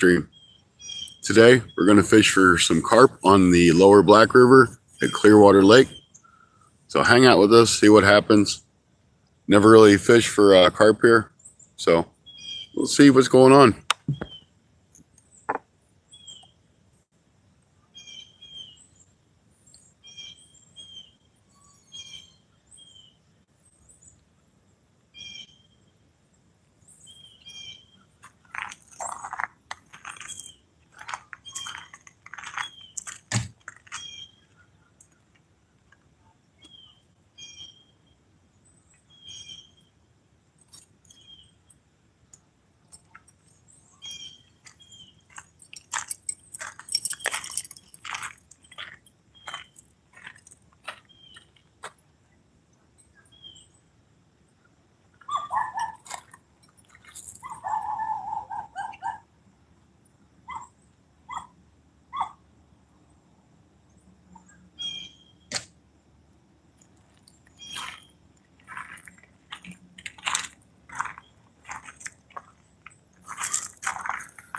stream. Today we're going to fish for some carp on the lower Black River at Clearwater Lake. So hang out with us, see what happens. Never really fished for carp here, so we'll see what's going on.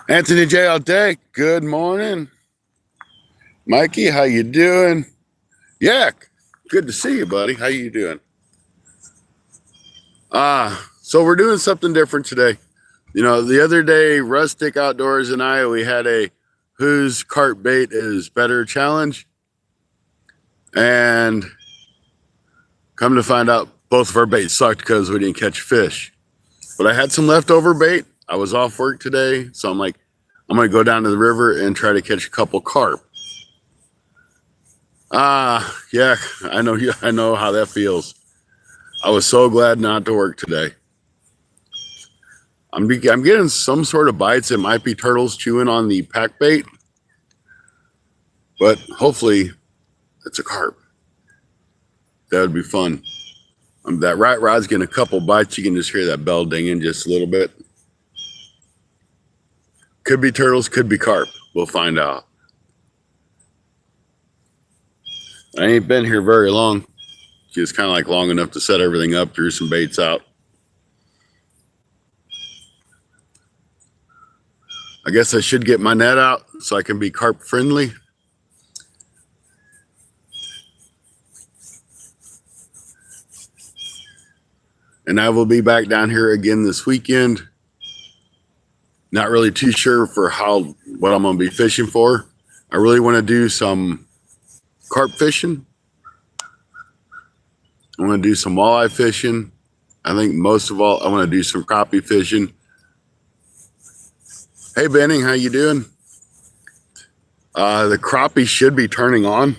Anthony J. all day. Good morning. Mikey, how you doing? Yeah, good to see you, buddy. How you doing? So we're doing something different today. You know, the other day, Rustic Outdoors and we had a whose carp bait is better challenge. And come to find out, both of our baits sucked because we didn't catch fish. But I had some leftover bait. I was off work today, so I'm like, I'm going to go down to the river and try to catch a couple carp. Yeah, I know how that feels. I was so glad not to work today. I'm getting some sort of bites. It might be turtles chewing on the pack bait, but hopefully it's a carp. That would be fun. That rat rod's getting a couple bites. You can just hear that bell dinging just a little bit. Could be turtles, could be carp. We'll find out. I ain't been here very long. Just kind of like long enough to set everything up, threw some baits out. I guess I should get my net out so I can be carp friendly. And I will be back down here again this weekend. Not really too sure for what I'm going to be fishing for. I really want to do some carp fishing. I want to do some walleye fishing. I think most of all, I want to do some crappie fishing. Hey, Benning, how you doing? The crappie should be turning on.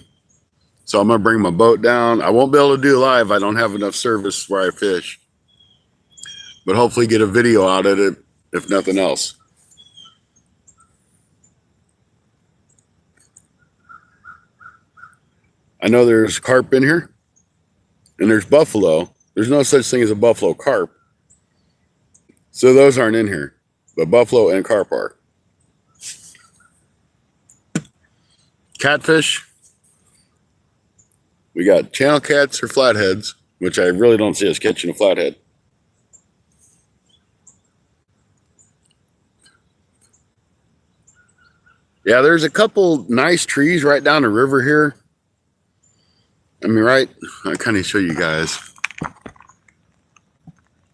So I'm going to bring my boat down. I won't be able to do live. I don't have enough service where I fish. But hopefully get a video out of it, if nothing else. I know there's carp in here, and there's buffalo. There's no such thing as a buffalo carp. So those aren't in here, but buffalo and carp are. Catfish. We got channel cats or flatheads, which I really don't see us catching a flathead. Yeah, there's a couple nice trees right down the river here. I mean, I kind of show you guys.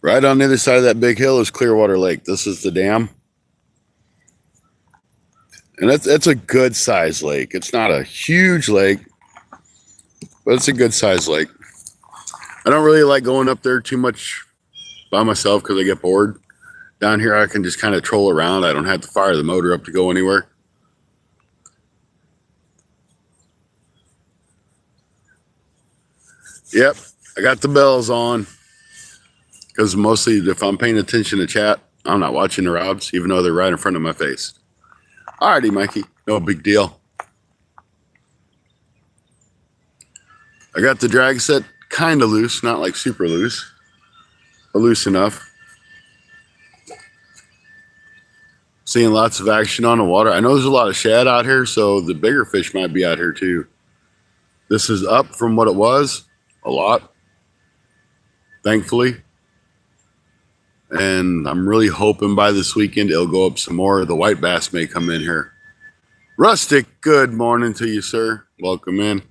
Right on the other side of that big hill is Clearwater Lake. This is the dam. And that's a good size lake. It's not a huge lake, but it's a good size lake. I don't really like going up there too much by myself because I get bored. Down here, I can just kind of troll around. I don't have to fire the motor up to go anywhere. Yep, I got the bells on because mostly if I'm paying attention to chat, I'm not watching the rods, even though they're right in front of my face. Alrighty, Mikey, no big deal. I got the drag set kind of loose, not like super loose, but loose enough. Seeing lots of action on the water. I know there's a lot of shad out here, so the bigger fish might be out here too. This is up from what it was. A lot, thankfully. And I'm really hoping by this weekend it'll go up some more. The white bass may come in here. Rustic, good morning to you, sir. Welcome in.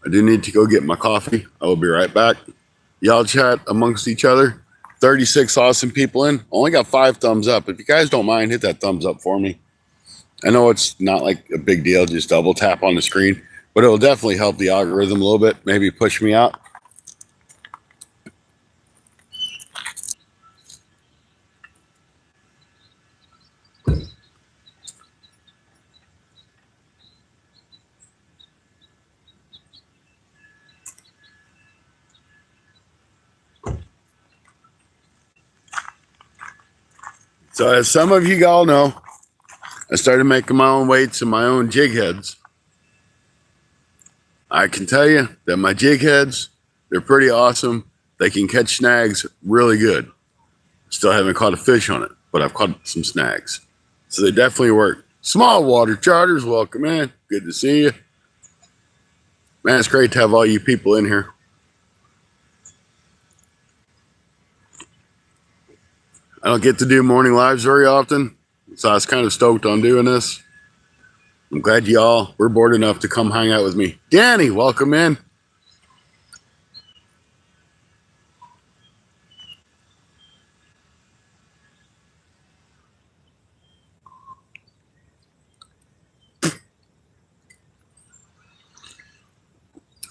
I do need to go get my coffee. I will be right back. Y'all chat amongst each other. 36 awesome people in. Only got 5 thumbs up. If you guys don't mind, hit that thumbs up for me. I know it's not like a big deal. Just double tap on the screen. But it'll definitely help the algorithm a little bit. Maybe push me out. So as some of you all know, I started making my own weights and my own jig heads. I can tell you that my jig heads, they're pretty awesome. They can catch snags really good. Still haven't caught a fish on it, but I've caught some snags. So they definitely work. Small water charters, welcome in. Good to see you. Man, it's great to have all you people in here. I don't get to do morning lives very often, so I was kind of stoked on doing this. I'm glad y'all were bored enough to come hang out with me. Danny, welcome in.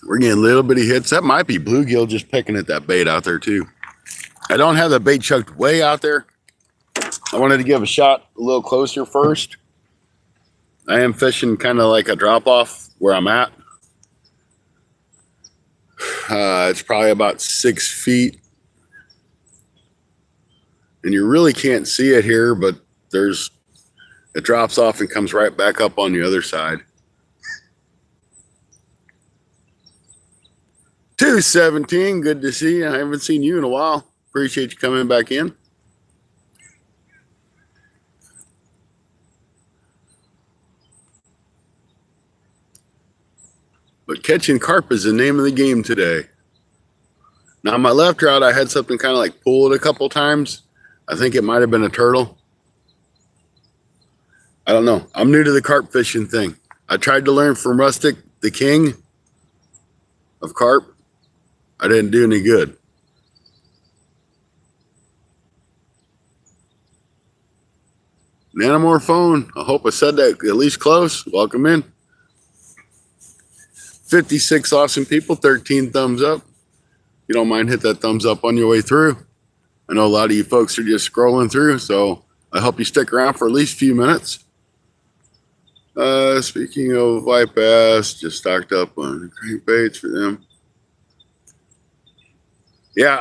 We're getting little bitty hits. That might be bluegill just picking at that bait out there too. I don't have the bait chucked way out there. I wanted to give a shot a little closer first. I am fishing kind of like a drop off where I'm at. It's probably about 6 feet. And you really can't see it here, but it drops off and comes right back up on the other side. 217, good to see you. I haven't seen you in a while. Appreciate you coming back in. But catching carp is the name of the game today. Now, my left rod, I had something kind of like pull it a couple times. I think it might have been a turtle. I don't know. I'm new to the carp fishing thing. I tried to learn from Rustic, the king of carp. I didn't do any good. Nanomorphone, I hope I said that at least close. Welcome in. 56 awesome people, 13 thumbs up. If you don't mind, hit that thumbs up on your way through. I know a lot of you folks are just scrolling through, so I hope you stick around for at least a few minutes. Speaking of white bass, just stocked up on crankbaits for them. Yeah,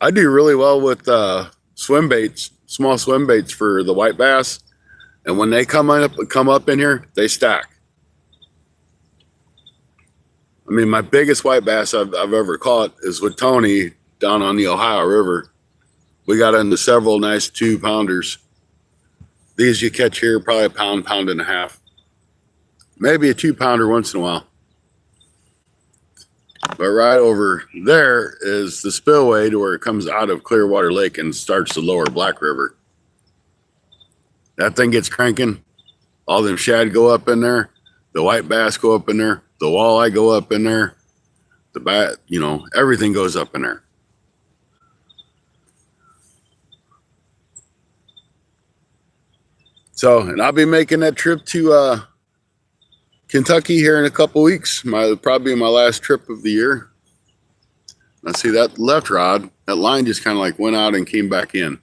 I do really well with swim baits, small swim baits for the white bass, and when they come up in here, they stack. I mean, my biggest white bass I've ever caught is with Tony down on the Ohio River. We got into several nice 2-pounders. These you catch here probably a pound, pound and a half. Maybe a 2-pounder once in a while. But right over there is the spillway to where it comes out of Clearwater Lake and starts the lower Black River. That thing gets cranking. All them shad go up in there. The white bass go up in there. The walleye go up in there. The bat, everything goes up in there. So, and I'll be making that trip to Kentucky here in a couple weeks. Probably my last trip of the year. Let's see that left rod. That line just kind of like went out and came back in.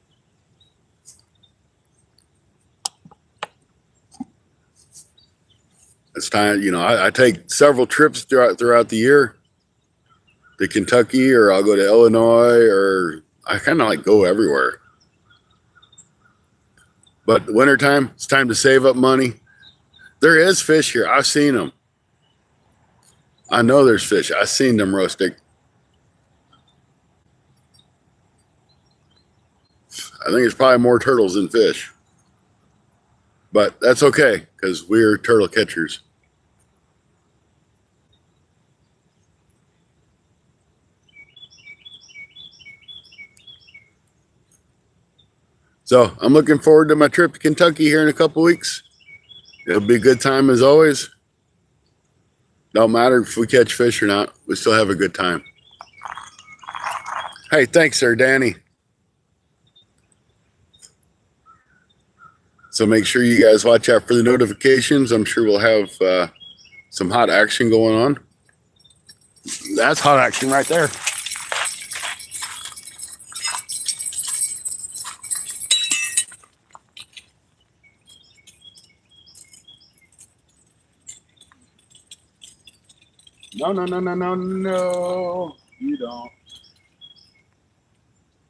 It's time, I take several trips throughout the year to Kentucky, or I'll go to Illinois, or I kind of like go everywhere. But wintertime, it's time to save up money. There is fish here. I've seen them. I know there's fish. I've seen them, Rustic. I think it's probably more turtles than fish. But that's okay, because we're turtle catchers. So I'm looking forward to my trip to Kentucky here in a couple weeks. It'll be a good time as always. Don't matter if we catch fish or not. We still have a good time. Hey, thanks, sir, Danny. So make sure you guys watch out for the notifications. I'm sure we'll have some hot action going on. That's hot action right there. No, no, no, no, no, no. You don't.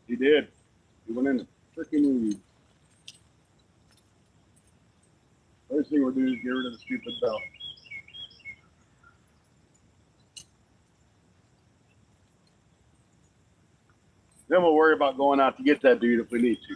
He did. He went in the freaking weed. First thing we'll do is get rid of the stupid bell. Then we'll worry about going out to get that dude if we need to.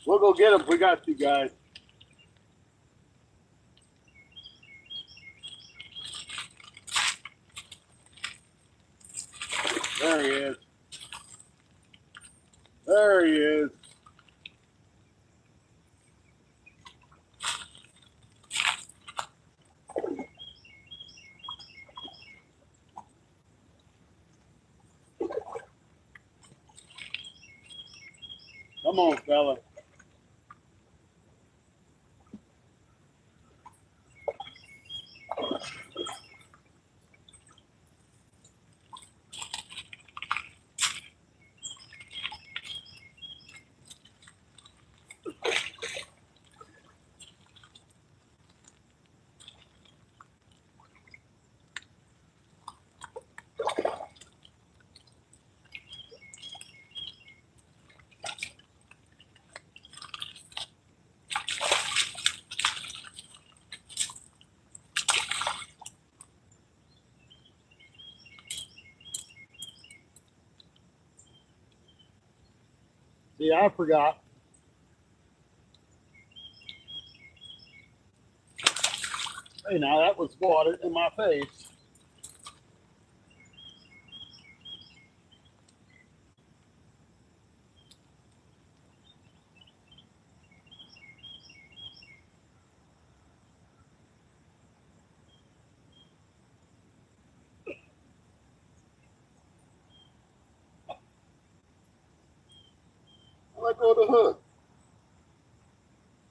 We'll go get him if we got to, guys. There he is. There he is. Come on, fella. See, I forgot. Hey, now that was water in my face. Let go of the hook.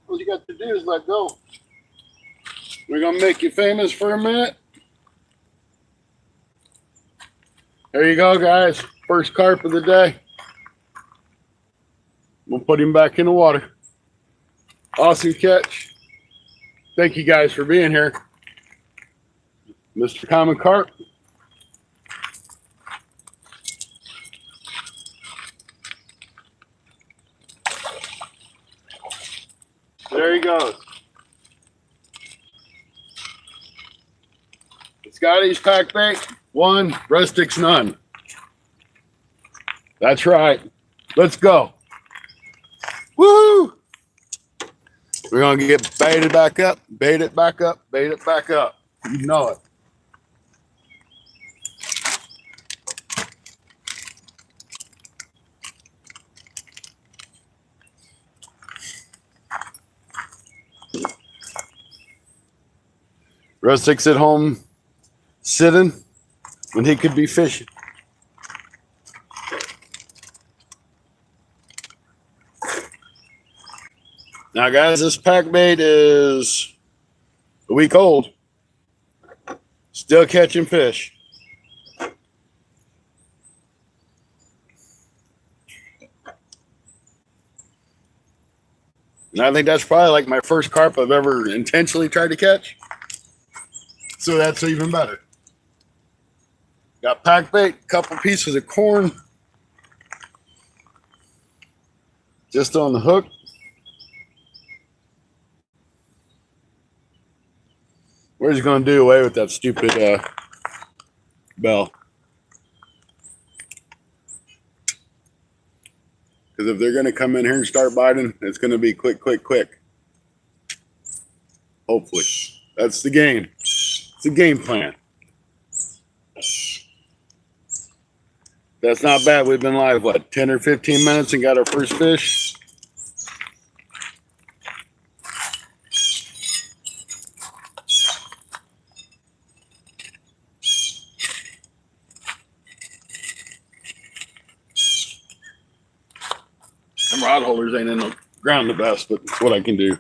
All you got to do is let go. We're going to make you famous for a minute. There you go, guys. First carp of the day. We'll put him back in the water. Awesome catch. Thank you guys for being here. Mr. Common Carp. There he goes. Scotty's pack bait, 1, rustics none. That's right. Let's go. Woo! We're going to get baited back up, bait it back up, bait it back up. You know it. Rustic's at home sitting when he could be fishing. Now, guys, this pack bait is a week old. Still catching fish. And I think that's probably like my first carp I've ever intentionally tried to catch. So that's even better. Got pack bait, a couple pieces of corn. Just on the hook. We're just going to do away with that stupid bell. Because if they're going to come in here and start biting, it's going to be quick, quick, quick. Hopefully. That's the game. It's the game plan. That's not bad. We've been live, what, 10 or 15 minutes and got our first fish? Them rod holders ain't in the ground the best, but it's what I can do.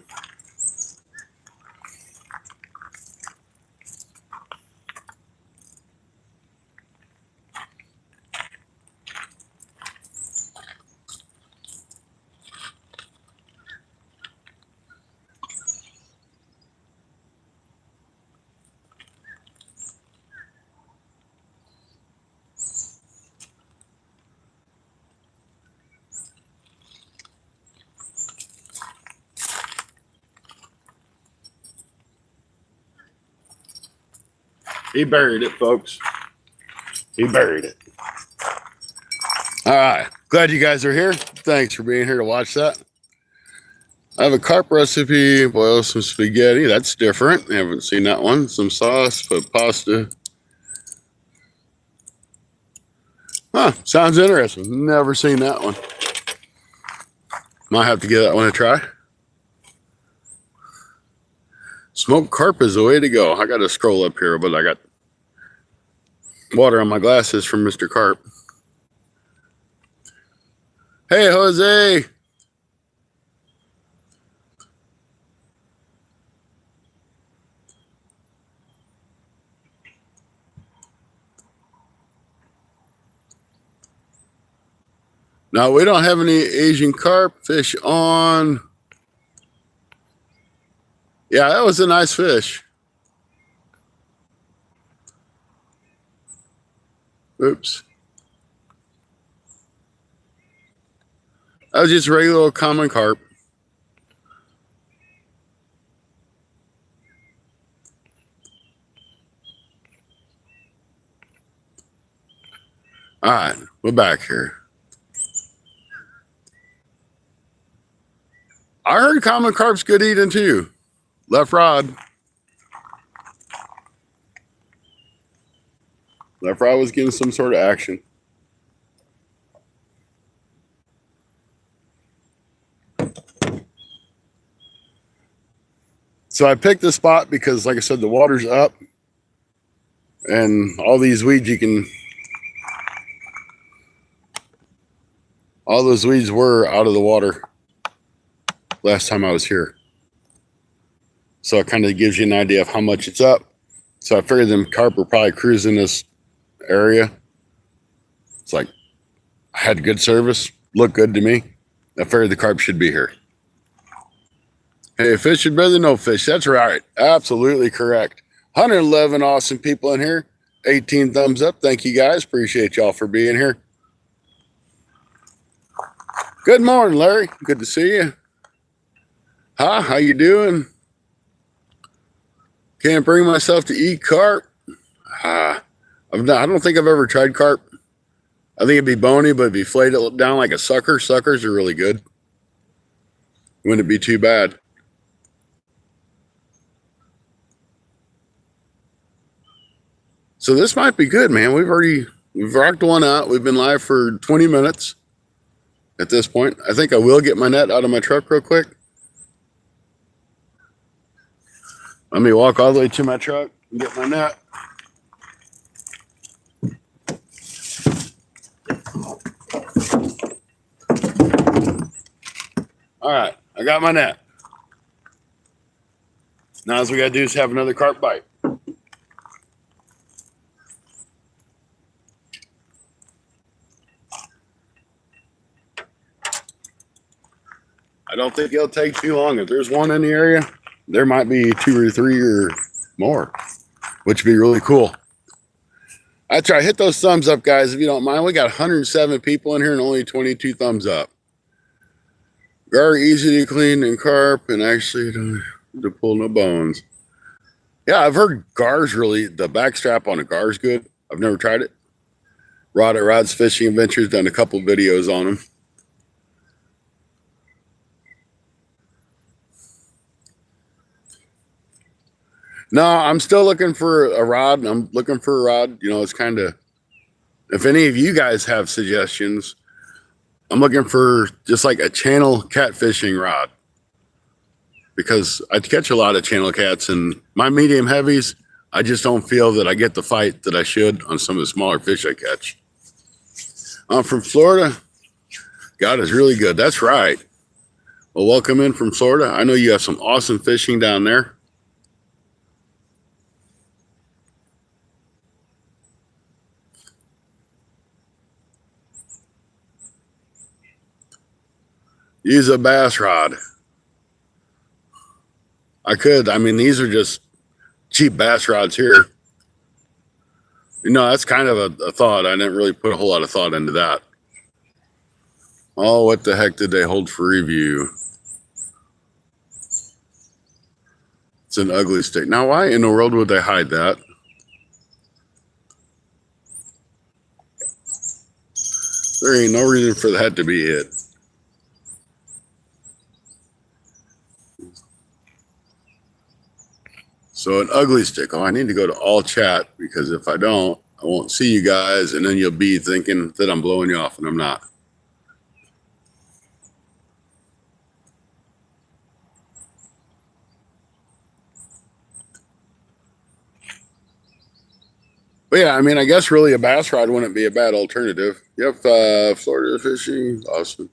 He buried it, folks. He buried it. All right. Glad you guys are here. Thanks for being here to watch that. I have a carp recipe. Boil some spaghetti. That's different. I haven't seen that one. Some sauce, put pasta. Huh. Sounds interesting. Never seen that one. Might have to give that one a try. Smoked carp is the way to go. I got to scroll up here, but I got water on my glasses from Mr. Carp. Hey, Jose. Now, we don't have any Asian carp fish on. Yeah, that was a nice fish. Oops. That was just regular old common carp. All right, we're back here. I heard common carp's good eating too. Left rod. Left rod was getting some sort of action. So I picked this spot because, like I said, the water's up. And all these weeds all those weeds were out of the water last time I was here. So it kind of gives you an idea of how much it's up. So I figured them carp were probably cruising this area. It's like, I had good service, looked good to me. I figured the carp should be here. Hey, fish should better than no fish. That's right. Absolutely correct. 111 awesome people in here. 18 thumbs up. Thank you guys. Appreciate y'all for being here. Good morning, Larry. Good to see you. Hi, how you doing? Can't bring myself to eat carp. I don't think I've ever tried carp. I think it'd be bony, but if you flayed it down like a sucker, suckers are really good. Wouldn't be too bad. So this might be good, man. We've rocked one out. We've been live for 20 minutes at this point. I think I will get my net out of my truck real quick. Let me walk all the way to my truck and get my net. All right, I got my net. Now all we gotta do is have another carp bite. I don't think it'll take too long. If there's one in the area, there might be 2 or 3 or more, which would be really cool. I try hit those thumbs up, guys, if you don't mind. We got 107 people in here and only 22 thumbs up. Gar easy to clean and carp, and actually to pull no bones. Yeah, I've heard gar's really, the back strap on a gar's good. I've never tried it. Rod at Rod's Fishing Adventures, done a couple videos on them. No, I'm still looking for a rod. I'm looking for a rod. You know, it's kind of, if any of you guys have suggestions, I'm looking for just like a channel catfishing rod, because I catch a lot of channel cats, and my medium heavies, I just don't feel that I get the fight that I should on some of the smaller fish I catch. I'm from Florida. God is really good. That's right. Well, welcome in from Florida. I know you have some awesome fishing down there. Use a bass rod. I could. I mean, these are just cheap bass rods here. You know, that's kind of a thought. I didn't really put a whole lot of thought into that. Oh, what the heck did they hold for review? It's an ugly stick. Now, why in the world would they hide that? There ain't no reason for that to be hid. So an ugly stick. Oh, I need to go to all chat, because if I don't, I won't see you guys, and then you'll be thinking that I'm blowing you off, and I'm not. But yeah, I mean, I guess really a bass rod wouldn't be a bad alternative. Yep, Florida fishing, awesome.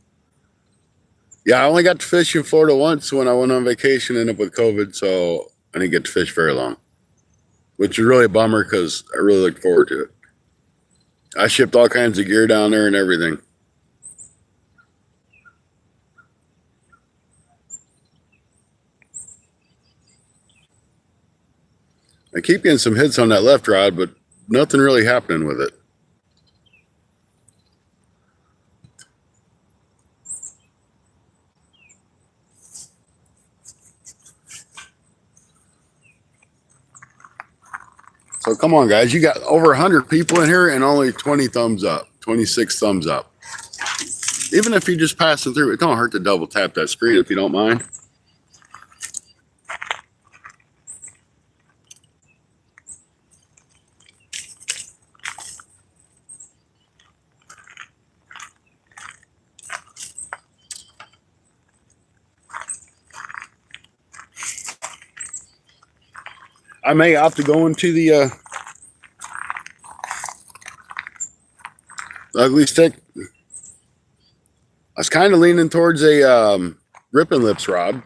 Yeah, I only got to fish in Florida once when I went on vacation, ended up with COVID, so I didn't get to fish very long, which is really a bummer because I really looked forward to it. I shipped all kinds of gear down there and everything. I keep getting some hits on that left rod, but nothing really happening with it. So come on, guys. You got over 100 people in here and only 20 thumbs up, 26 thumbs up. Even if you're just passing through, it don't hurt to double tap that screen if you don't mind. I may opt to go into the ugly stick. I was kind of leaning towards a ripping lips rod.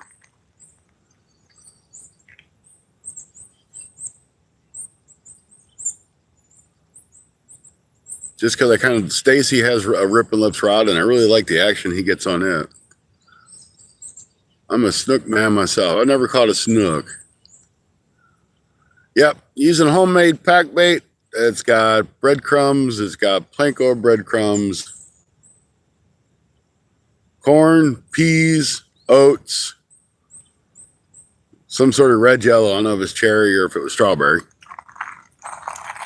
Just because I kind of, Stacy has a ripping lips rod, and I really like the action he gets on it. I'm a snook man myself. I never caught a snook. Yep, using homemade pack bait. It's got breadcrumbs. It's got planko breadcrumbs, corn, peas, oats, some sort of red jello. I don't know if it's cherry or if it was strawberry,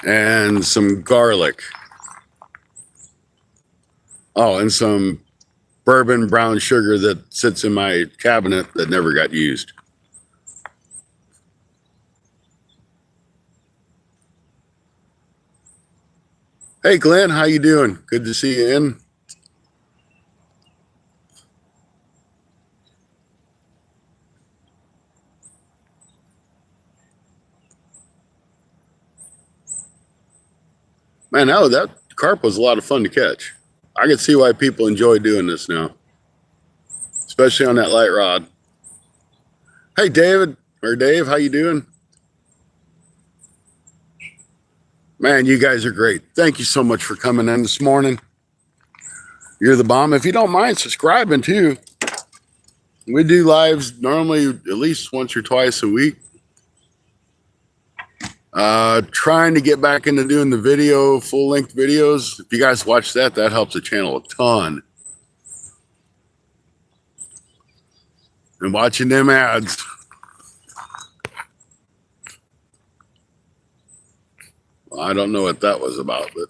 and some garlic. Oh, and some bourbon brown sugar that sits in my cabinet that never got used. Hey, Glenn, how you doing? Good to see you in. Man, that carp was a lot of fun to catch. I can see why people enjoy doing this now, especially on that light rod. Hey, David, or Dave, how you doing? Man, you guys are great. Thank you so much for coming in this morning. You're the bomb. If you don't mind subscribing too, we do lives normally at least once or twice a week. Trying to get back into doing the video, full-length videos. If you guys watch that, that helps the channel a ton. And watching them ads. Well, I don't know what that was about, but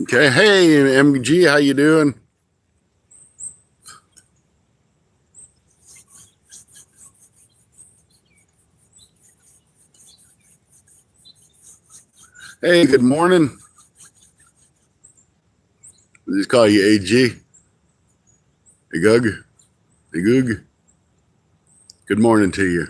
okay. Hey, MG, how you doing? Hey, good morning. I just call you AG. Hey, Gug. Hey, Goog. Good morning to you.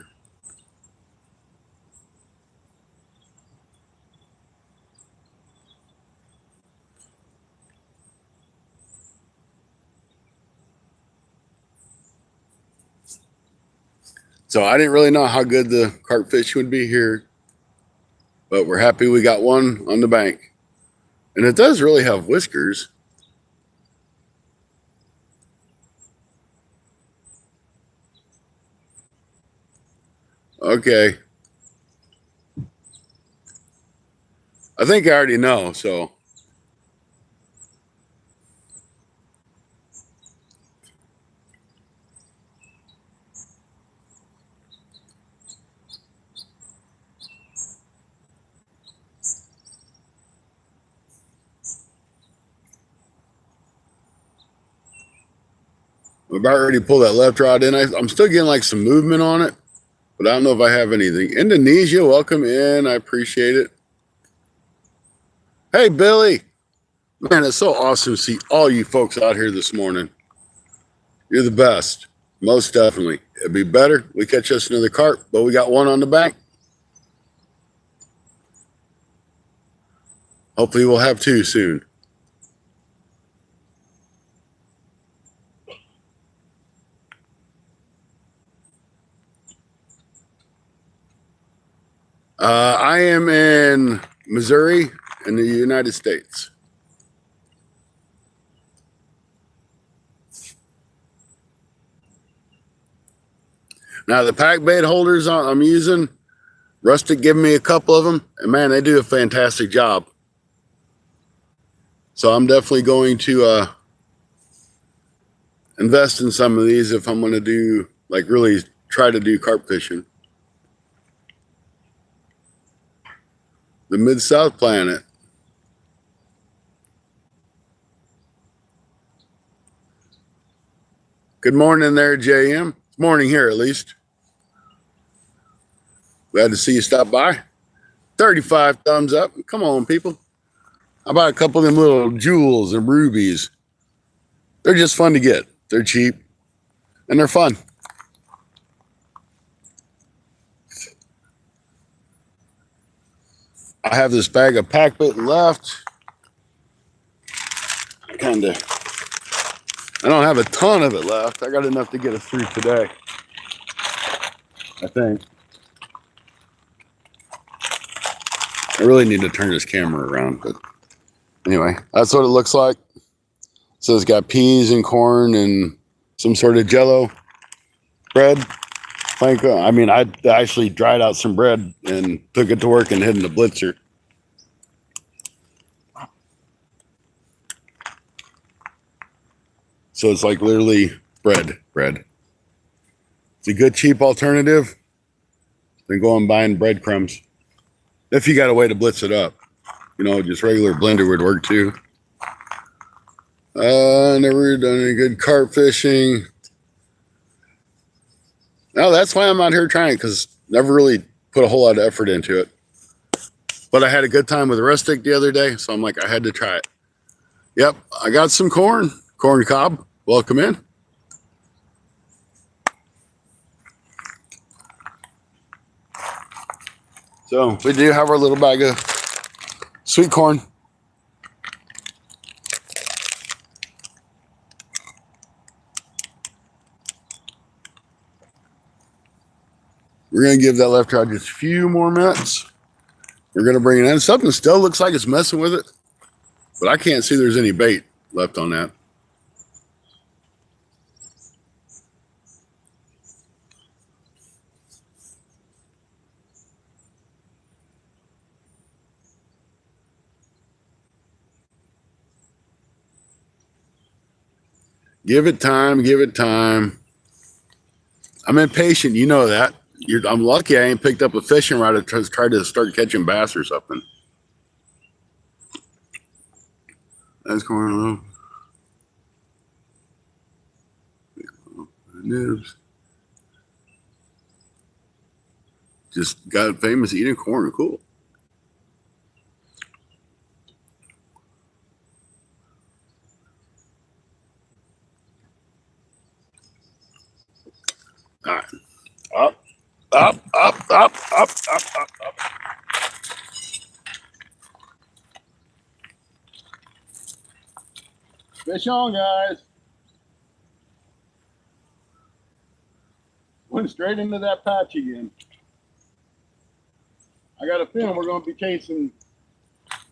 So I didn't really know how good the carp fish would be here, but we're happy we got one on the bank. And it does really have whiskers. Okay. I think I already know, so. I'm about ready to pull that left rod in. I'm still getting like some movement on it, but I don't know if I have anything. Indonesia, welcome in. I appreciate it. Hey, Billy. Man, it's so awesome to see all you folks out here this morning. You're the best. Most definitely. It'd be better. We catch us another carp, but we got one on the bank. Hopefully we'll have two soon. I am in Missouri in the United States. Now the pack bait holders I'm using, Rustic gave me a couple of them, and man, they do a fantastic job. So I'm definitely going to invest in some of these if I'm going to do, like, really try to do carp fishing. The Mid-South Planet. Good morning there, JM. Morning here, at least. Glad to see you stop by. 35 thumbs up. Come on, people. How about a couple of them little jewels and rubies? They're just fun to get. They're cheap, and they're fun. I have this bag of pack bait left. I don't have a ton of it left. I got enough to get us through today, I think. I really need to turn this camera around, but anyway, that's what it looks like. So it's got peas and corn and some sort of jello bread. Like, I mean, I actually dried out some bread and took it to work and hid in the blitzer. So it's like literally bread. It's a good cheap alternative than going buying breadcrumbs. If you got a way to blitz it up, you know, just regular blender would work too. Never done any good carp fishing. No, that's why I'm out here trying, because never really put a whole lot of effort into it. But I had a good time with Rustic the other day, so I'm like, I had to try it. Yep, I got some corn cob. Welcome in. So we do have our little bag of sweet corn. We're going to give that left rod just a few more minutes. We're going to bring it in. Something still looks like it's messing with it, but I can't see there's any bait left on that. Give it time. Give it time. I'm impatient. You know that. I'm lucky I ain't picked up a fishing rod to try to start catching bass or something. That's going on. Nibs. Just got famous eating corn. Cool. All right. Up, up, up, up, up, up, up, up. Fish on, guys. Went straight into that patch again. I got a feeling we're going to be chasing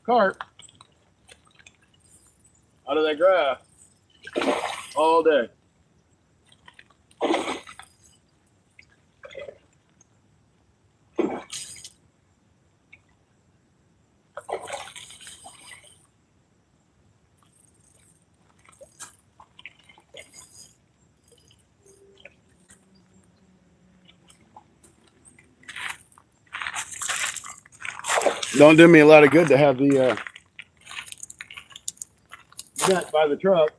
carp out of that grass all day. Don't do me a lot of good to have the net by the truck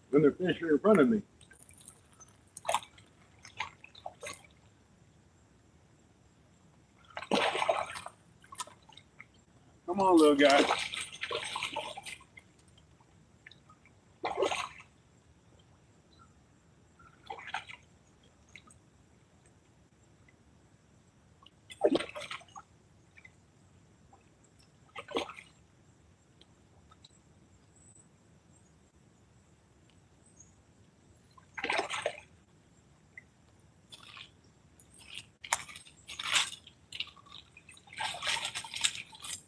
when the fish are in front of me. Come on, little guy.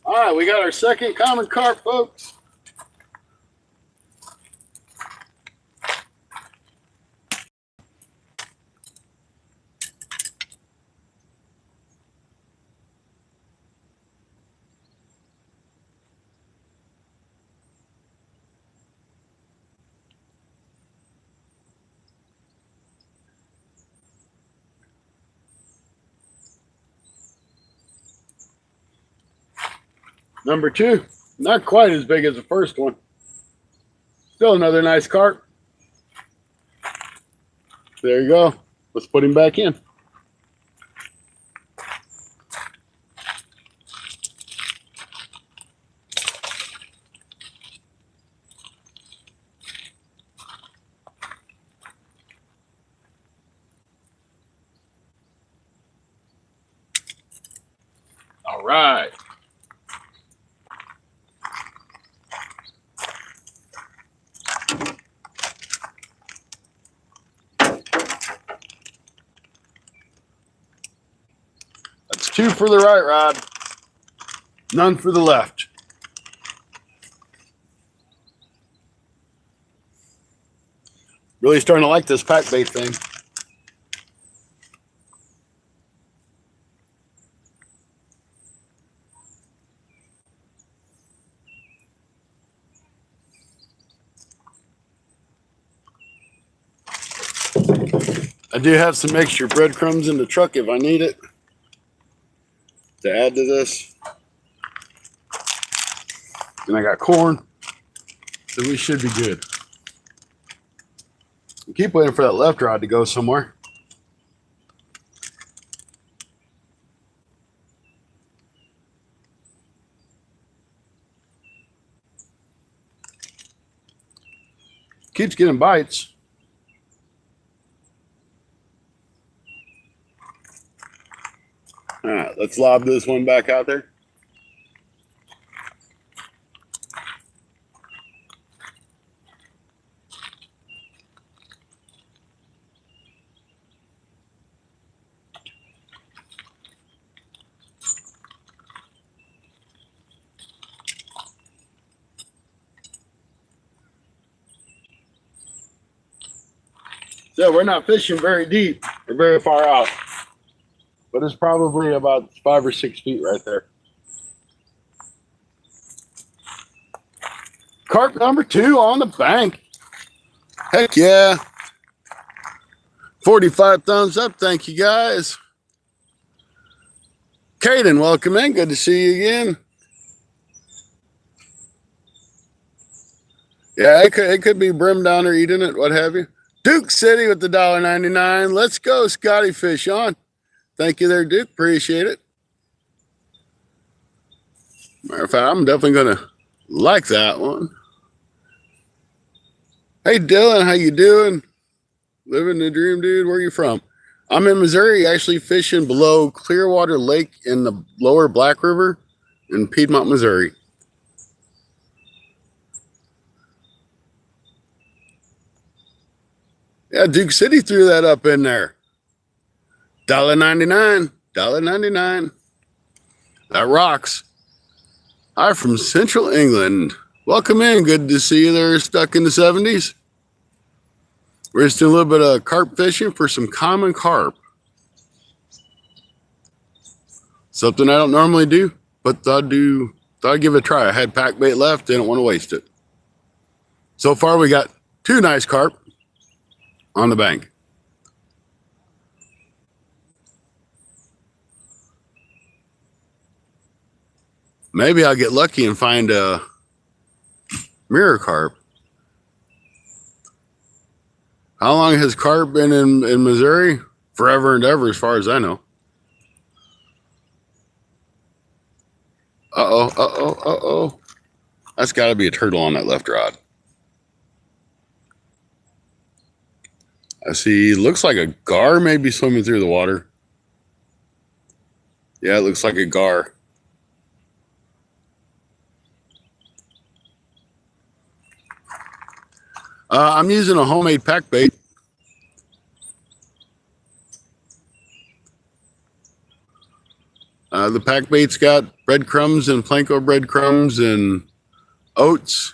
All right, we got our second common carp, folks. Number two, not quite as big as the first one. Still another nice carp. There you go. Let's put him back in. All right. That's two for the right rod, none for the left. Really starting to like this pack bait thing. I do have some extra breadcrumbs in the truck if I need it to add to this. And I got corn, so we should be good. I keep waiting for that left rod to go somewhere. Keeps getting bites. All right, let's lob this one back out there. So we're not fishing very deep or very far out, but it's probably about 5 or 6 feet right there. Carp number 2 on the bank. Heck yeah. 45 thumbs up. Thank you, guys. Caden, welcome in. Good to see you again. Yeah, it could be brim down there eating it, what have you. Duke City with the $1.99. Let's go, Scotty Fish on. Thank you there, Duke. Appreciate it. Matter of fact, I'm definitely going to like that one. Hey, Dylan, how you doing? Living the dream, dude. Where are you from? I'm in Missouri, actually fishing below Clearwater Lake in the lower Black River in Piedmont, Missouri. Yeah, Duke City threw that up in there. $1.99. $1.99. That rocks. Hi from Central England. Welcome in. Good to see you there, stuck in the 70s. We're just doing a little bit of carp fishing for some common carp. Something I don't normally do, but thought I'd give it a try. I had pack bait left, didn't want to waste it. So far, we got 2 nice carp on the bank. Maybe I'll get lucky and find a mirror carp. How long has carp been in Missouri? Forever and ever, as far as I know. Uh-oh, uh-oh, uh-oh. That's got to be a turtle on that left rod. I see, looks like a gar maybe swimming through the water. Yeah, it looks like a gar. I'm using a homemade pack bait. The pack bait's got breadcrumbs and planko breadcrumbs and oats,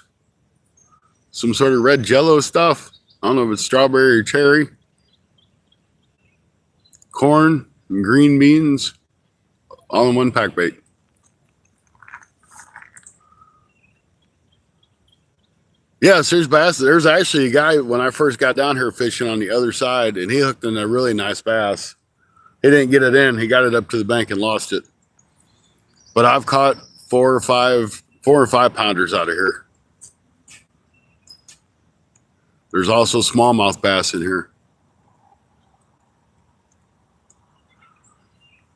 some sort of red jello stuff. I don't know if it's strawberry or cherry. Corn and green beans, all in one pack bait. Yes, there's bass. There's actually a guy when I first got down here fishing on the other side, and he hooked in a really nice bass. He didn't get it in. He got it up to the bank and lost it. But I've caught 4 or 5 pounders out of here. There's also smallmouth bass in here.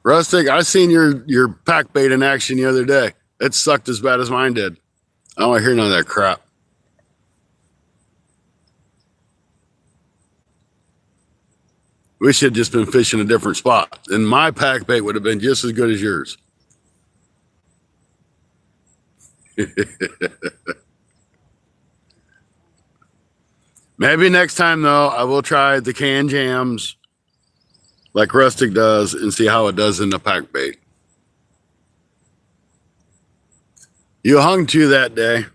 Rustic, I seen your pack bait in action the other day. It sucked as bad as mine did. I don't want to hear none of that crap. We should have just been fishing a different spot. And my pack bait would have been just as good as yours. Maybe next time, though, I will try the canned jams like Rustic does and see how it does in the pack bait. You hung 2 that day.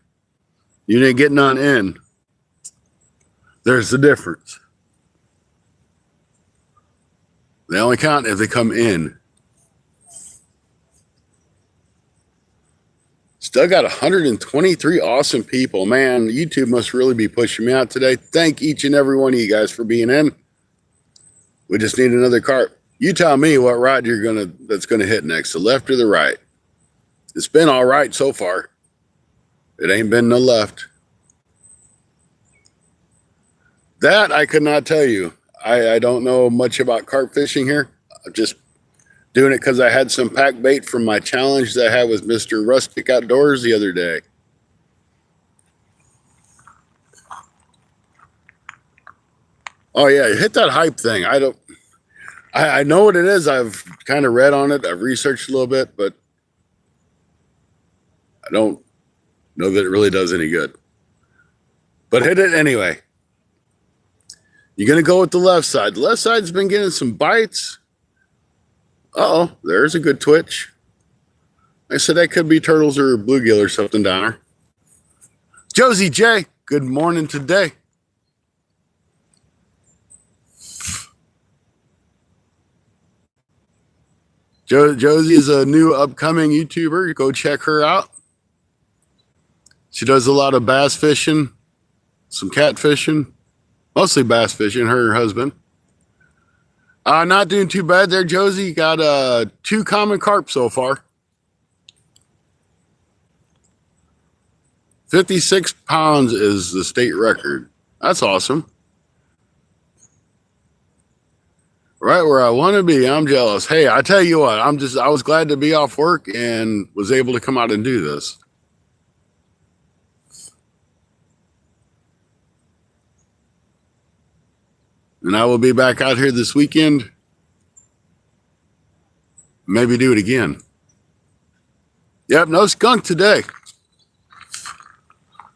You didn't get none in. There's the difference. They only count if they come in. Still got 123 awesome people. Man, YouTube must really be pushing me out today. Thank each and every one of you guys for being in. We just need another carp. You tell me what rod that's gonna hit next, the left or the right. It's been all right so far. It ain't been the left. That I could not tell you. I don't know much about carp fishing here. I'm just doing it because I had some pack bait from my challenge that I had with Mr. Rustic Outdoors the other day. Oh yeah, hit that hype thing. I know what it is. I've kind of read on it. I've researched a little bit, but I don't know that it really does any good. But hit it anyway. You're going to go with the left side. The left side's been getting some bites. Uh-oh, there's a good twitch. I said that could be turtles or bluegill or something down there. Josie J, good morning today. Josie is a new upcoming YouTuber. Go check her out. She does a lot of bass fishing, some cat fishing. Mostly bass fishing, her and her husband. Not doing too bad there, Josie. Got 2 common carp so far. 56 pounds is the state record. That's awesome. Right where I want to be. I'm jealous. Hey, I tell you what, I was glad to be off work and was able to come out and do this. And I will be back out here this weekend. Maybe do it again. Yep, no skunk today.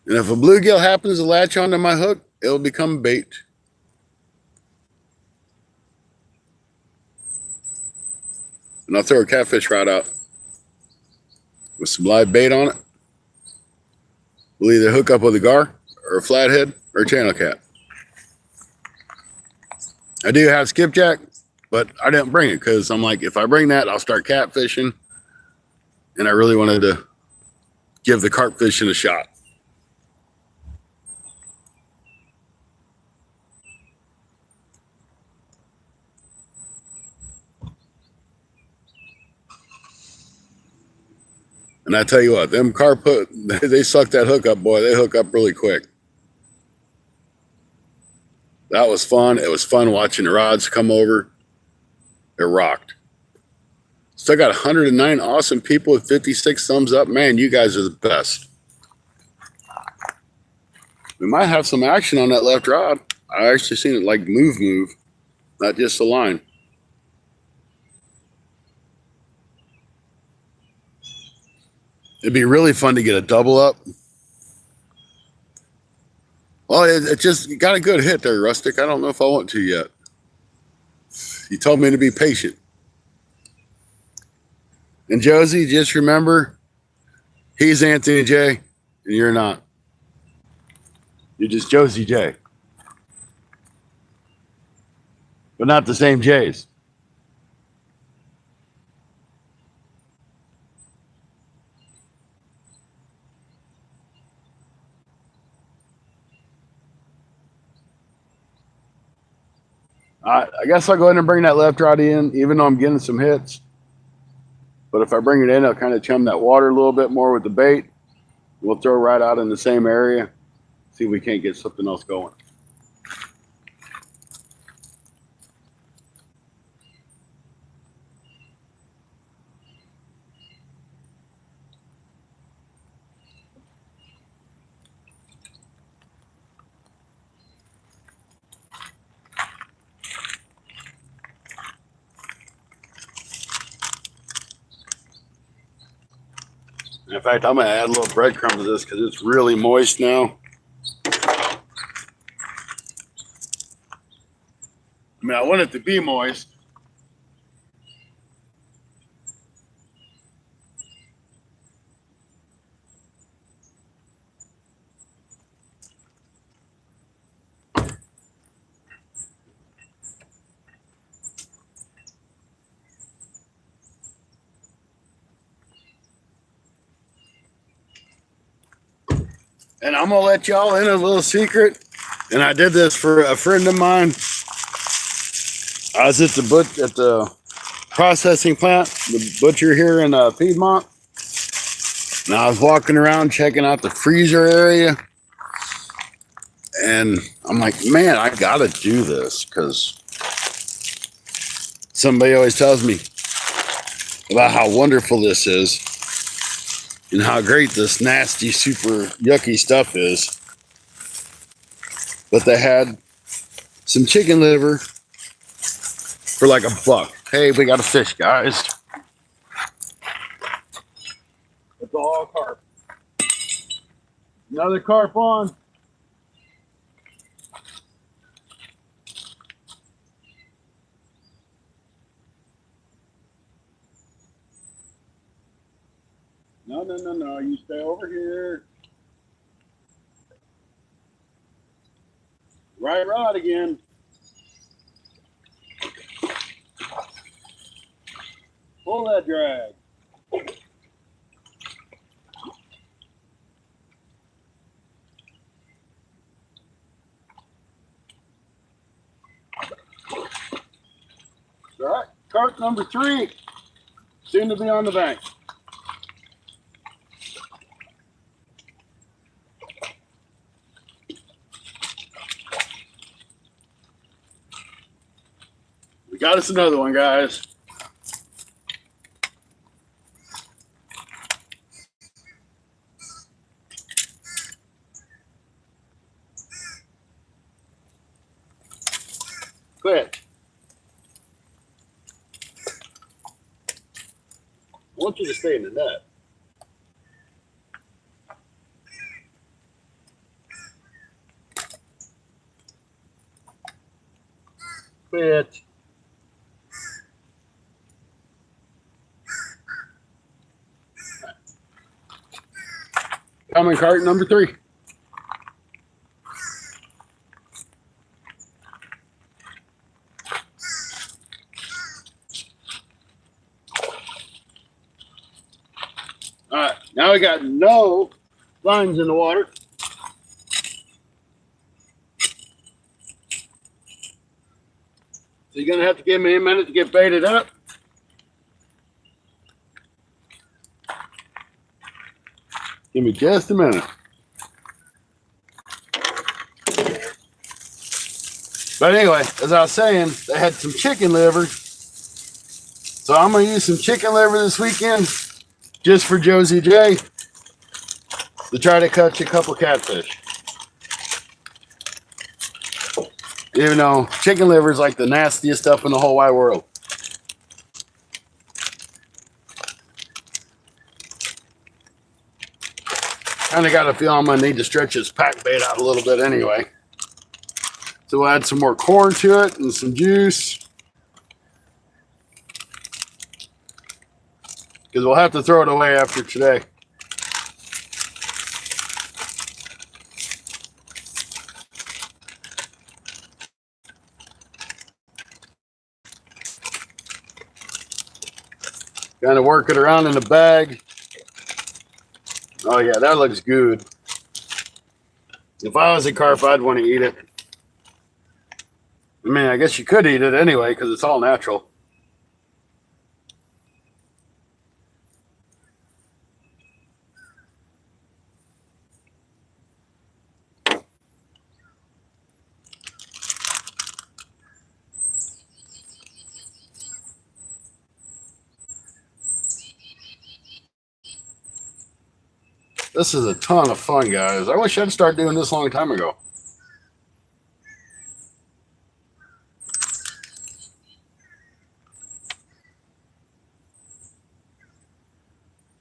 And if a bluegill happens to latch onto my hook, it'll become bait. And I'll throw a catfish rod out with some live bait on it. We'll either hook up with a gar or a flathead or a channel cat. I do have skipjack, but I didn't bring it because I'm like, if I bring that, I'll start catfishing. And I really wanted to give the carp fishing a shot. And I tell you what, them carp hook, they suck that hook up, boy. They hook up really quick. That was fun. It was fun watching the rods come over. It rocked. Still got 109 awesome people with 56 thumbs up. Man, you guys are the best. We might have some action on that left rod. I actually seen it like move, not just a line. It'd be really fun to get a double up. Well, it just got a good hit there, Rustic. I don't know if I want to yet. You told me to be patient. And Josie, just remember, he's Anthony J, and you're not. You're just Josie J. But not the same J's. I guess I'll go ahead and bring that left rod in, even though I'm getting some hits. But if I bring it in, I'll kind of chum that water a little bit more with the bait. We'll throw right out in the same area. See if we can't get something else going. In fact, I'm going to add a little breadcrumb to this because it's really moist now. I mean, I want it to be moist. And I'm going to let y'all in a little secret. And I did this for a friend of mine. I was at the processing plant, the butcher here in Piedmont. And I was walking around checking out the freezer area. And I'm like, man, I got to do this because somebody always tells me about how wonderful this is and how great this nasty, super yucky stuff is. But they had some chicken liver for like $1. Hey, we got a fish, guys. It's all carp. Another carp on. No. You stay over here. Right rod again. Pull that drag. All right, carp number 3, soon to be on the bank. We got us another one, guys. Quit. I want you to stay in the net. Quit. Coming cart number 3. All right, now we got no lines in the water. So you're going to have to give me a minute to get baited up. Give me just a minute. But anyway, as I was saying, they had some chicken liver. So I'm going to use some chicken liver this weekend just for Josie J to try to catch a couple catfish. Even though chicken liver is like the nastiest stuff in the whole wide world. Kind of got a feel I'm going to need to stretch this pack bait out a little bit anyway. So we'll add some more corn to it and some juice. Because we'll have to throw it away after today. Kind of work it around in the bag. Oh yeah, that looks good. If I was a carp, I'd want to eat it. I mean, I guess you could eat it anyway because it's all natural. This is a ton of fun, guys. I wish I'd start doing this a long time ago.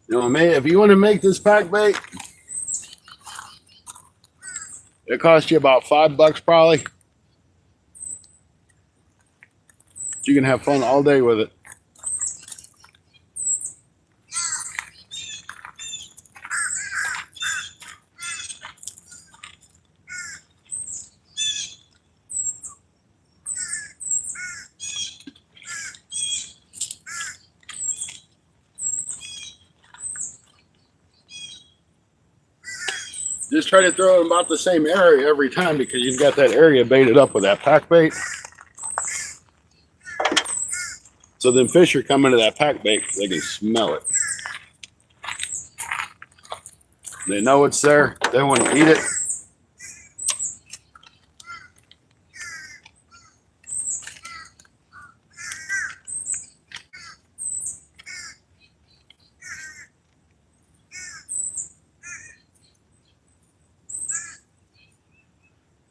You know, if you want to make this pack bait, it costs you about $5 probably. You can have fun all day with it. Just try to throw it in about the same area every time because you've got that area baited up with that pack bait. So then fish are coming to that pack bait because they can smell it. They know it's there. They want to eat it.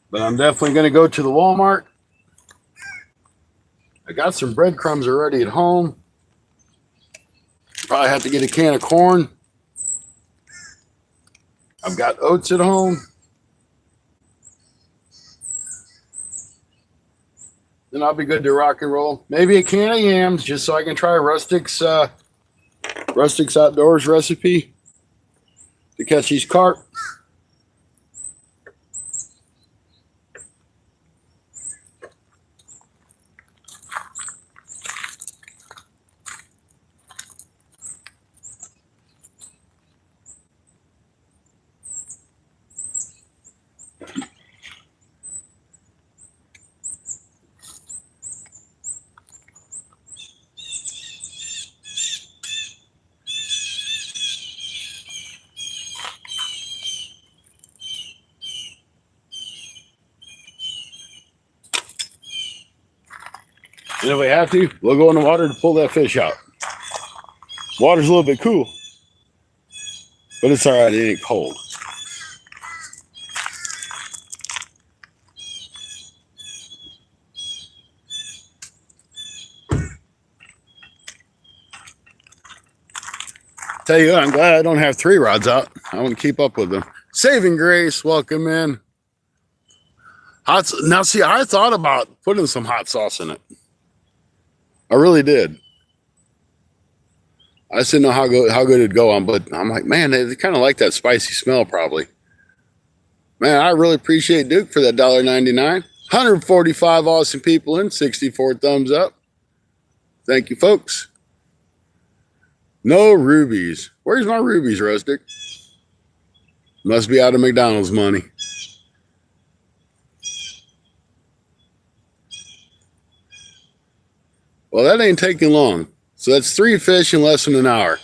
But I'm definitely going to go to the Walmart. I got some breadcrumbs already at home. Probably have to get a can of corn. I've got oats at home. Then I'll be good to rock and roll. Maybe a can of yams just so I can try Rustic's Outdoors recipe to catch these carp. And if we have to, we'll go in the water to pull that fish out. Water's a little bit cool, but it's all right. It ain't cold. Tell you what, I'm glad I don't have 3 rods out. I want to keep up with them. Saving Grace, welcome in. Now, see, I thought about putting some hot sauce in it. I really did. I just didn't know how good it'd go on, but I'm like, man, they kind of like that spicy smell probably. Man, I really appreciate Duke for that $1.99. 145 awesome people in, 64 thumbs up. Thank you, folks. No rubies. Where's my rubies, Rustic? Must be out of McDonald's money. Well, that ain't taking long. So that's 3 fish in less than an hour.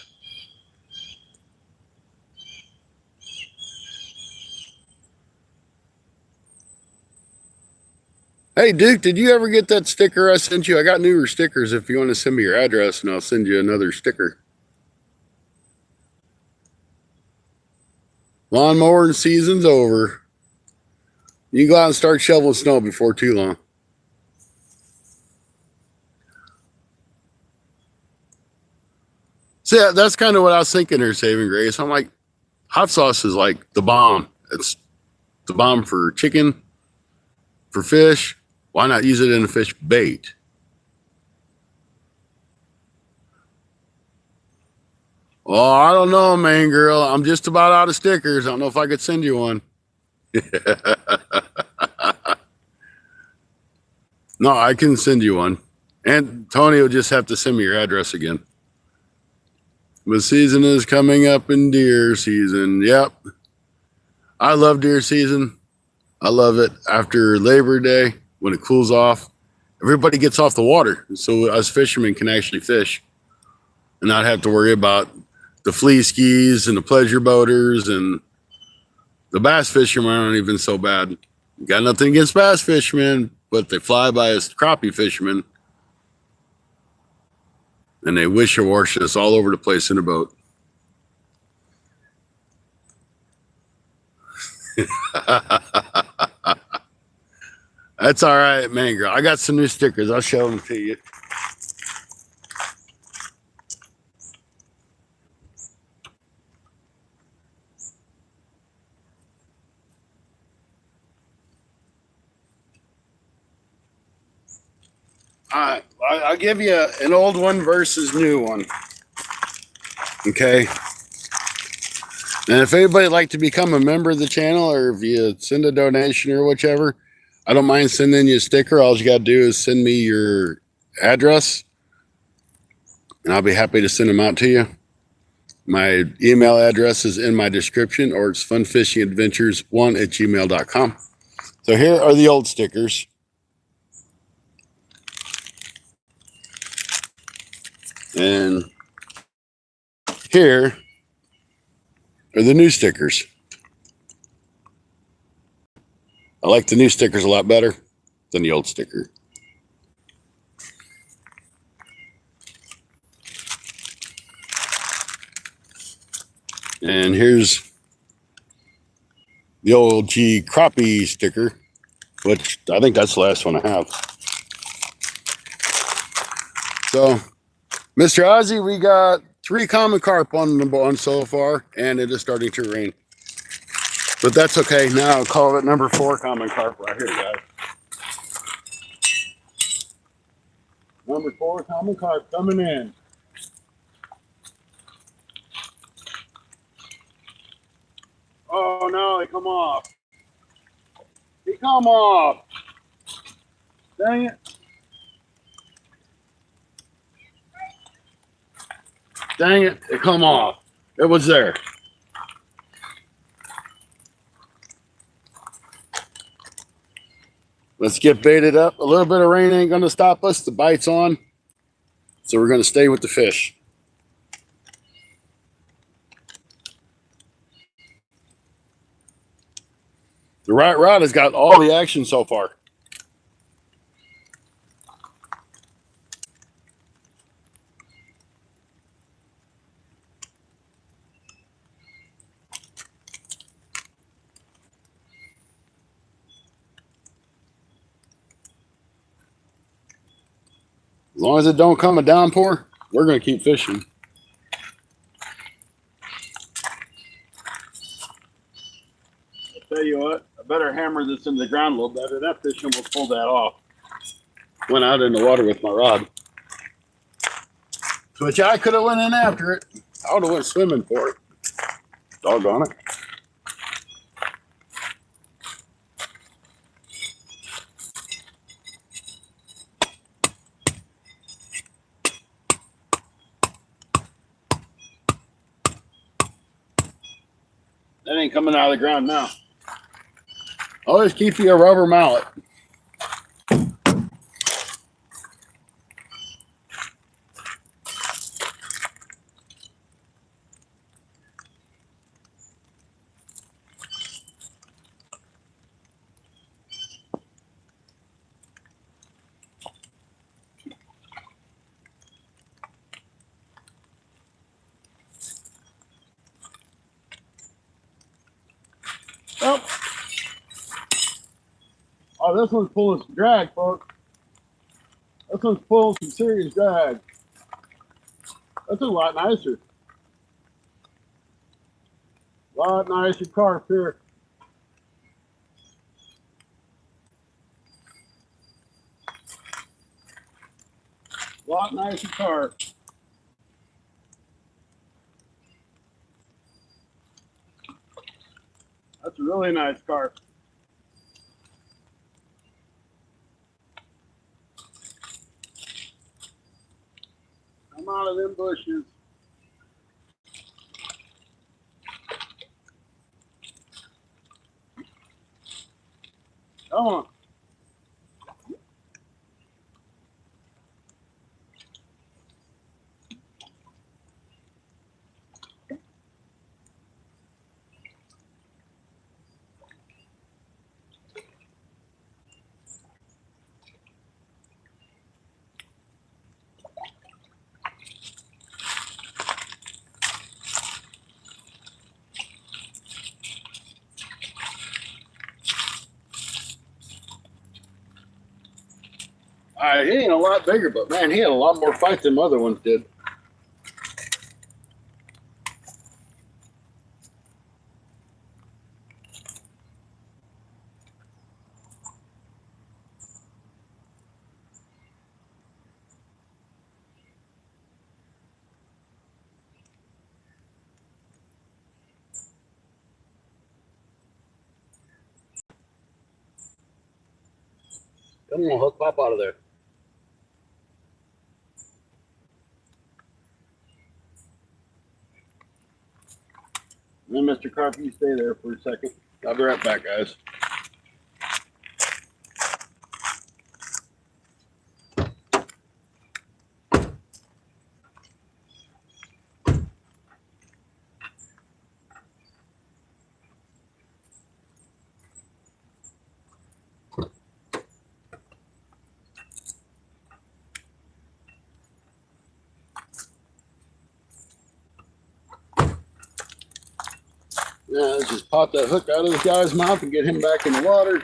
Hey, Duke, did you ever get that sticker I sent you? I got newer stickers if you want to send me your address, and I'll send you another sticker. Lawnmower season's over. You can go out and start shoveling snow before too long. So yeah, that's kind of what I was thinking there, Saving Grace. I'm like, hot sauce is like the bomb. It's the bomb for chicken, for fish. Why not use it in a fish bait? Oh, I don't know, man, girl. I'm just about out of stickers. I don't know if I could send you one. No, I can send you one. And Tony will just have to send me your address again. The season is coming up in deer season. Yep. I love deer season. I love it after Labor Day when it cools off. Everybody gets off the water. So us fishermen can actually fish and not have to worry about the flea skis and the pleasure boaters, and the bass fishermen aren't even so bad. Got nothing against bass fishermen, but they fly by as crappie fishermen. And they wish or wash us all over the place in a boat. That's all right, man, girl. I got some new stickers. I'll show them to you. All right, I'll give you an old one versus new one. Okay. And if anybody would like to become a member of the channel, or if you send a donation or whichever, I don't mind sending you a sticker. All you got to do is send me your address, and I'll be happy to send them out to you. My email address is in my description, or it's funfishingadventures1@gmail.com. So here are the old stickers. And here are the new stickers. I like the new stickers a lot better than the old sticker. And here's the old G crappie sticker, which I think that's the last one I have. So, Mr. Ozzy, we got 3 common carp on the bone so far, and it is starting to rain. But that's okay. Now I'll call it number 4 common carp right here, guys. Number 4 common carp coming in. Oh no, he come off. He come off. Dang it. Dang it, it come off. It was there. Let's get baited up. A little bit of rain ain't going to stop us. The bite's on. So we're going to stay with the fish. The right rod has got all the action so far. As long as it don't come a downpour, we're going to keep fishing. Tell you what, I better hammer this into the ground a little better. That fish almost pulled that off. Went out in the water with my rod. Which I could have went in after it. I would have went swimming for it. Doggone it. That ain't coming out of the ground now. Always keep you a rubber mallet. Oh, this one's pulling some drag, folks. This one's pulling some serious drag. That's a lot nicer. A lot nicer carp here. A lot nicer carp. That's a really nice carp. Come out of them bushes. Come on. He ain't a lot bigger, but man, he had a lot more fight than the other ones did. Come on, hook, pop out of there. And then, Mr. Carp, you stay there for a second. I'll be right back, guys. Now, let's just pop that hook out of this guy's mouth and get him back in the water.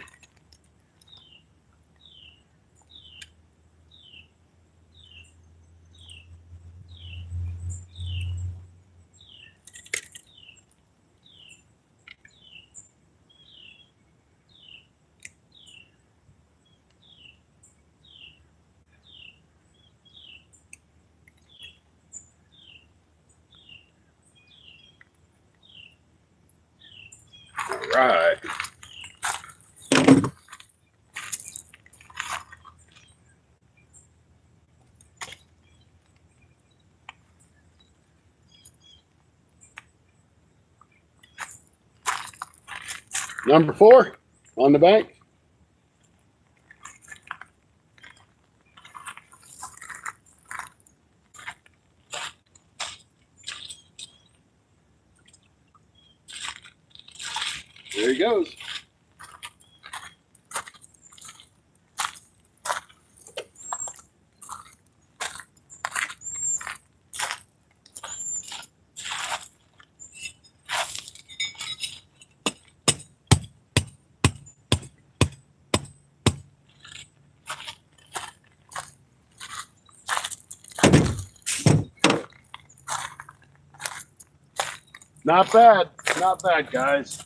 All right. Number 4 on the bank. There he goes. Not bad, guys.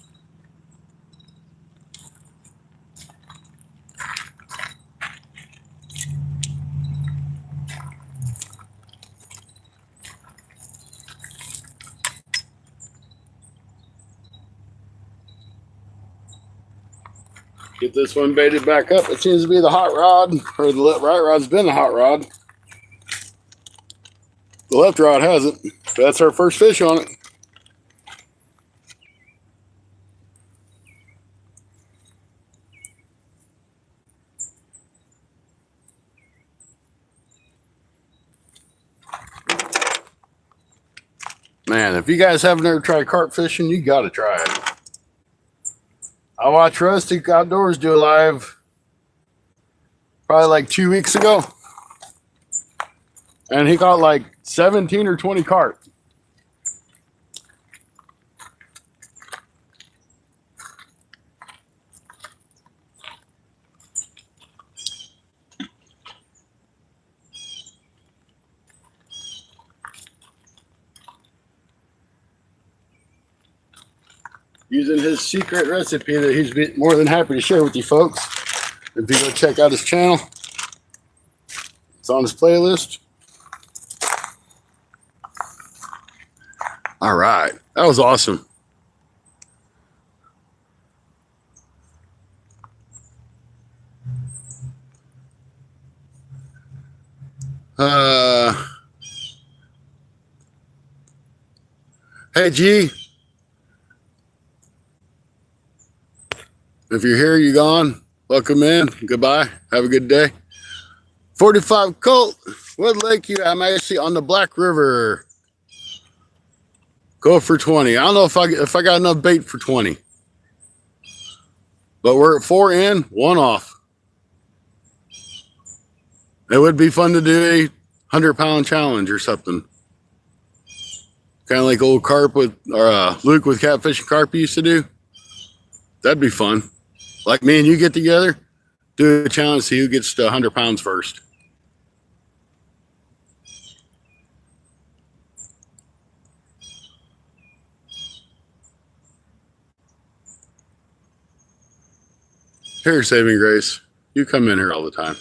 Get this one baited back up. It seems to be the hot rod, or the right rod's been the hot rod. The left rod hasn't. So that's our first fish on it. Man, if you guys haven't ever tried carp fishing, you got to try it. I watched Rustic Outdoors do a live probably like 2 weeks ago. And he caught like 17 or 20 carp. Using his secret recipe that he's more than happy to share with you folks. If you go check out his channel, it's on his playlist. All right, that was awesome. Hey G, if you're here, you gone. Welcome in. Goodbye. Have a good day. 45 Colt. What lake you? I'm actually on the Black River. Go for 20. I don't know if I got enough bait for 20. But we're at 4 in, 1 off. It would be fun to do a 100-pound challenge or something. Kind of like old Carp with, or Luke with Catfish and Carp used to do. That'd be fun. Like me and you get together, do a challenge, see who gets to 100 pounds first. Here, Saving Grace. You come in here all the time.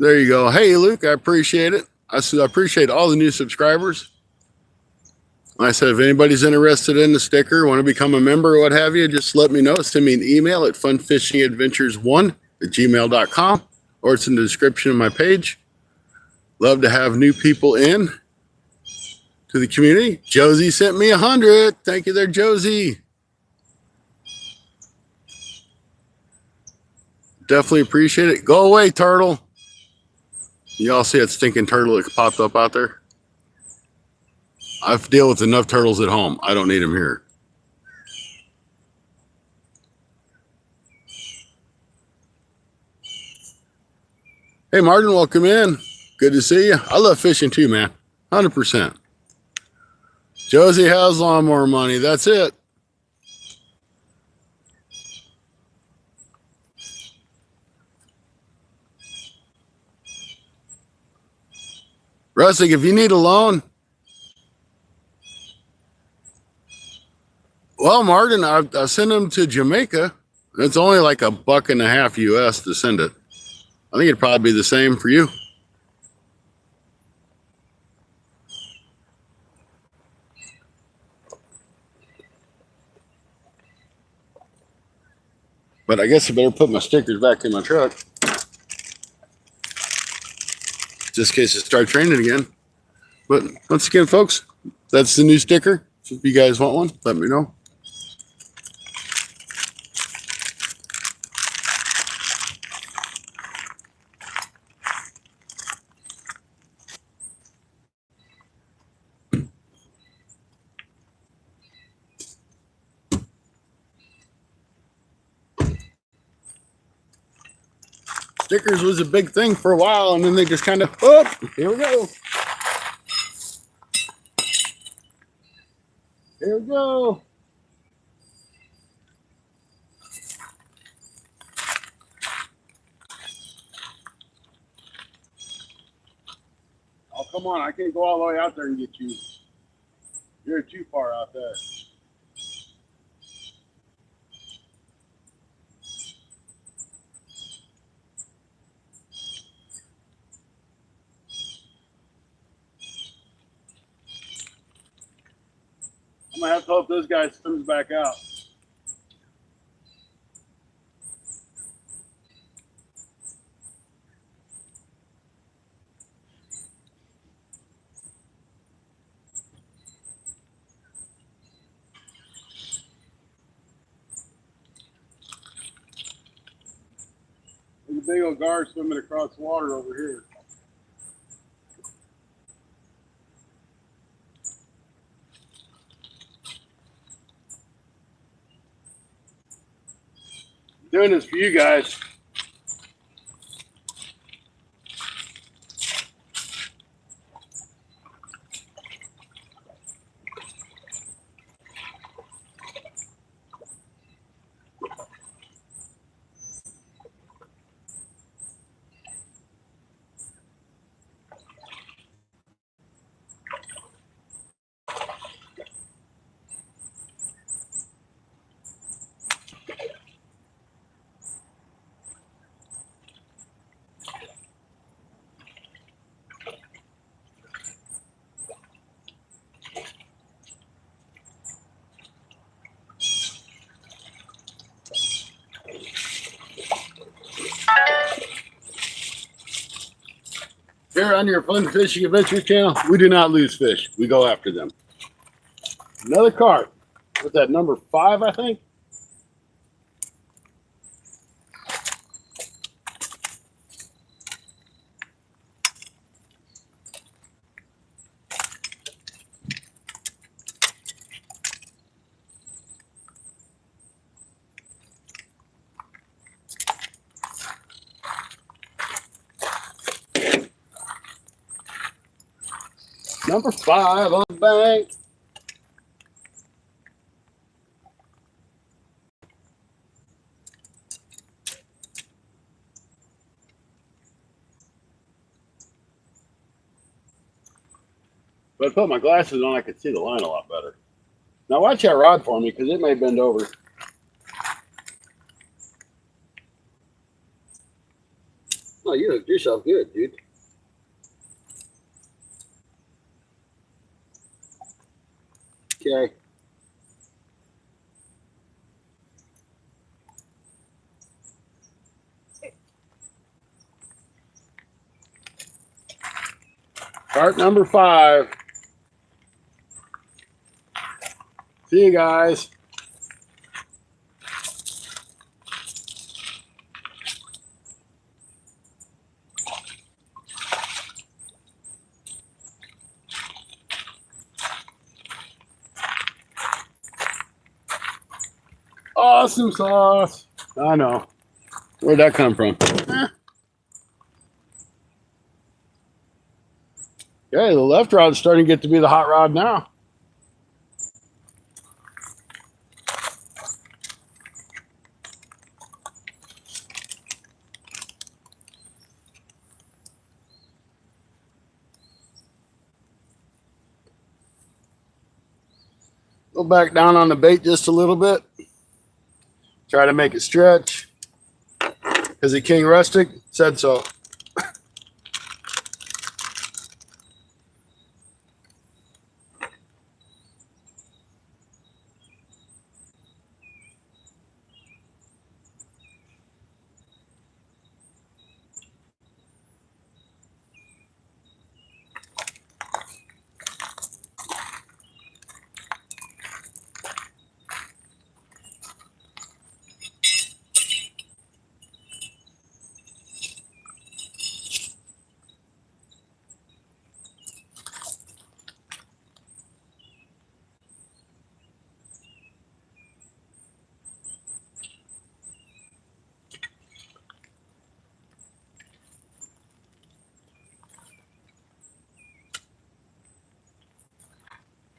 There you go. Hey, Luke, I appreciate it. I appreciate all the new subscribers. Like I said, if anybody's interested in the sticker, want to become a member or what have you, just let me know. Send me an email at funfishingadventures1@gmail.com, or it's in the description of my page. Love to have new people in to the community. Josie sent me 100. Thank you there, Josie. Definitely appreciate it. Go away, turtle. Y'all see that stinking turtle that popped up out there? I deal with enough turtles at home. I don't need them here. Hey, Martin, welcome in. Good to see you. I love fishing too, man. 100%. Josie has lawnmower money. That's it. Rustic, if you need a loan, well, Martin, I sent him to Jamaica. It's only like $1.50 US to send it. I think it'd probably be the same for you. But I guess I better put my stickers back in my truck, just in case it starts raining again. But once again, folks, that's the new sticker. If you guys want one, let me know. Stickers was a big thing for a while, and then they just kind of, oh, here we go. Here we go. Oh, come on. I can't go all the way out there and get you. You're too far out there. I'm gonna have to hope this guy swims back out. There's a big old gar swimming across the water over here. Doing this for you guys. Here on your Fun Fishing Adventure channel, we do not lose fish. We go after them. Another carp. What's that, number 5, I think? Number 5 on the bank. If I put my glasses on, I could see the line a lot better. Now watch that rod for me, because it may bend over. Oh, you hooked yourself good, dude. Okay. Carp number 5. See you guys. Awesome sauce. I know. Where'd that come from? Okay, the left rod's starting to get to be the hot rod now. Go back down on the bait just a little bit. Try to make it stretch. Is it King Rustic? Said so.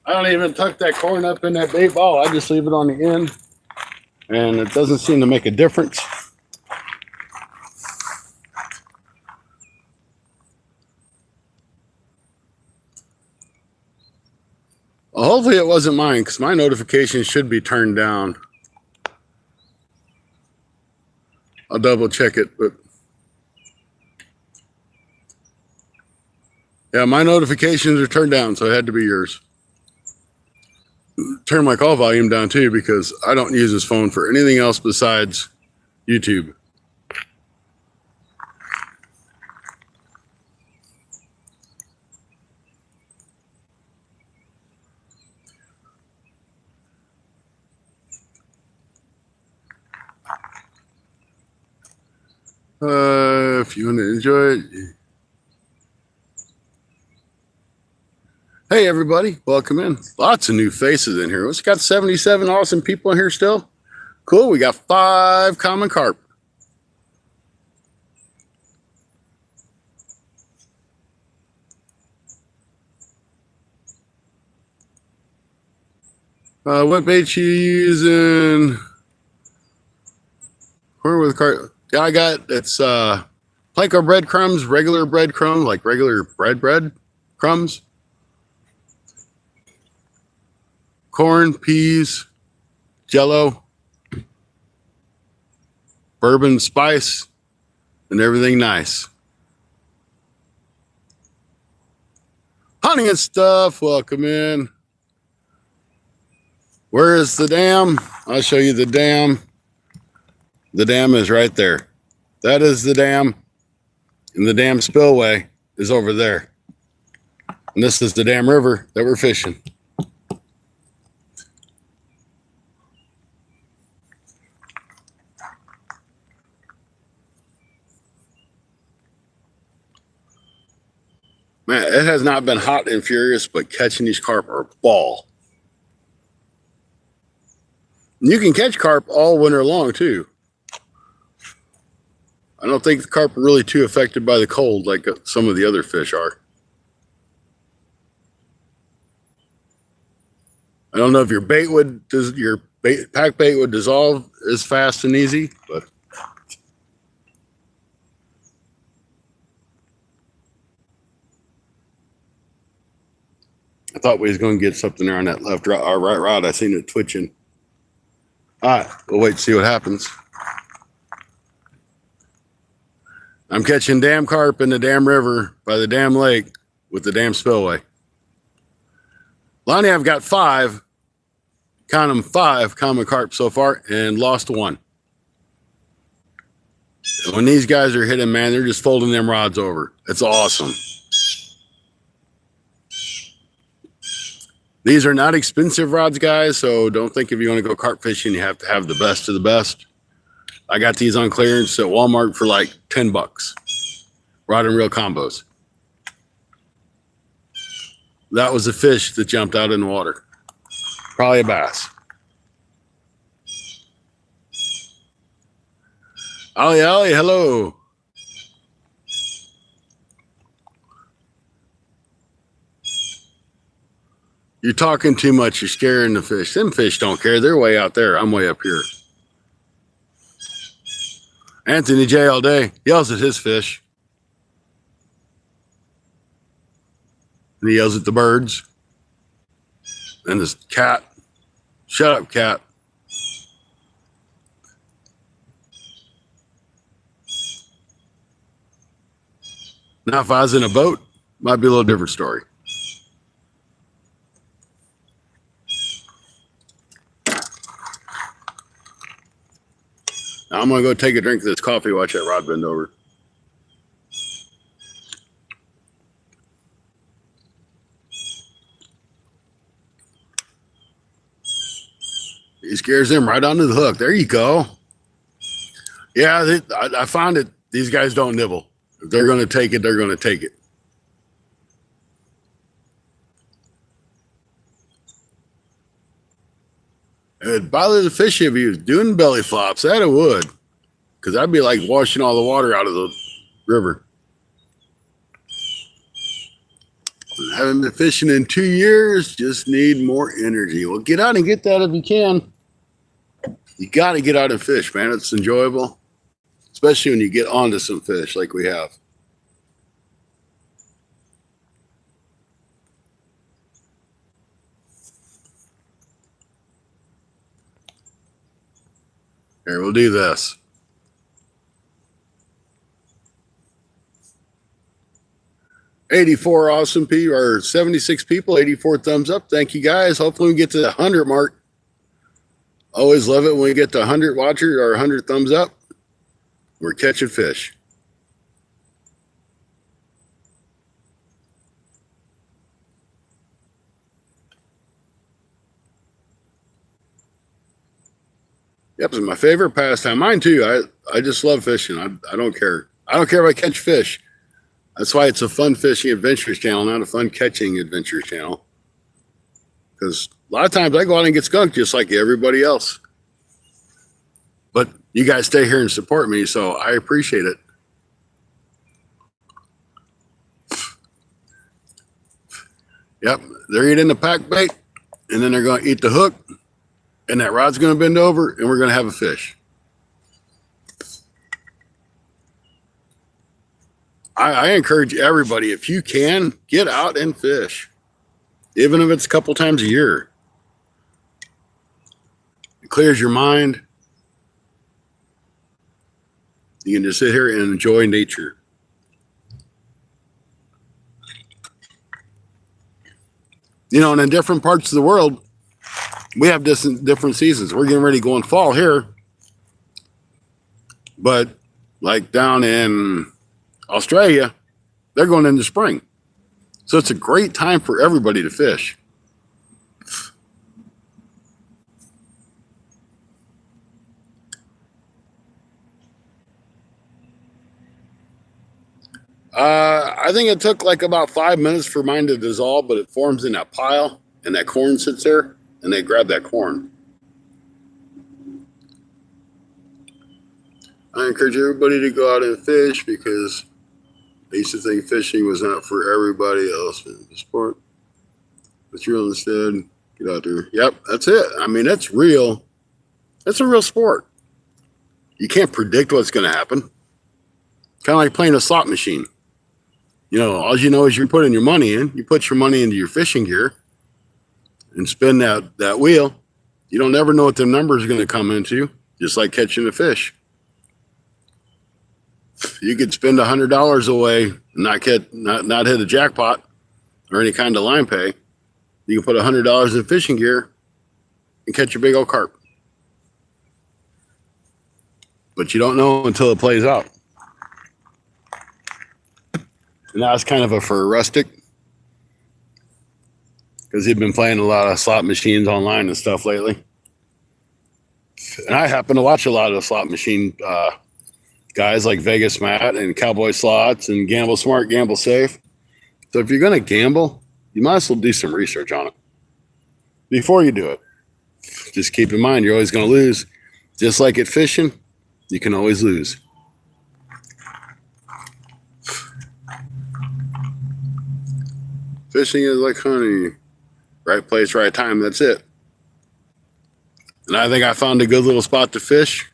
I don't even tuck that corn up in that bait ball. I just leave it on the end, and it doesn't seem to make a difference. Well, hopefully it wasn't mine, because my notifications should be turned down. I'll double check it, but yeah, my notifications are turned down, so it had to be yours. turn my call volume down too, because I don't use this phone for anything else besides YouTube. If you want to enjoy it. Hey, everybody. Welcome in. Lots of new faces in here. It's got 77 awesome people in here still. Cool. We got 5 common carp. What bait you using? Where with carp? Yeah, I got, it's Planko breadcrumbs, regular breadcrumbs, like regular bread crumbs. Corn, peas, Jello, bourbon spice, and everything nice. Hunting and stuff, welcome in. Where is the dam? I'll show you the dam. The dam is right there. That is the dam. And the dam spillway is over there. And this is the dam river that we're fishing. Man, it has not been hot and furious, but catching these carp are a ball. And you can catch carp all winter long too. I don't think the carp are really too affected by the cold like some of the other fish are. I don't know if your pack bait would dissolve as fast and easy, but I thought we was going to get something there on that left rod, our right rod. I seen it twitching. All right, we'll wait to see what happens. I'm catching dam carp in the dam river by the dam lake with the dam spillway. Lonnie, I've got 5, count them 5 common carp so far and lost 1. And when these guys are hitting, man, they're just folding them rods over. It's awesome. These are not expensive rods, guys, so don't think if you want to go carp fishing, you have to have the best of the best. I got these on clearance at Walmart for like $10. Rod and reel combos. That was a fish that jumped out in the water. Probably a bass. Ollie, hello. You're talking too much. You're scaring the fish. Them fish don't care. They're way out there. I'm way up here. Anthony J all day yells at his fish. And he yells at the birds. And this cat. Shut up, cat. Now, if I was in a boat, might be a little different story. Now I'm going to go take a drink of this coffee, watch that rod bend over. He scares them right onto the hook. There you go. Yeah, I find that these guys don't nibble. If they're going to take it, they're going to take it. It'd bother the fish if he was doing belly flops. That it would. Because that'd be like washing all the water out of the river. Haven't been fishing in 2 years. Just need more energy. Well, get out and get that if you can. You got to get out and fish, man. It's enjoyable. Especially when you get onto some fish like we have. Here, we'll do this. 84 awesome people, or 76 people, 84 thumbs up. Thank you guys. Hopefully we get to the 100 mark. Always love it when we get to 100 watchers or 100 thumbs up. We're catching fish. Yep, it's my favorite pastime. Mine too. I just love fishing. I don't care. I don't care if I catch fish. That's why it's a fun fishing adventures channel, not a fun catching adventures channel. Because a lot of times I go out and get skunked just like everybody else. But you guys stay here and support me, so I appreciate it. Yep, they're eating the pack bait, and then they're going to eat the hook, and that rod's going to bend over, and we're going to have a fish. I encourage everybody, if you can, get out and fish, even if it's a couple times a year. It clears your mind. You can just sit here and enjoy nature. You know, and in different parts of the world, we have different seasons. We're getting ready to go in fall here. But like down in Australia, they're going into spring. So it's a great time for everybody to fish. I think it took like about 5 minutes for mine to dissolve, but it forms in that pile and that corn sits there and they grab that corn. I encourage everybody to go out and fish because I used to think fishing was not for everybody else in the sport. But you instead get out there. Yep, that's it. I mean, that's real. That's a real sport. You can't predict what's going to happen. Kind of like playing a slot machine. You know, all you know is you're putting your money in. You put your money into your fishing gear and spin that wheel. You don't ever know what the number is going to come into, just like catching a fish. You could spend $100 away and not hit a jackpot or any kind of line pay. You can put $100 in fishing gear and catch a big old carp. But you don't know until it plays out. And that was kind of for a rustic, because he'd been playing a lot of slot machines online and stuff lately. And I happen to watch a lot of the slot machine guys like Vegas Matt and Cowboy Slots and Gamble Smart, Gamble Safe. So if you're going to gamble, you might as well do some research on it before you do it. Just keep in mind, you're always going to lose. Just like at fishing, you can always lose. Fishing is like honey. Right place, right time. That's it. And I think I found a good little spot to fish.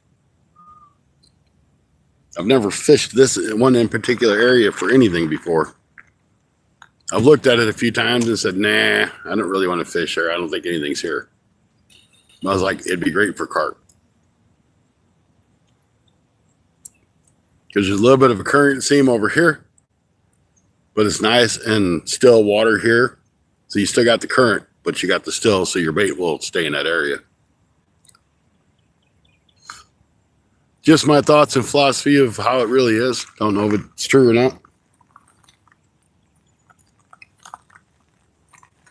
I've never fished this one in particular area for anything before. I've looked at it a few times and said, nah, I don't really want to fish here. I don't think anything's here. I was like, it'd be great for carp. Because there's a little bit of a current seam over here, but it's nice and still water here. So you still got the current, but you got the still, so your bait will stay in that area. Just my thoughts and philosophy of how it really is. Don't know if it's true or not.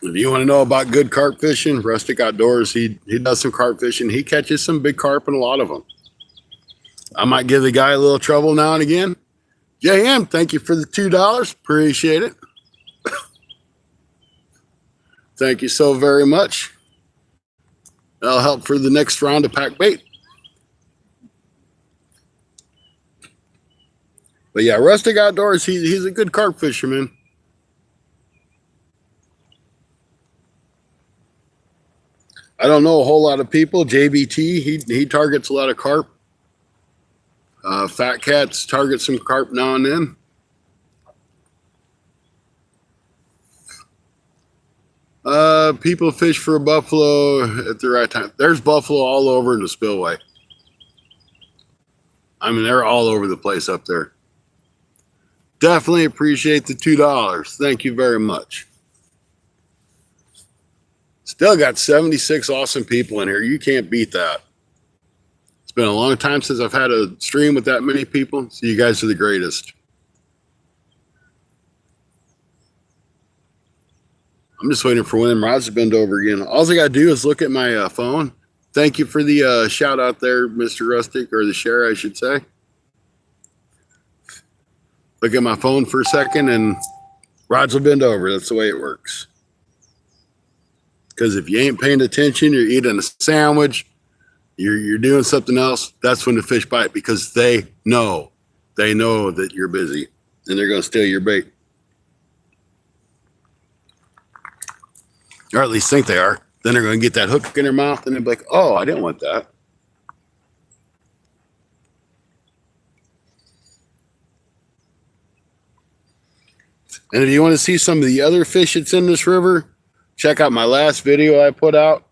If you want to know about good carp fishing, Rustic Outdoors, he does some carp fishing. He catches some big carp and a lot of them. I might give the guy a little trouble now and again. JM, thank you for the $2. Appreciate it. Thank you so very much. That'll help for the next round of pack bait. But yeah, Rustic Outdoors, he's a good carp fisherman. I don't know a whole lot of people. JBT, he targets a lot of carp. Fat Cats target some carp now and then. People fish for a buffalo at the right time. There's buffalo all over in the spillway. I mean, they're all over the place up there. Definitely appreciate the $2. Thank you very much. Still got 76 awesome people in here. You can't beat that. It's been a long time since I've had a stream with that many people, so you guys are the greatest. I'm just waiting for William Rods to bend over again. All I got to do is look at my phone. Thank you for the shout out there, Mr. Rustic, or the share, I should say. Look at my phone for a second and Rods will bend over. That's the way it works. Because if you ain't paying attention, you're eating a sandwich, you're doing something else, that's when the fish bite, because they know that you're busy and they're going to steal your bait. Or at least think they are. Then they're going to get that hook in their mouth and they'll be like, oh, I didn't want that. And if you want to see some of the other fish that's in this river, check out my last video I put out.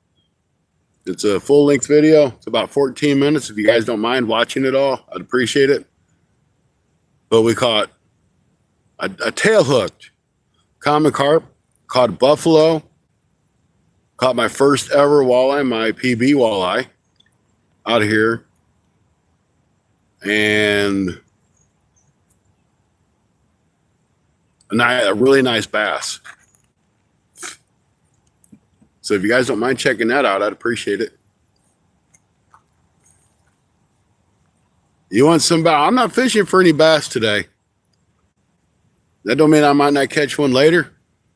It's a full-length video. It's about 14 minutes. If you guys don't mind watching it all, I'd appreciate it. But we caught a tail-hooked common carp, caught a buffalo, caught my first ever walleye, my PB walleye, out of here. And a really nice bass. So if you guys don't mind checking that out, I'd appreciate it. You want some bass? I'm not fishing for any bass today. That don't mean I might not catch one later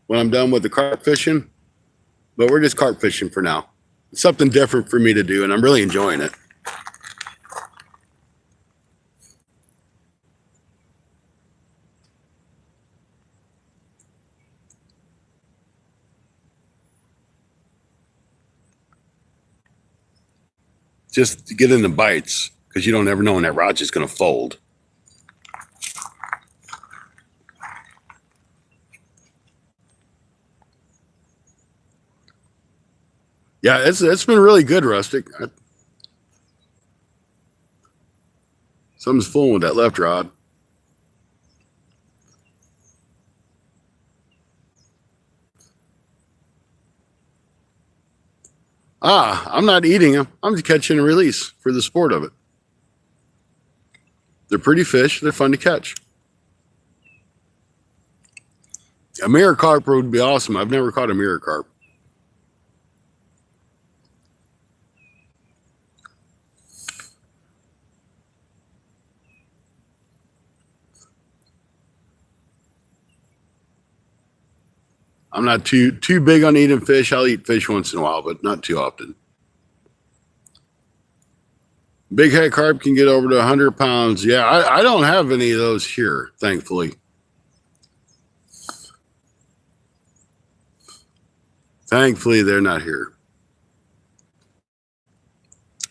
when I'm done with the carp fishing. But we're just carp fishing for now. It's something different for me to do, and I'm really enjoying it. Just to get in the bites, because you don't ever know when that rod's just going to fold. Yeah, it's been really good, Rustic. Something's fooling with that left rod. I'm not eating them. I'm just catching and release for the sport of it. They're pretty fish. They're fun to catch. A mirror carp would be awesome. I've never caught a mirror carp. I'm not too big on eating fish. I'll eat fish once in a while, but not too often. Big head carp can get over to 100 pounds. Yeah, I don't have any of those here, thankfully. Thankfully, they're not here.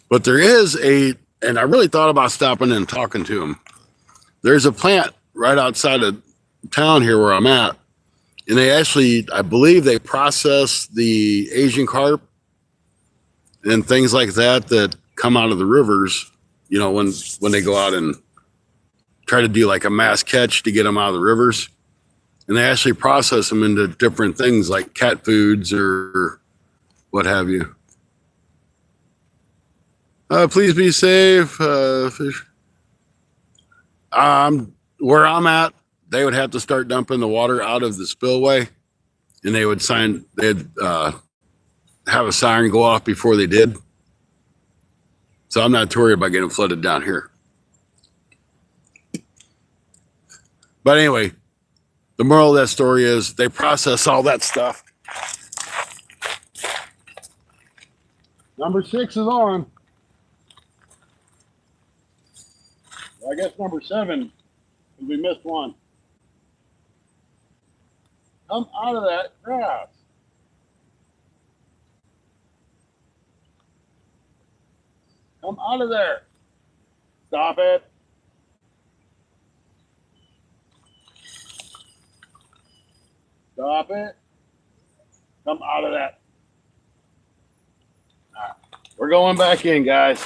But there is and I really thought about stopping and talking to him. There's a plant right outside of town here where I'm at. And they actually, I believe they process the Asian carp and things like that come out of the rivers, you know, when they go out and try to do like a mass catch to get them out of the rivers. And they actually process them into different things like cat foods or what have you. Please be safe. Fish. Where I'm at, they would have to start dumping the water out of the spillway, and they'd have a siren go off before they did. So I'm not too worried about getting flooded down here. But anyway, the moral of that story is they process all that stuff. Number 6 is on. I guess number 7, we missed one. Come out of that grass. Come out of there. Stop it. Stop it. Come out of that. All right. We're going back in, guys.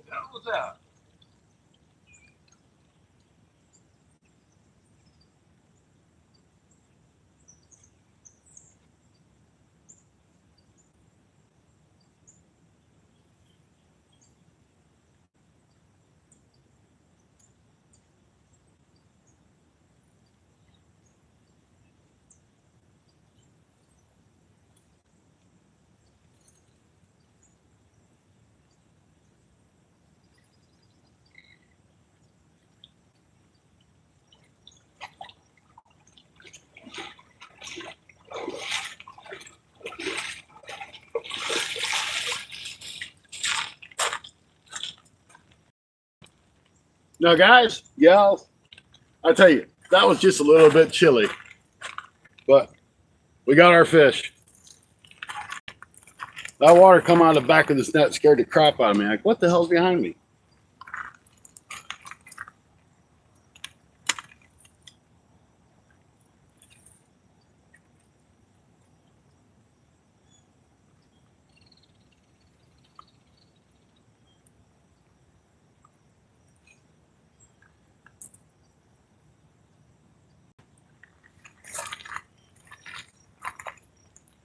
What was that? Now, guys, gals, I tell you, that was just a little bit chilly, but we got our fish. That water come out of the back of this net scared the crap out of me. Like, what the hell's behind me?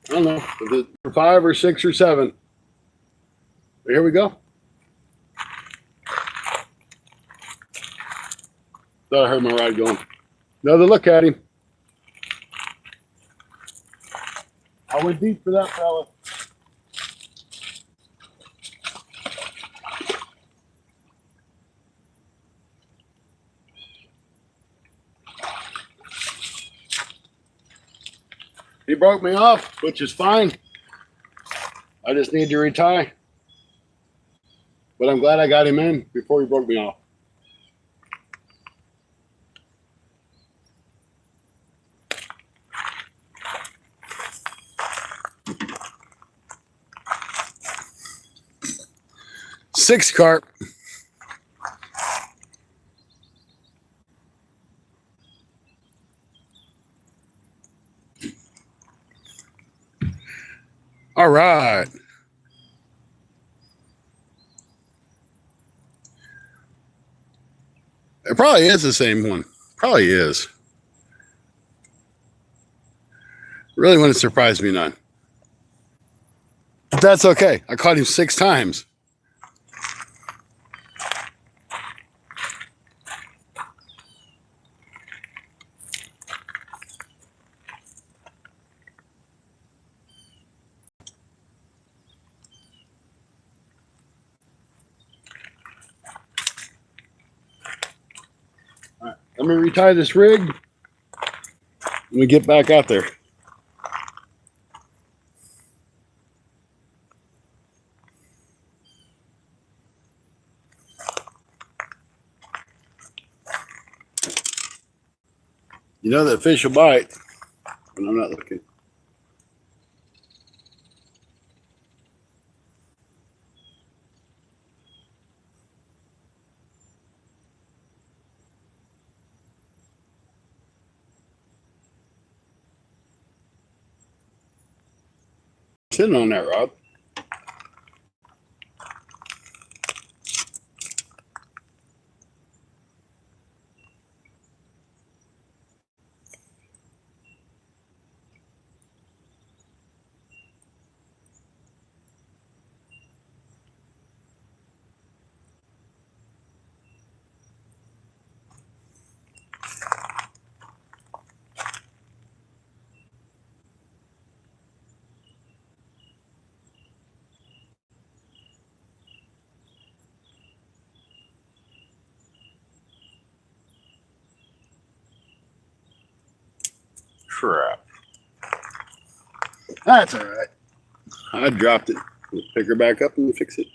I don't know if it's for 5 or 6 or 7. But here we go. Thought I heard my rod going. Another look at him. I went deep for that fella. He broke me off, which is fine. I just need to retie. But I'm glad I got him in before he broke me off. Six carp. All right. It probably is the same one. Probably is. Really wouldn't surprise me none. But that's okay. I caught him 6 times. All right, let me retie this rig. Let me get back out there. You know that fish will bite when I'm not looking. Sitting on that rod. crap. That's all right. I dropped it. We'll pick her back up and fix it.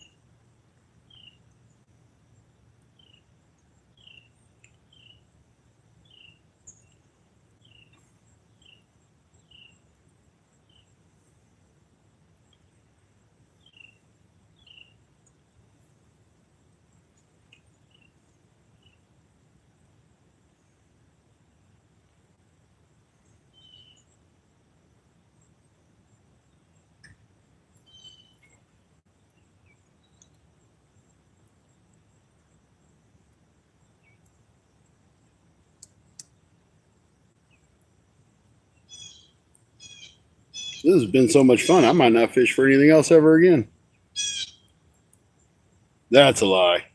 This has been so much fun. I might not fish for anything else ever again. That's a lie.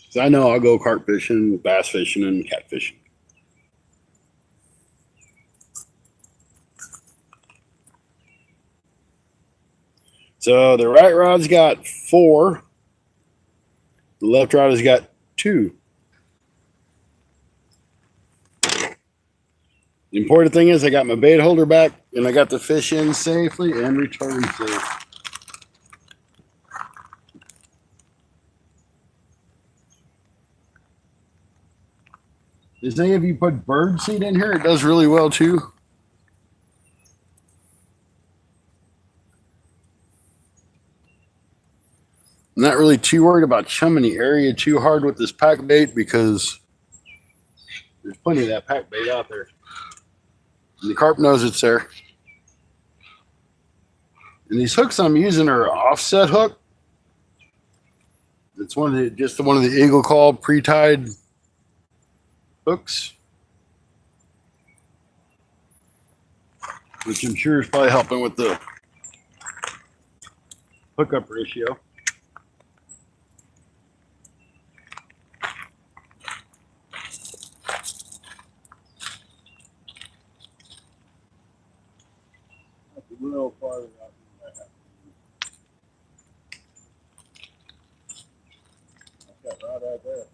So I know I'll go carp fishing, bass fishing, and catfishing. So the right rod's got 4. The left rod has got 2. The important thing is I got my bait holder back and I got the fish in safely and returned safe. They say if you put bird seed in here, it does really well too. I'm not really too worried about chumming the area too hard with this pack bait because there's plenty of that pack bait out there. And the carp knows it's there. And these hooks I'm using are offset hook. It's one of the Eagle Call pre-tied hooks, which I'm sure is probably helping with the hookup ratio. That's a little farther out than I have to. That's got rod right there.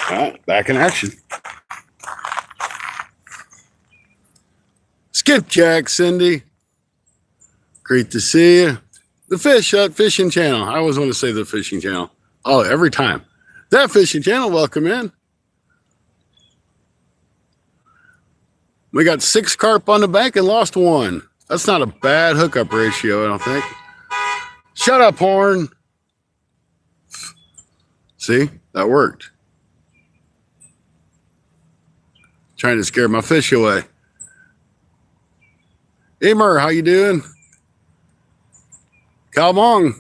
All right, back in action. Skipjack, Cindy. Great to see you. The Fish Hut Fishing Channel. I always want to say the Fishing Channel. Oh, every time. That Fishing Channel, welcome in. We got 6 carp on the bank and lost 1. That's not a bad hookup ratio, I don't think. Shut up, Horn. See, that worked. Trying to scare my fish away. Emer, how you doing? Calmong.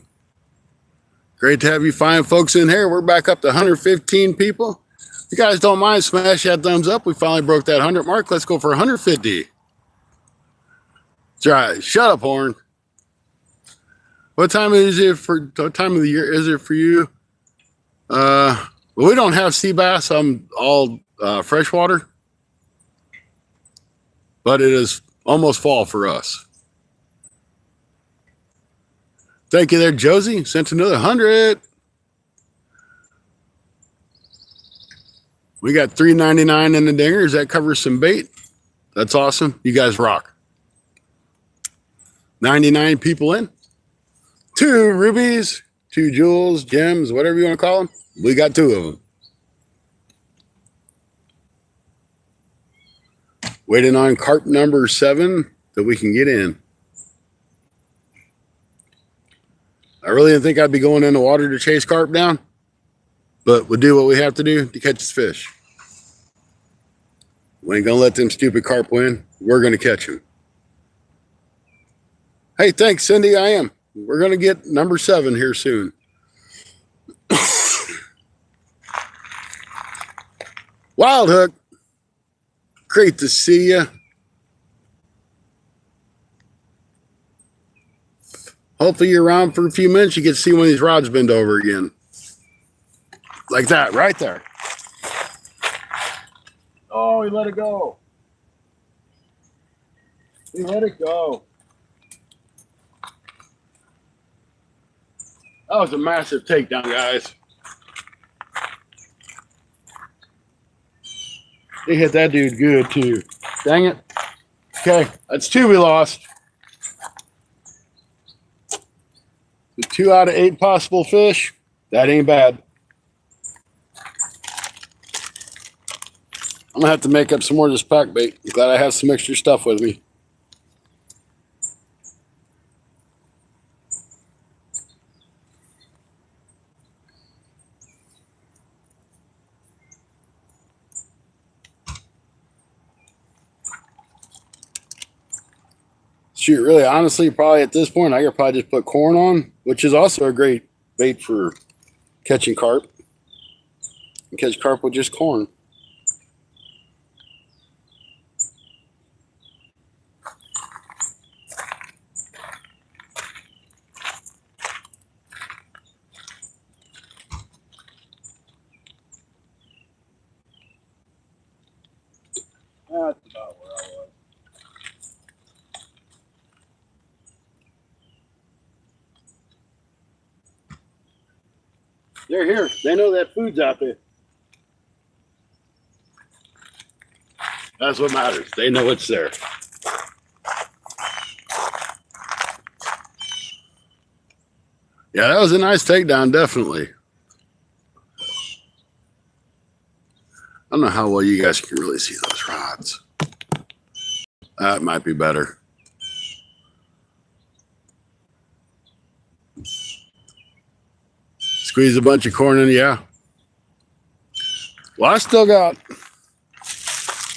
Great to have you fine folks in here. We're back up to 115 people. If you guys don't mind, smash that thumbs up. We finally broke that 100 mark. Let's go for 150. That's right. Shut up, Horn. What time of the year is it for you? Well, we don't have sea bass. I'm all freshwater. But it is almost fall for us. Thank you there, Josie. Sent another 100. We got $3.99 in the dingers. That covers some bait. That's awesome. You guys rock. 99 people in. 2 rubies, 2 jewels, gems, whatever you want to call them. We got 2 of them. Waiting on carp number 7 that we can get in. I really didn't think I'd be going in the water to chase carp down, but we'll do what we have to do to catch this fish. We ain't going to let them stupid carp win. We're going to catch them. Hey, thanks, Cindy. I am. We're going to get number 7 here soon. Wild hook. Great to see you. Hopefully you're around for a few minutes. You get to see one of these rods bend over again. Like that, right there. Oh, he let it go. He let it go. That was a massive takedown, guys. He hit that dude good, too. Dang it. Okay, that's 2 we lost. 2 out of 8 possible fish. That ain't bad. I'm going to have to make up some more of this pack bait. I'm glad I have some extra stuff with me. Shoot, really, honestly, probably at this point, I could probably just put corn on, which is also a great bait for catching carp. You catch carp with just corn. That's about where I was. They're here. They know that food's out there. That's what matters. They know it's there. Yeah, that was a nice takedown, definitely. I don't know how well you guys can really see those rods. That might be better. Squeeze a bunch of corn in, yeah. Well, I still got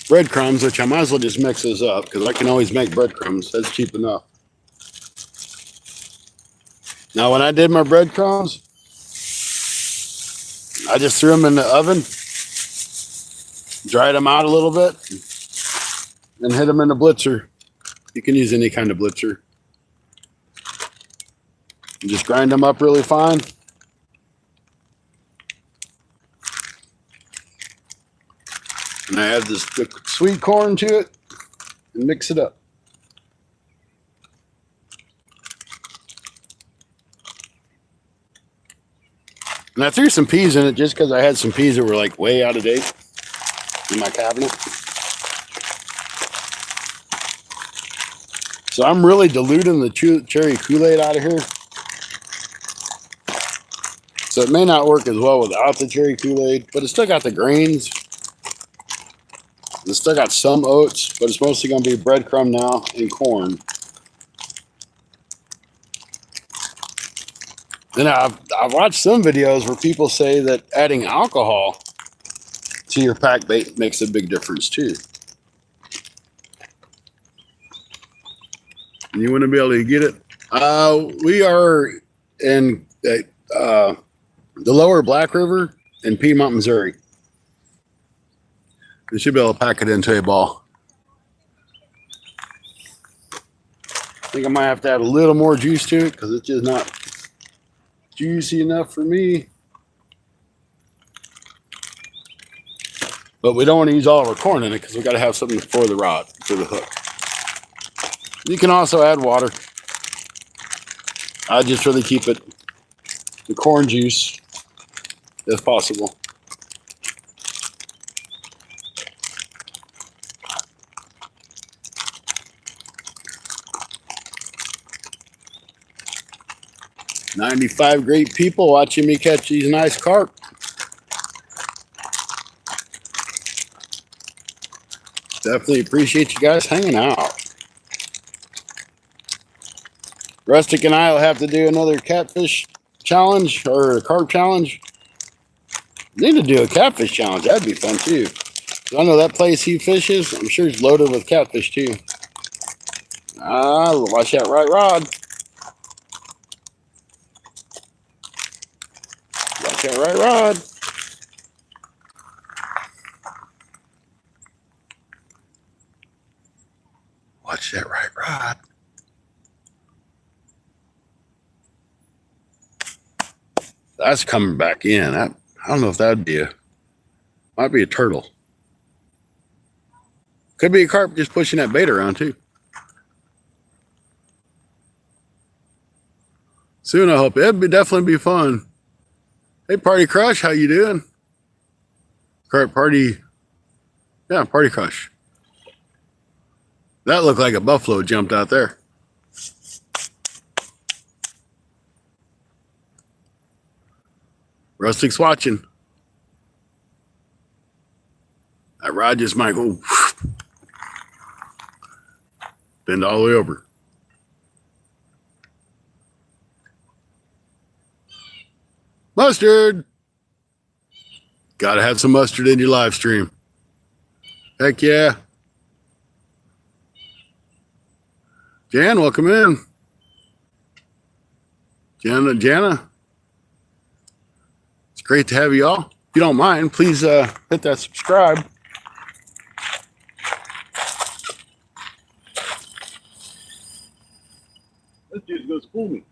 breadcrumbs, which I might as well just mix those up because I can always make breadcrumbs. That's cheap enough. Now, when I did my breadcrumbs, I just threw them in the oven, dried them out a little bit, and hit them in the blitzer. You can use any kind of blitzer. And just grind them up really fine. And I add this sweet corn to it and mix it up. And I threw some peas in it just because I had some peas that were like way out of date in my cabinet. So I'm really diluting the cherry Kool-Aid out of here. So it may not work as well without the cherry Kool-Aid, but it's still got the grains. It's still got some oats, but it's mostly going to be breadcrumb now and corn. And I've watched some videos where people say that adding alcohol to your pack bait makes a big difference too. You want to be able to get it? We are in the lower Black River in Piedmont, Missouri. You should be able to pack it into a ball. I think I might have to add a little more juice to it because it's just not juicy enough for me. But we don't want to use all of our corn in it because we got to have something for the rod, for the hook. You can also add water. I just really keep it the corn juice if possible. $95 great people watching me catch these nice carp. Definitely appreciate you guys hanging out. Rustic and I will have to do another catfish challenge or a carp challenge. Need to do a catfish challenge. That'd be fun too. I know that place he fishes, I'm sure it's loaded with catfish too. Watch that right rod. that right rod. Watch that right rod. That's coming back in. I don't know if that'd be might be a turtle. Could be a carp just pushing that bait around too. Soon, I hope. It'd definitely be fun. Hey, Party Crush, how you doing? Carp Party. Yeah, Party Crush. That looked like a buffalo jumped out there. Rustic's watching. That rod just might go bend all the way over. Mustard. Gotta have some mustard in your live stream. Heck yeah. Jan, welcome in. Jana. It's great to have you all. If you don't mind, please hit that subscribe. This dude's gonna school me.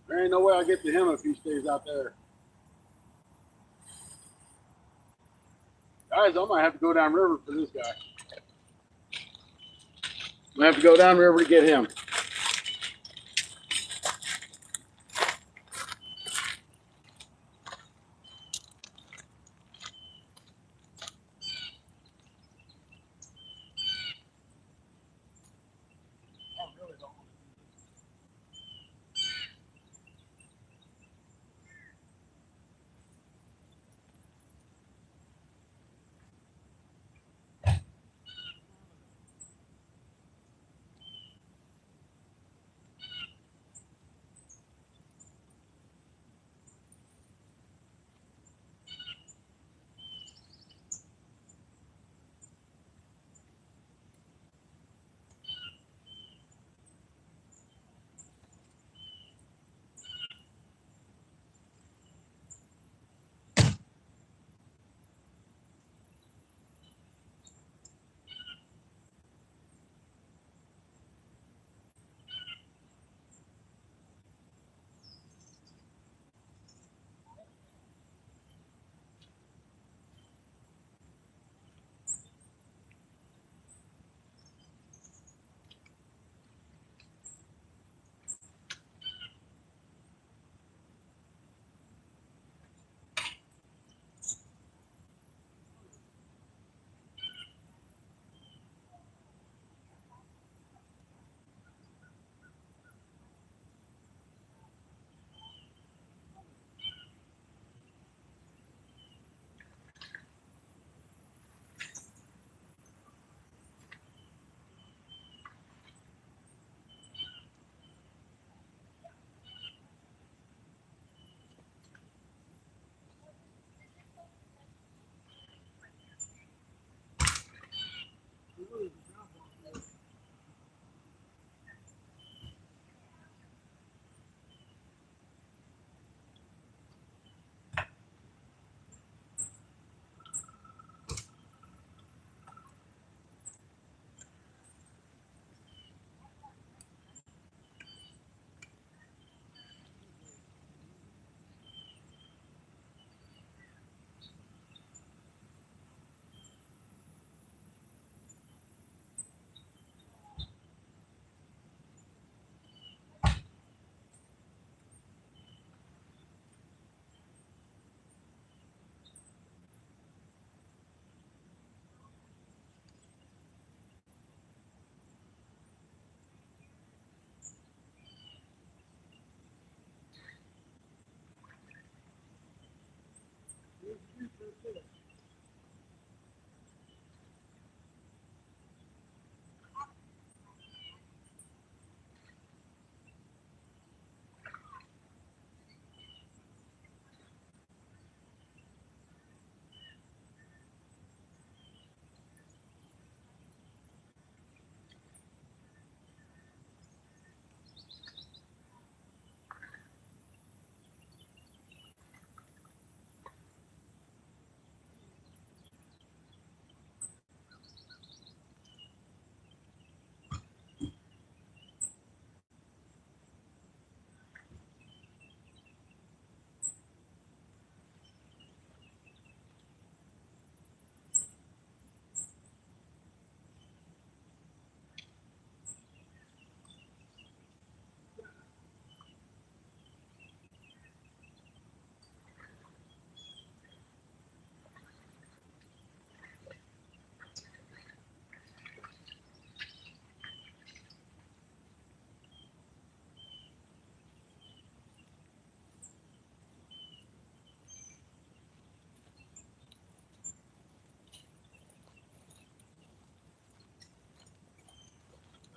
There ain't no way I'll get to him if he stays out there. Guys, I might have to go down river for this guy. I'm gonna have to go down river to get him.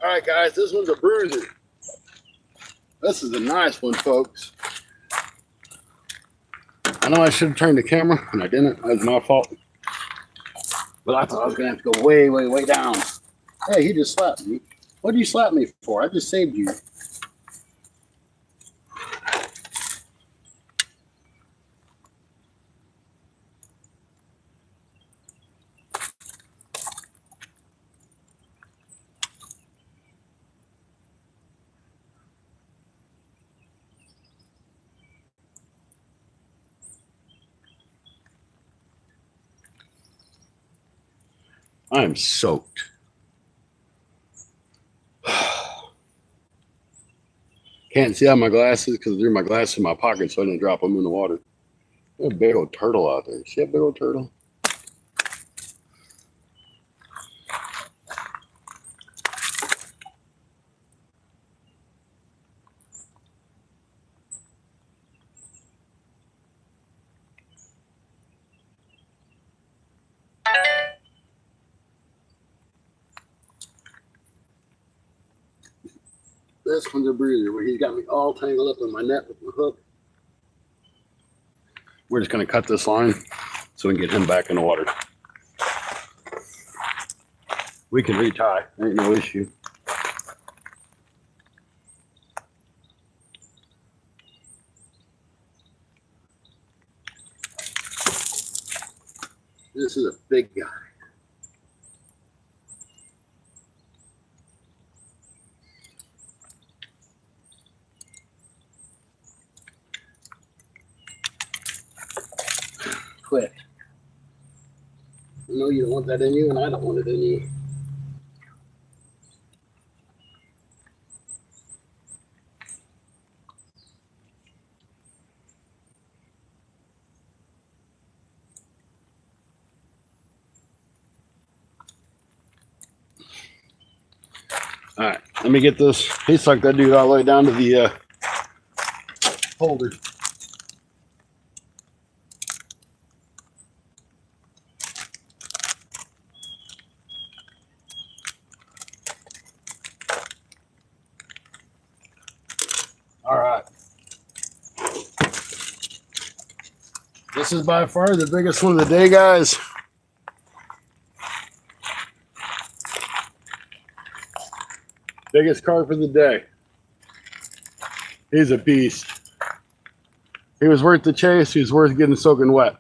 All right, guys, this one's a bruiser. This is a nice one, folks. I know I should have turned the camera, and I didn't. That was my fault. But I thought I was going to have to go way, way, way down. Hey, he just slapped me. What did you slap me for? I just saved you. I am soaked. Can't see out my glasses because they're my glasses in my pocket, so I didn't drop them in the water. There's a big old turtle out there. See that big old turtle? This one's a bruiser where he's got me all tangled up in my net with my hook. We're just going to cut this line so we can get him back in the water. We can retie, ain't no issue. This is a big guy. Quick. I know you don't want that in you, and I don't want it in you. All right, let me get this. He sucked that dude all the way down to the holder. All right. This is by far the biggest one of the day, guys. Biggest carp of the day. He's a beast. He was worth the chase. He was worth getting soaking wet.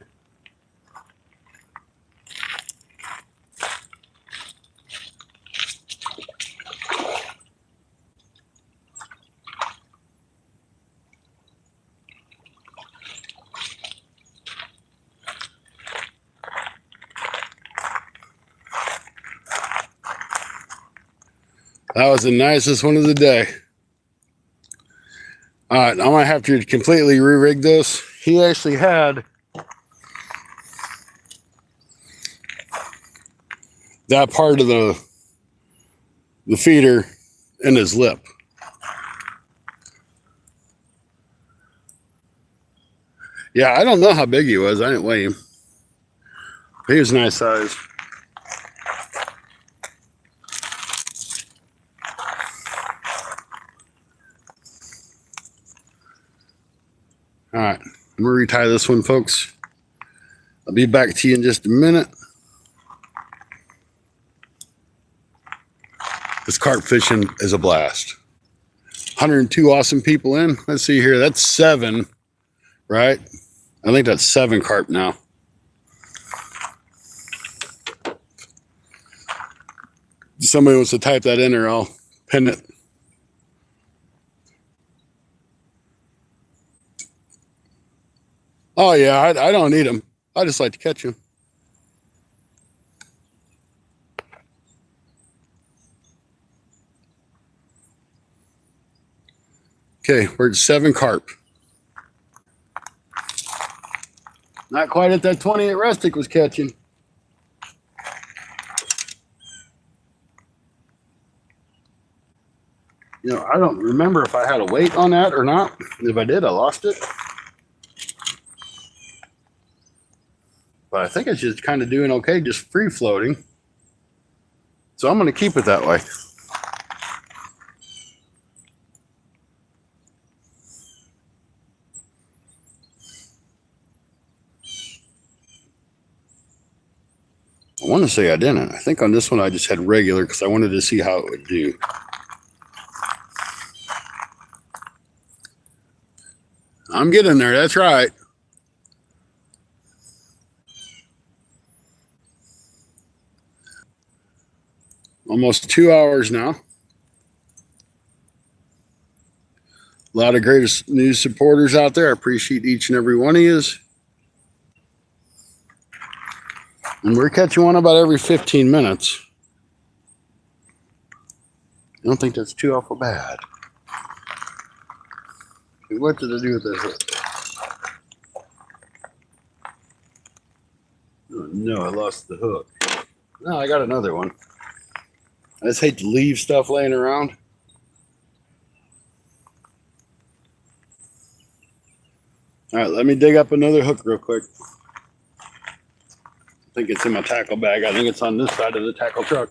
That was the nicest one of the day. All right, I'm going to have to completely re-rig this. He actually had that part of the feeder in his lip. Yeah, I don't know how big he was. I didn't weigh him. He was nice size. All right, I'm going to retie this one, folks. I'll be back to you in just a minute. This carp fishing is a blast. 102 awesome people in. Let's see here. That's 7, right? I think that's 7 carp now. If somebody wants to type that in or I'll pin it. Oh, yeah, I don't need them. I just like to catch them. Okay, we're at 7 carp. Not quite at that 28 rustic was catching. You know, I don't remember if I had a weight on that or not. If I did, I lost it. But I think it's just kind of doing okay, just free floating. So I'm going to keep it that way. want to say I didn't. I think on this one I just had regular because I wanted to see how it would do. I'm getting there. That's right. Almost 2 hours now. A lot of great news supporters out there. I appreciate each and every one of you. And we're catching one about every 15 minutes. I don't think that's too awful bad. What did I do with this hook? Oh, no, I lost the hook. No, I got another one. I just hate to leave stuff laying around. All right, let me dig up another hook real quick. I think it's in my tackle bag. I think it's on this side of the tackle truck.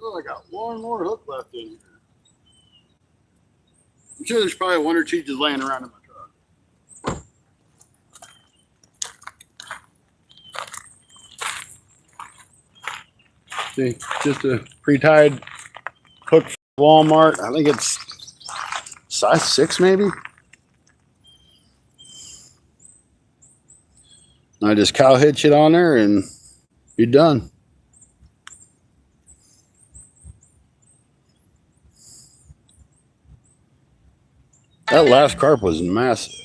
Oh, I got one more hook left in here. I'm sure there's probably one or two just laying around in my truck. See, just a pre-tied hook from Walmart. I think it's size 6 maybe. I just cow hitch it on there and be done. That last carp was massive.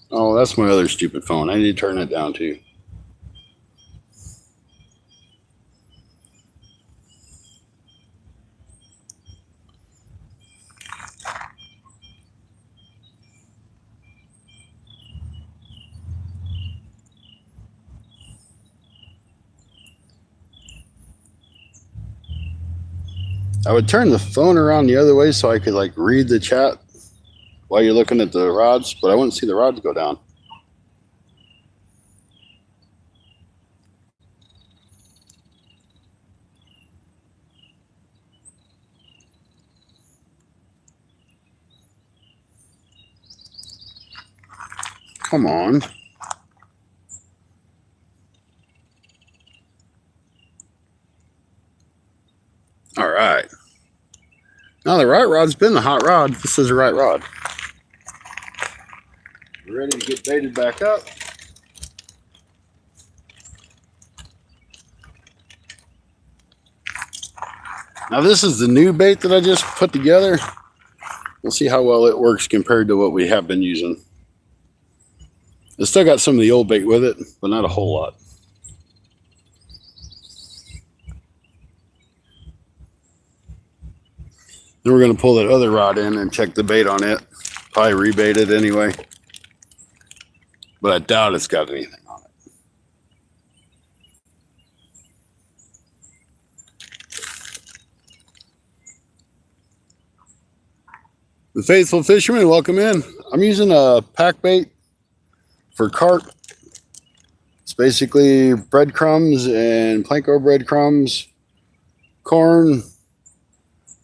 Oh, that's my other stupid phone. I need to turn it down too. I would turn the phone around the other way so I could like read the chat while you're looking at the rods, but I wouldn't see the rods go down. Come on. All right. Now the right rod's been the hot rod. This is the right rod. We're ready to get baited back up. Now this is the new bait that I just put together. We'll see how well it works compared to what we have been using. It's still got some of the old bait with it, but not a whole lot. Then we're going to pull that other rod in and check the bait on it. Probably rebait it anyway. But I doubt it's got anything on it. The faithful fishermen, welcome in. I'm using a pack bait for carp. It's basically breadcrumbs and planko breadcrumbs, corn,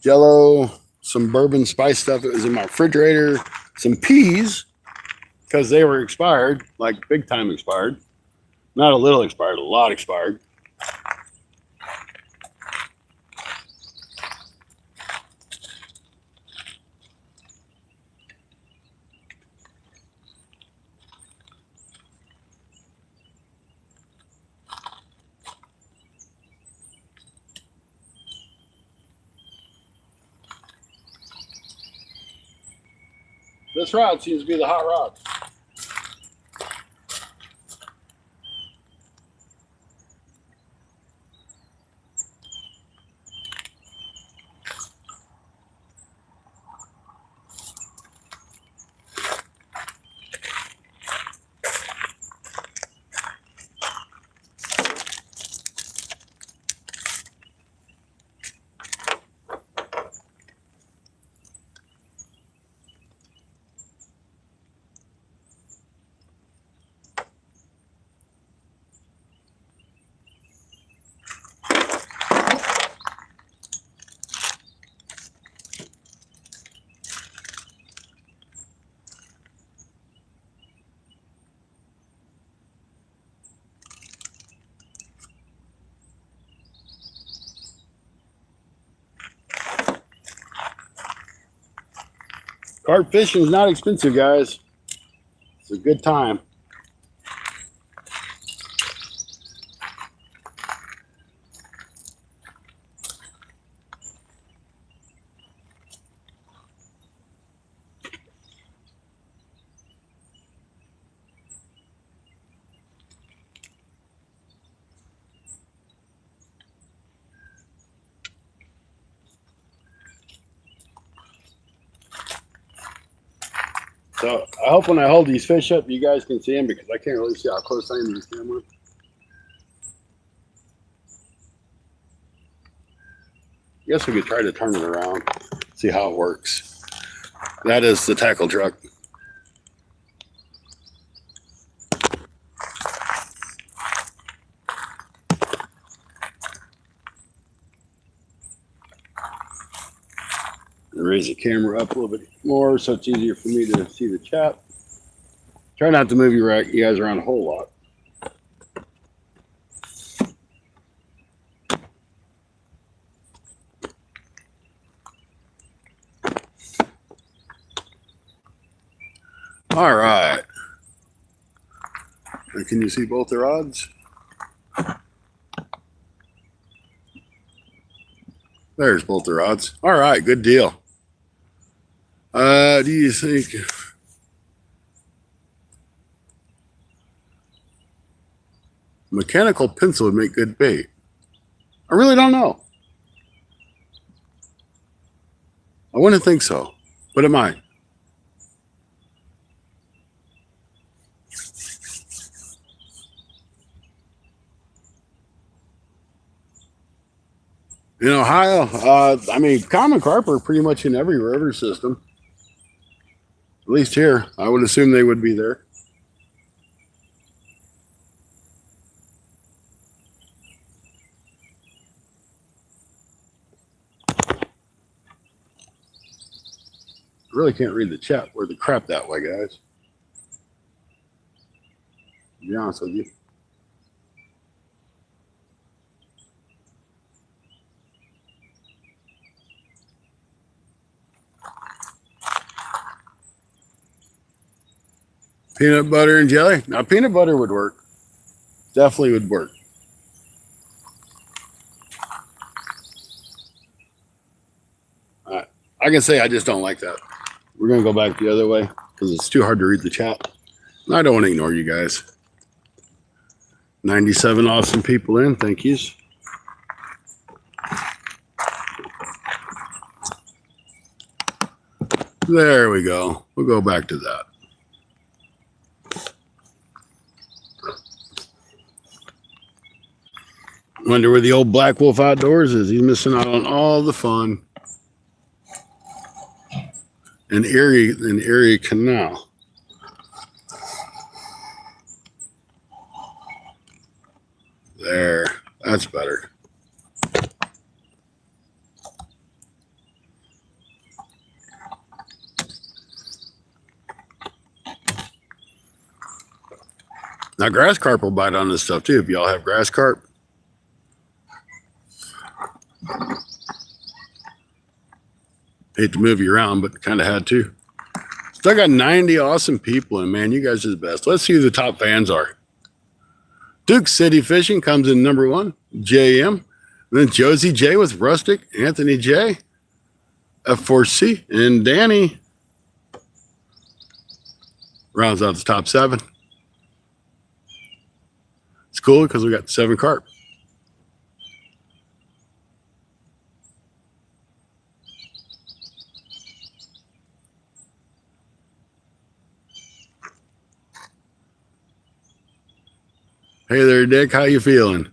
Jello, some bourbon spice stuff that was in my refrigerator, some peas because they were expired, like big time expired. Not a little expired, a lot expired. This rod seems to be the hot rod. Carp fishing is not expensive, guys. It's a good time. So I hope when I hold these fish up, you guys can see them because I can't really see how close I am to this camera. I guess we could try to turn it around, see how it works. That is the tackle truck. Raise the camera up a little bit more so it's easier for me to see the chat. Try not to move you guys around a whole lot. All right. And can you see both the rods? There's both the rods. All right, good deal. Do you think mechanical pencil would make good bait? I really don't know. I wouldn't think so, but it might. In Ohio, I mean, common carp are pretty much in every river system. At least here, I would assume they would be there. I really can't read the chat word the crap that way, guys. To be honest with you. Peanut butter and jelly. Now, peanut butter would work. Definitely would work. I can say I just don't like that. We're going to go back the other way because it's too hard to read the chat. And I don't want to ignore you guys. 97 awesome people in. Thank yous. There we go. We'll go back to that. Wonder where the old Black Wolf Outdoors is. He's missing out on all the fun. An Erie Canal. There. That's better. Now, grass carp will bite on this stuff too. If y'all have grass carp. Hate to move you around, but kind of had to. Still got 90 awesome people, and man, you guys are the best. Let's see who the top fans are. Duke City Fishing comes in number 1, JM. And then Josie J with Rustic, Anthony J, F4C, and Danny rounds out the top 7. It's cool because we got 7 carp. Hey there, Dick. How you feeling?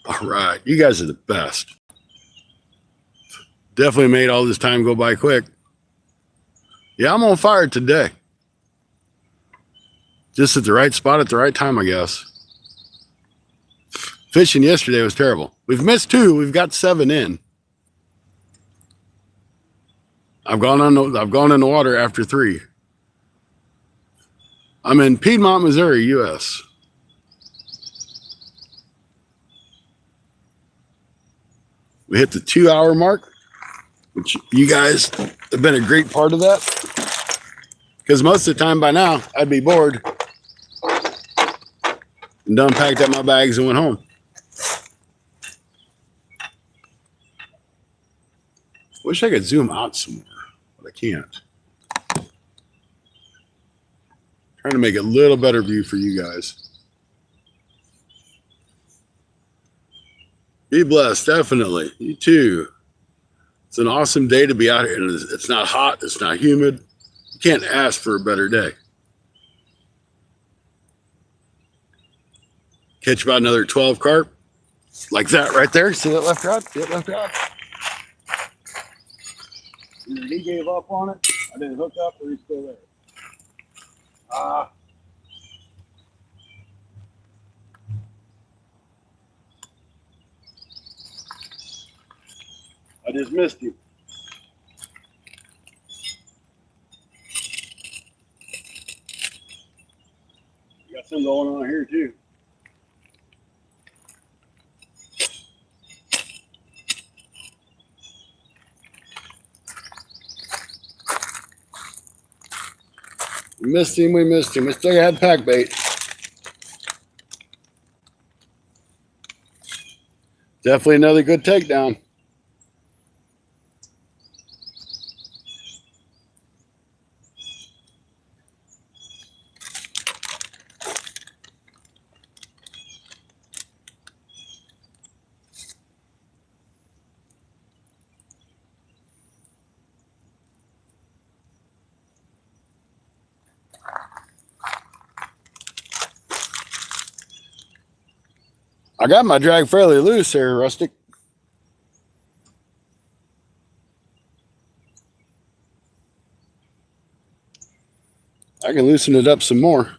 All right. You guys are the best. Definitely made all this time go by quick. Yeah, I'm on fire today. Just at the right spot at the right time, I guess. Fishing yesterday was terrible. We've missed 2. We've got 7 in. I've gone in the water after 3. I'm in Piedmont, Missouri, U.S. We hit the 2-hour mark, which you guys have been a great part of that. Because most of the time by now, I'd be bored and done packed up my bags and went home. Wish I could zoom out some more, but I can't. Trying to make a little better view for you guys. Be blessed, definitely. You too. It's an awesome day to be out here. And it's not hot. It's not humid. You can't ask for a better day. Catch about another 12 carp. Like that right there. See that left rod? See that left rod? Either he gave up on it, I didn't hook up, or he's still there. I just missed you. Got some going on here too. We missed him. We still had pack bait. Definitely another good takedown. I got my drag fairly loose here, Rustic. I can loosen it up some more.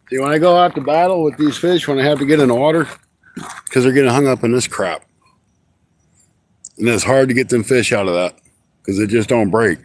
See, when I go out to battle with these fish, when I have to get in the water, because they're getting hung up in this crap. And it's hard to get them fish out of that because they just don't break.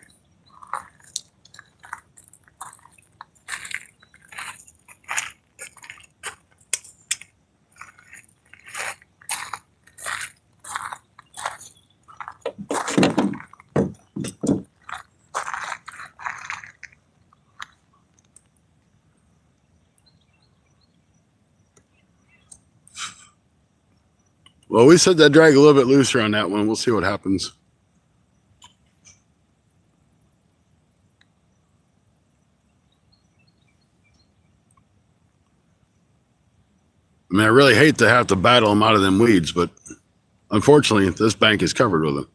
Well, we said that drag a little bit looser on that one. We'll see what happens. I mean, I really hate to have to battle them out of them weeds, but unfortunately, this bank is covered with them.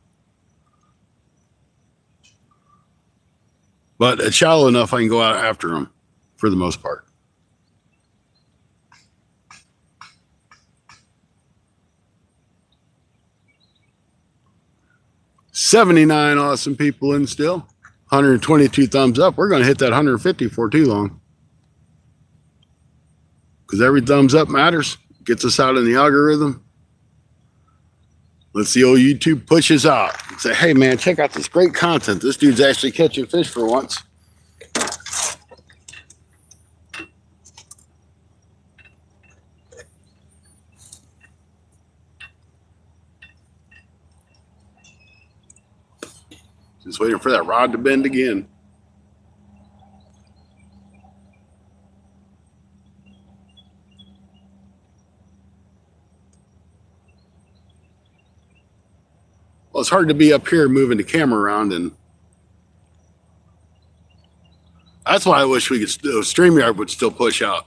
But it's shallow enough I can go out after them for the most part. $79 awesome people in still. 122 thumbs up. We're going to hit that 150 for too long. Because every thumbs up matters. Gets us out in the algorithm. Let's see old YouTube pushes out. Say, hey man, check out this great content. This dude's actually catching fish for once. Just waiting for that rod to bend again. Well, it's hard to be up here moving the camera around, and that's why I wish we could. StreamYard would still push out.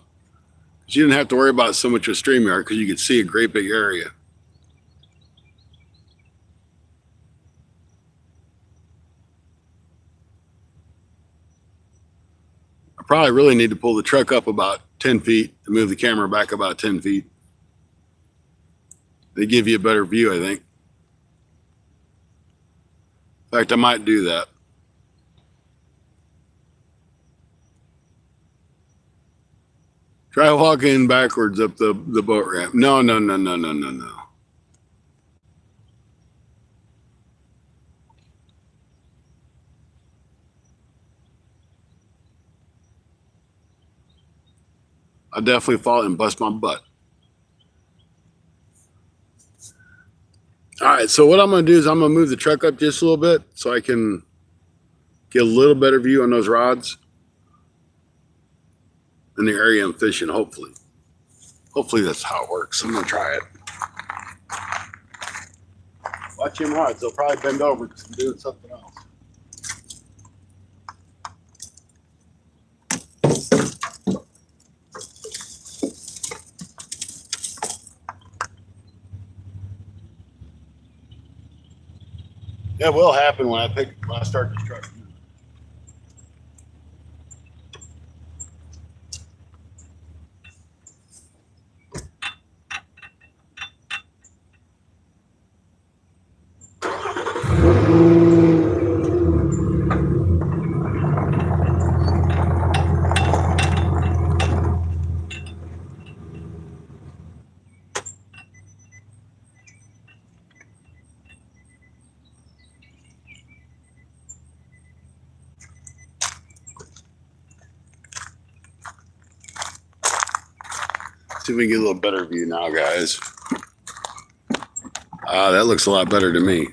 You didn't have to worry about so much with StreamYard because you could see a great big area. probably really need to pull the truck up about 10 feet and move the camera back about 10 feet. They give you a better view, I think. In fact, I might do that. Try walking backwards up the boat ramp. No. I'll definitely fall and bust my butt. All right, so what I'm going to do is I'm going to move the truck up just a little bit so I can get a little better view on those rods in the area I'm fishing, hopefully. Hopefully that's how it works. I'm going to try it. Watch them rods. They'll probably bend over because I'm doing something else. It will happen when I start this truck. See if we can get a little better view now, guys. That looks a lot better to me.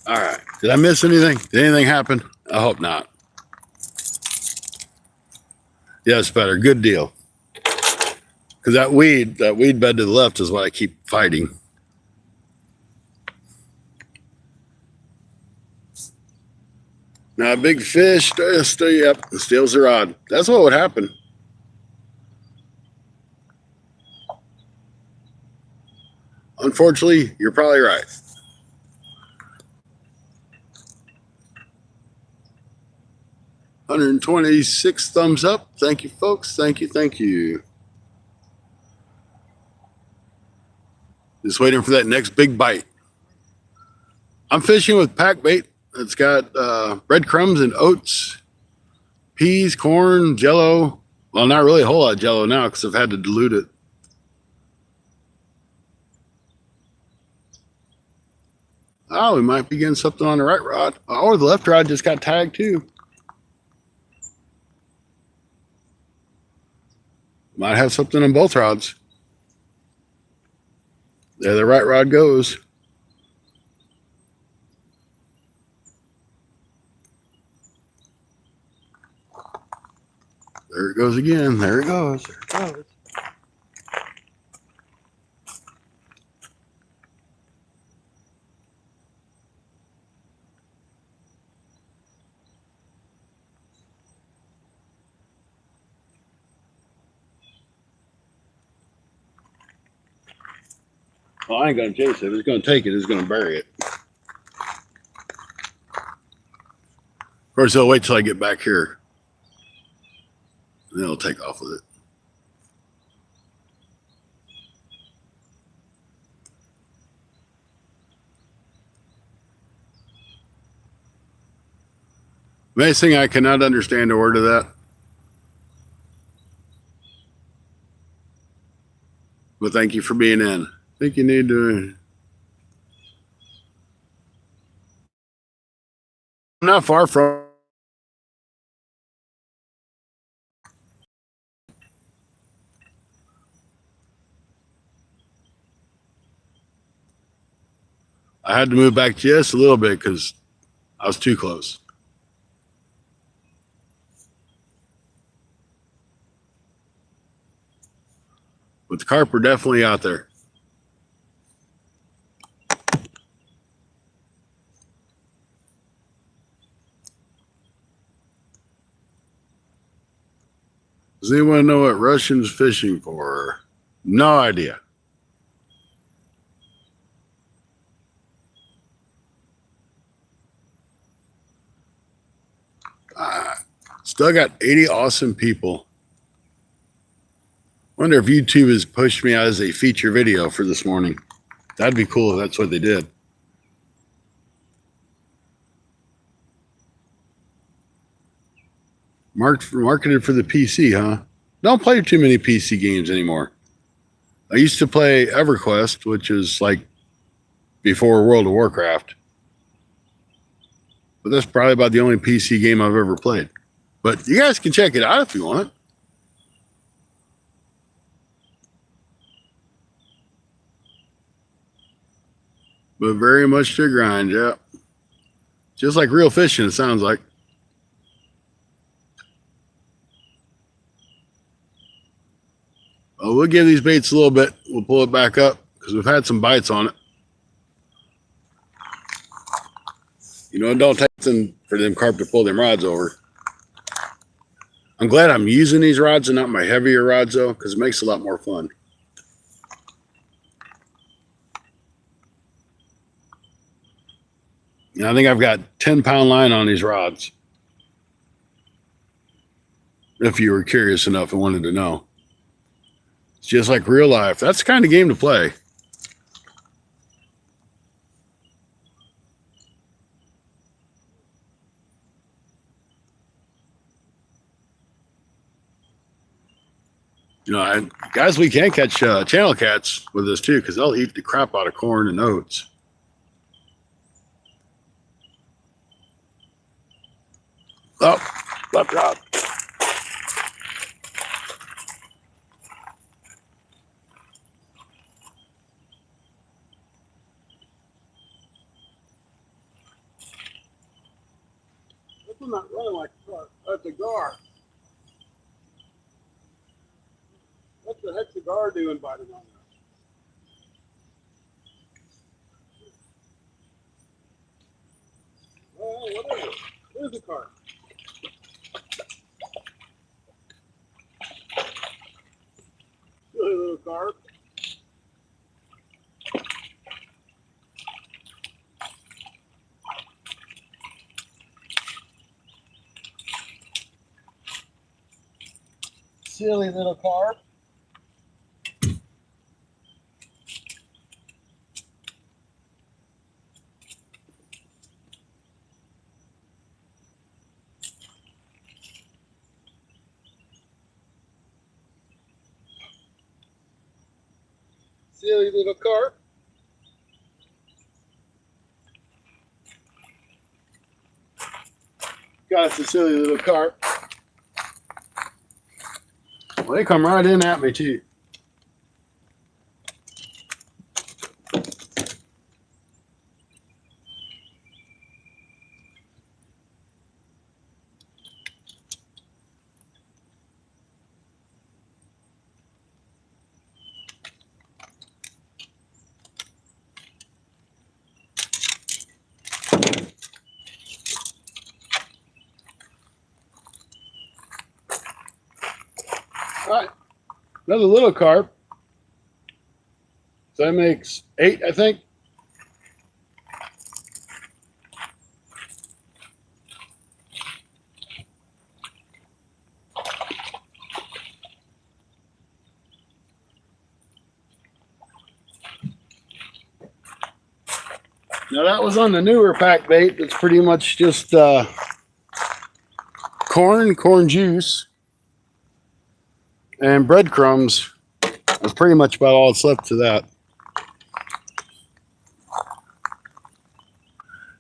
All right. Did I miss anything? Did anything happen? I hope not. Yeah, it's better. Good deal. Because that weed bed to the left is what I keep fighting. Now, a big fish, yep, steals the rod. That's what would happen. Unfortunately, you're probably right. $126 thumbs up. Thank you, folks. Thank you. Just waiting for that next big bite. I'm fishing with pack bait. It's got breadcrumbs and oats, peas, corn, jello. Well, not really a whole lot of jello now because I've had to dilute it. Oh, we might be getting something on the right rod. Oh, the left rod just got tagged too. Might have something on both rods. There the right rod goes. There it goes again. There it goes. Well, I ain't going to chase it. If it's going to take it, it's going to bury it. Of course, they'll wait till I get back here. And then it'll take off with it. Amazing, I cannot understand a word of that. But thank you for being in. I think you need to... I'm not far from... I had to move back just a little bit because I was too close. But the carp are definitely out there. Does anyone know what Russian's fishing for? No idea. Still got 80 awesome people. Wonder if YouTube has pushed me out as a feature video for this morning. That'd be cool if that's what they did. Marketed for the PC, huh? Don't play too many PC games anymore. I used to play EverQuest, which is like before World of Warcraft. But that's probably about the only PC game I've ever played. But you guys can check it out if you want. But very much to grind, yeah. Just like real fishing, it sounds like. We'll give these baits a little bit. We'll pull it back up because we've had some bites on it. You know, it don't take them for them carp to pull them rods over. I'm glad I'm using these rods and not my heavier rods, though, because it makes it a lot more fun. And I think I've got 10-pound line on these rods. If you were curious enough and wanted to know. It's just like real life. That's the kind of game to play. You know, guys, we can catch channel cats with this too because they'll eat the crap out of corn and oats. Oh, left rod. This is not running like a car. That's a gar. What the heck's the gar doing biting on that? Oh, whatever. There's the carp. Silly little carp. Silly little carp. Silly little carp. Got us a silly little carp. Well, they come right in at me too. All right, another little carp. So that makes 8, I think. Now that was on the newer pack bait. It's pretty much just corn juice, and breadcrumbs. That's pretty much about all that's left to that.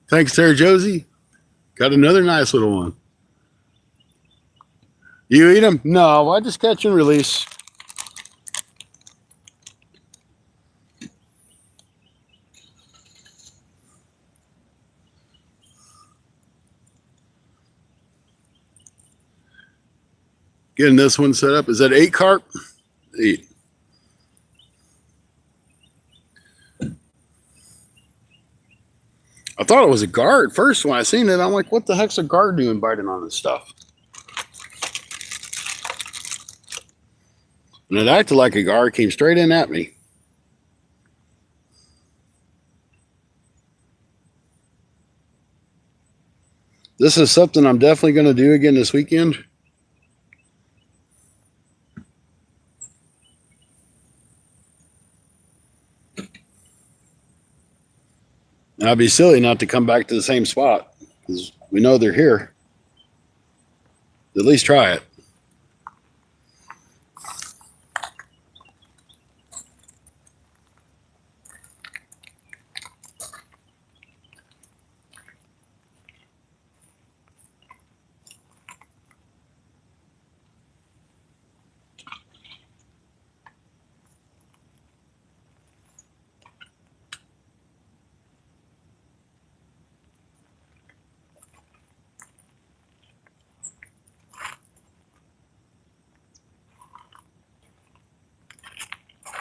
Thanks there, Josie. Got another nice little one. You eat them? No, I just catch and release. Getting this one set up. Is that 8 carp? 8. I thought it was a gar at first when I seen it. I'm like, what the heck's a gar doing biting on this stuff? And it acted like a gar, came straight in at me. This is something I'm definitely going to do again this weekend. And I'd be silly not to come back to the same spot because we know they're here. At least try it.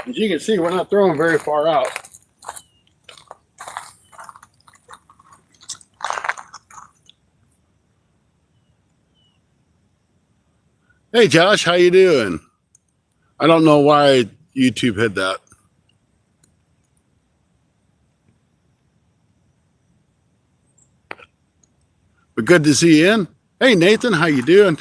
As you can see, we're not throwing very far out. Hey Josh, how you doing? I don't know why YouTube hid that. But good to see you in. Hey Nathan, how you doing?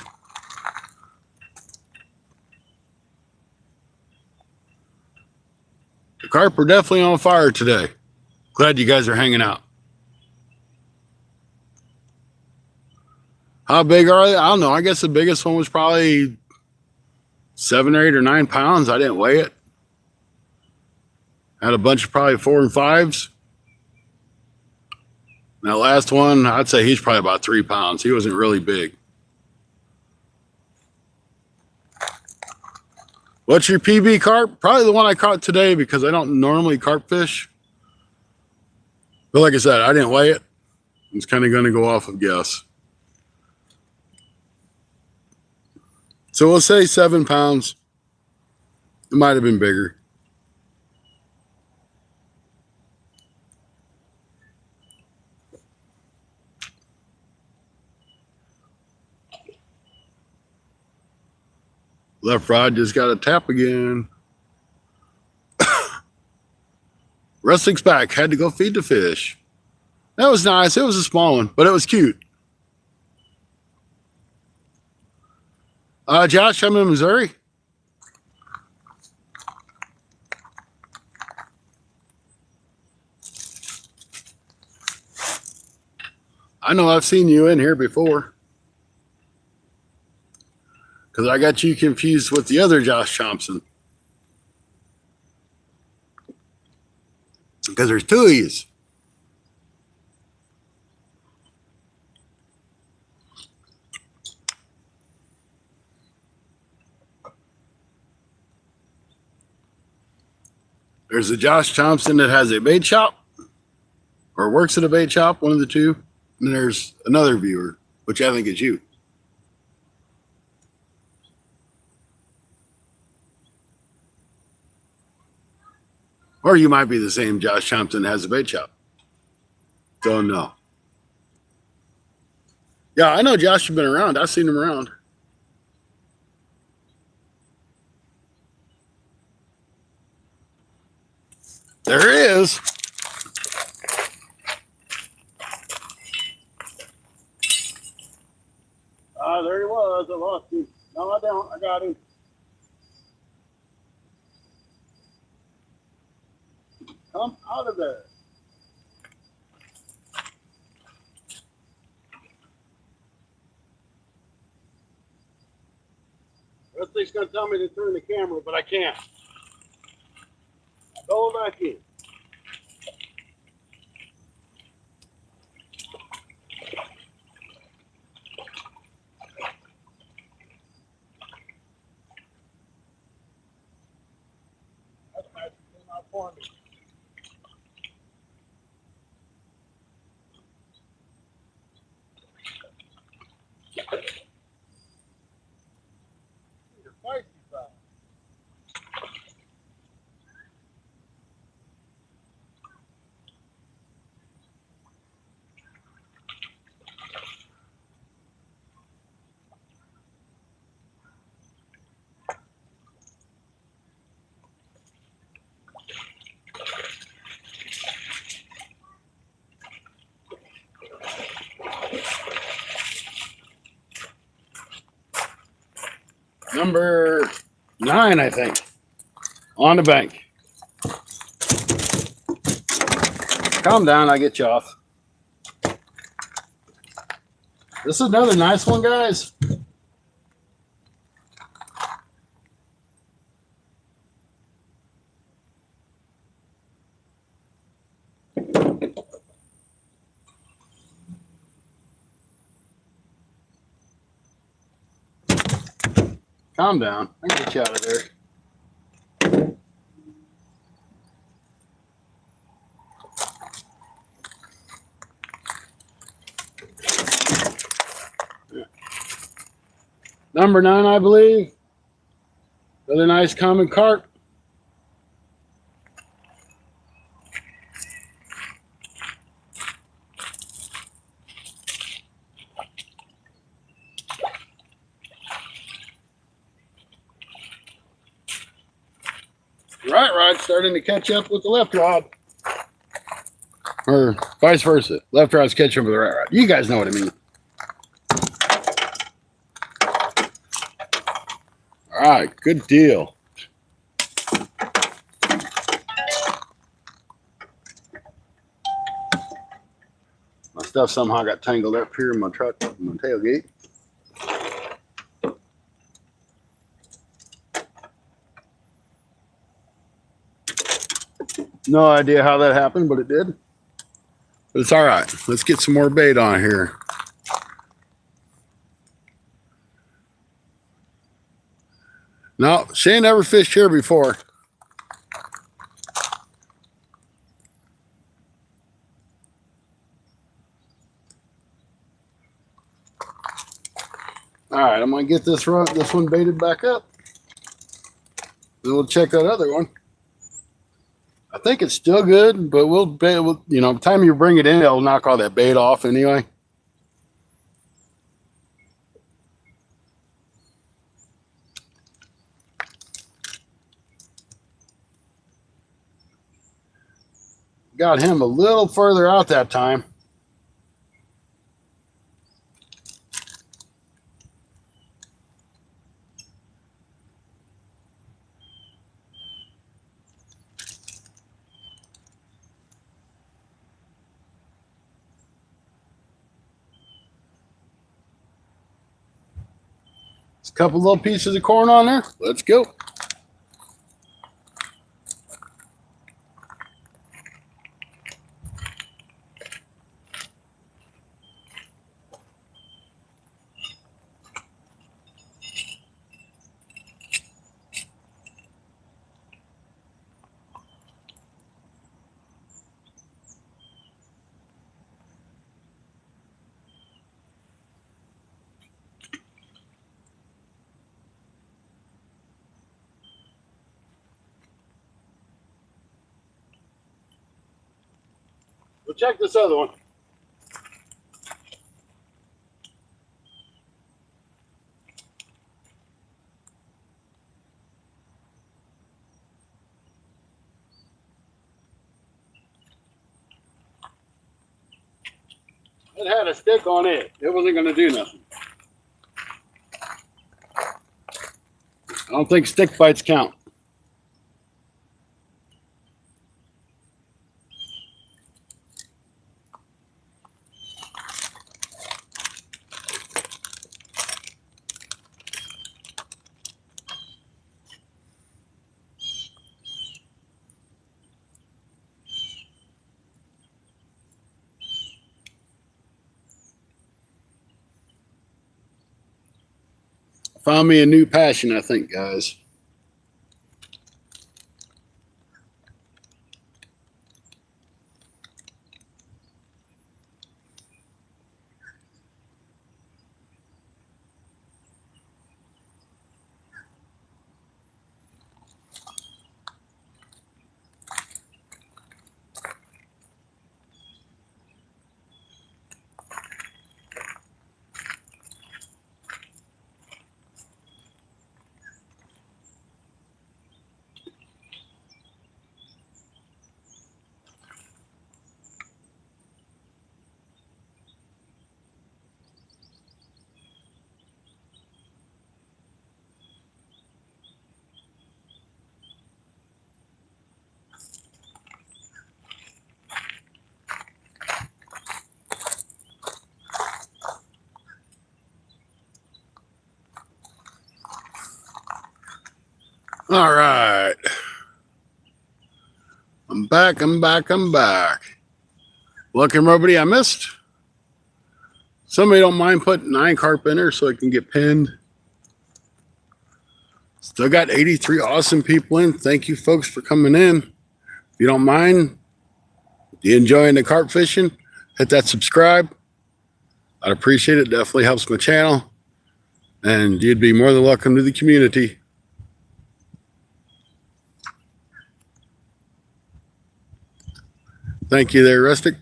The carp are definitely on fire today. Glad you guys are hanging out. How big are they? I don't know. I guess the biggest one was probably 7 or 8 or 9 pounds. I didn't weigh it. Had a bunch of probably 4 and 5s. That last one, I'd say he's probably about 3 pounds. He wasn't really big. What's your PB carp? Probably the one I caught today because I don't normally carp fish. But like I said, I didn't weigh it. It's kind of going to go off of guess. So we'll say 7 pounds. It might have been bigger. Left rod just got a tap again. Rustic's back. Had to go feed the fish. That was nice. It was a small one, but it was cute. Josh, I'm in Missouri. I know I've seen you in here before. Because I got you confused with the other Josh Thompson. Because there's 2 of yous. There's a Josh Thompson that has a bait shop or works at a bait shop, one of the two. And then there's another viewer, which I think is you. Or you might be the same Josh Thompson that has a bait shop. Don't know. Yeah, I know Josh has been around. I've seen him around. There he is. There he was. I lost him. No, I don't. I got him. Come out of there. Rustic's going to tell me to turn the camera, but I can't. Go back in. That's nice. Came out for me. Number 9, I think. On the bank. Calm down, I get you off. This is another nice one, guys. Calm down. I can get you out of there. Number 9, I believe. Really nice common carp. Right rod starting to catch up with the left rod. Or vice versa. Left rod's catching up with the right rod. You guys know what I mean. All right, good deal. My stuff somehow got tangled up here in my truck, my tailgate. No idea how that happened, but it did. But it's all right. Let's get some more bait on here. No, she ain't never fished here before. All right, I'm gonna get this one baited back up. Then we'll check that other one. I think it's still good, but we'll bait. You know, by the time you bring it in, it'll knock all that bait off anyway. Got him a little further out that time. There's a couple little pieces of corn on there. Let's go. We'll check this other one. It had a stick on it. It wasn't going to do nothing. I don't think stick bites count. Found me a new passion, I think, guys. All right. I'm back. Looking rubbery I missed. Somebody don't mind putting 9 carp in there so it can get pinned. Still got 83 awesome people in. Thank you folks for coming in. If you don't mind, if you enjoying the carp fishing, hit that subscribe. I'd appreciate it. Definitely helps my channel. And you'd be more than welcome to the community. Thank you there, Rustic.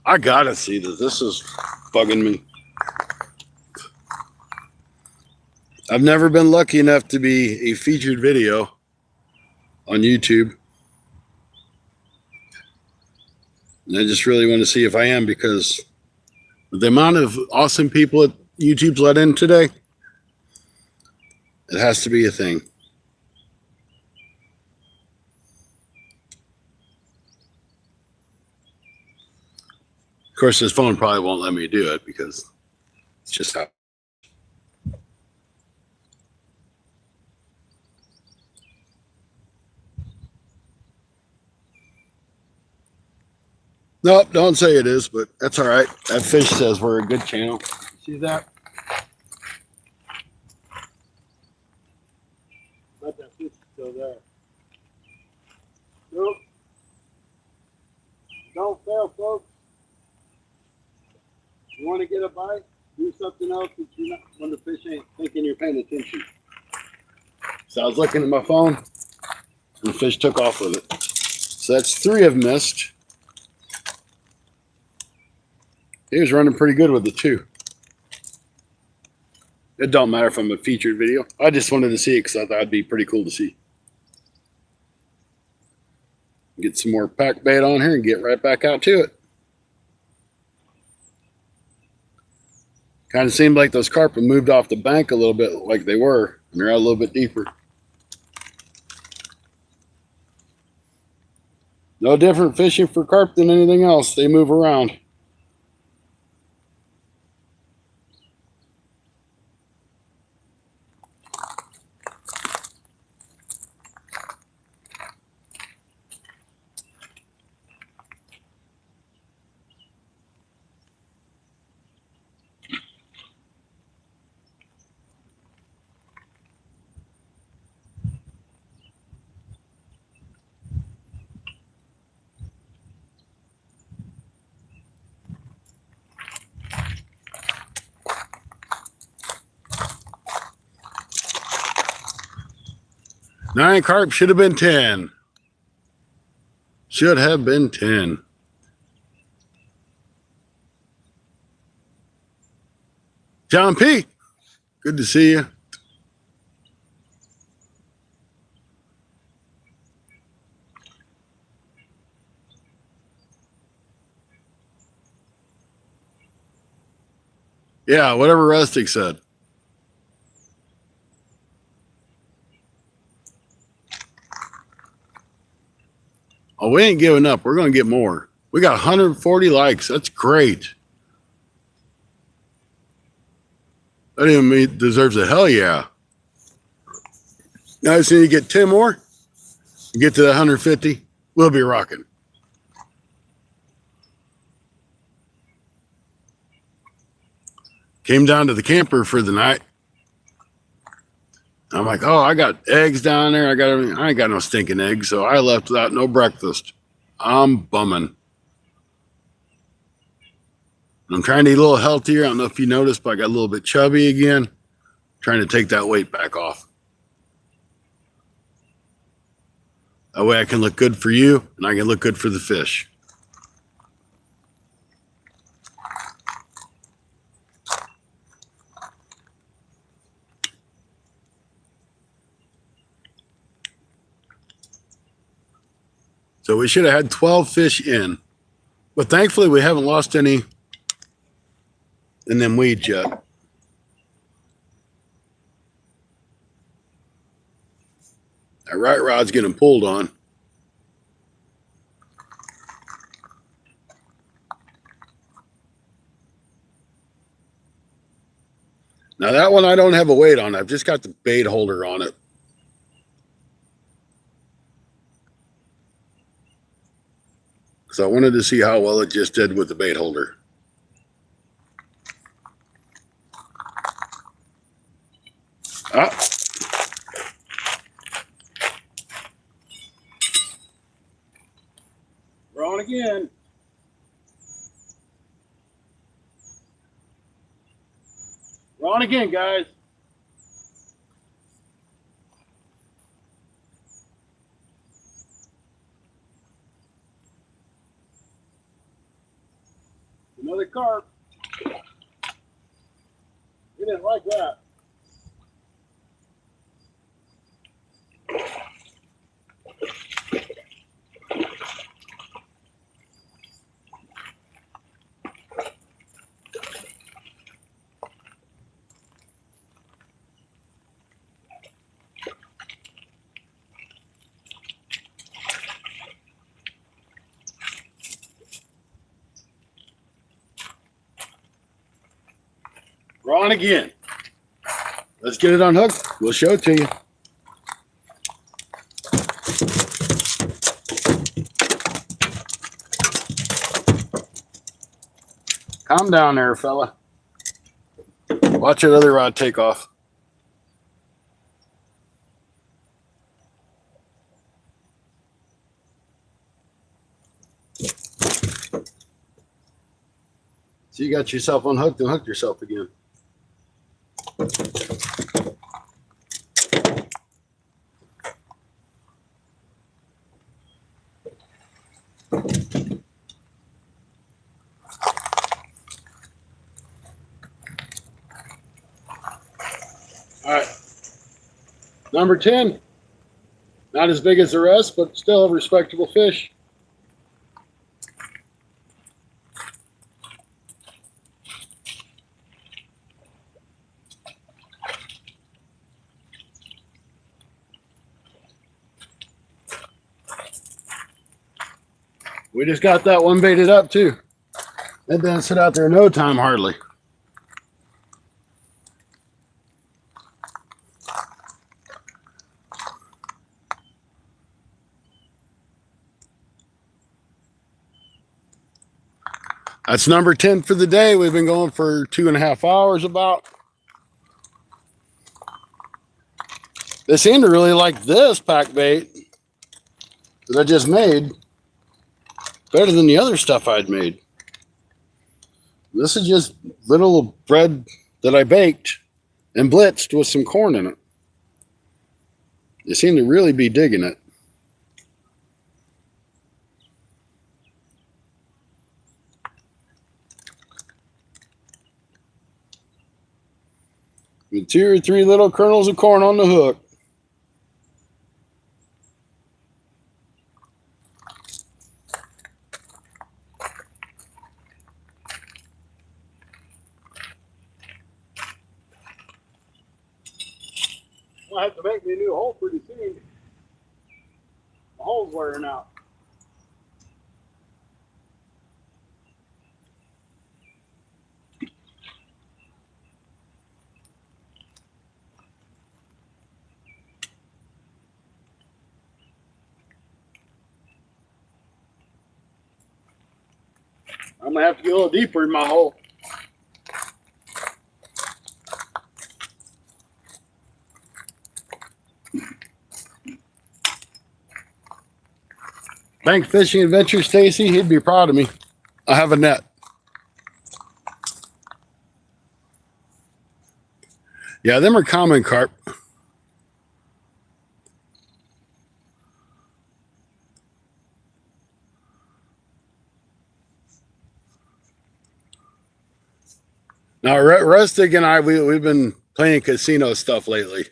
I gotta see this. This is bugging me. I've never been lucky enough to be a featured video on YouTube. And I just really want to see if I am, because the amount of awesome people that YouTube's let in today, it has to be a thing. Of course, this phone probably won't let me do it because it's just how. Nope, don't say it is, but that's all right. That fish says we're a good channel. See that? But that fish is still there. Nope. Don't fail, folks. You want to get a bite? Do something else that you're not, when the fish ain't thinking you're paying attention. So I was looking at my phone, and the fish took off with it. So that's 3 I've missed. He was running pretty good with it too. It don't matter if I'm a featured video. I just wanted to see it because I thought it'd be pretty cool to see. Get some more pack bait on here and get right back out to it. Kind of seemed like those carp have moved off the bank a little bit like they were, and they're out a little bit deeper. No different fishing for carp than anything else. They move around. Nine carp should have been 10. Should have been 10. John P., good to see you. Yeah, whatever Rustic said. Oh, we ain't giving up. We're going to get more. We got 140 likes. That's great. That even deserves a hell yeah. Now I just need to get 10 more and get to the 150. We'll be rocking. Came down to the camper for the night. I'm like, oh, I got eggs down there. I ain't got no stinking eggs. So I left without no breakfast. I'm bumming. I'm trying to eat a little healthier. I don't know if you noticed, but I got a little bit chubby again. Trying to take that weight back off. That way I can look good for you and I can look good for the fish. So we should have had 12 fish in. But thankfully we haven't lost any in them weeds yet. That right rod's getting pulled on. Now that one I don't have a weight on. I've just got the bait holder on it. So I wanted to see how well it just did with the bait holder. Ah. We're on again. We're on again, guys. Another carp. We didn't like that. We're on again. Let's get it unhooked. We'll show it to you. Calm down there, fella. Watch that other rod take off. So you got yourself unhooked and hooked yourself again. All right. Number 10. Not as big as the rest, but still a respectable fish. We just got that one baited up too. It didn't sit out there no time hardly. That's number 10 for the day. We've been going for 2.5 hours about. They seem to really like this pack bait that I just made better than the other stuff I'd made. This is just little bread that I baked and blitzed with some corn in it. They seem to really be digging it. With 2 or 3 little kernels of corn on the hook. I have to make me a new hole pretty soon. The hole's wearing out. I'm gonna have to get a little deeper in my hole. Bank Fishing Adventure, Stacy, he'd be proud of me. I have a net. Yeah, them are common carp. Now, Rustic and I, we've been playing casino stuff lately.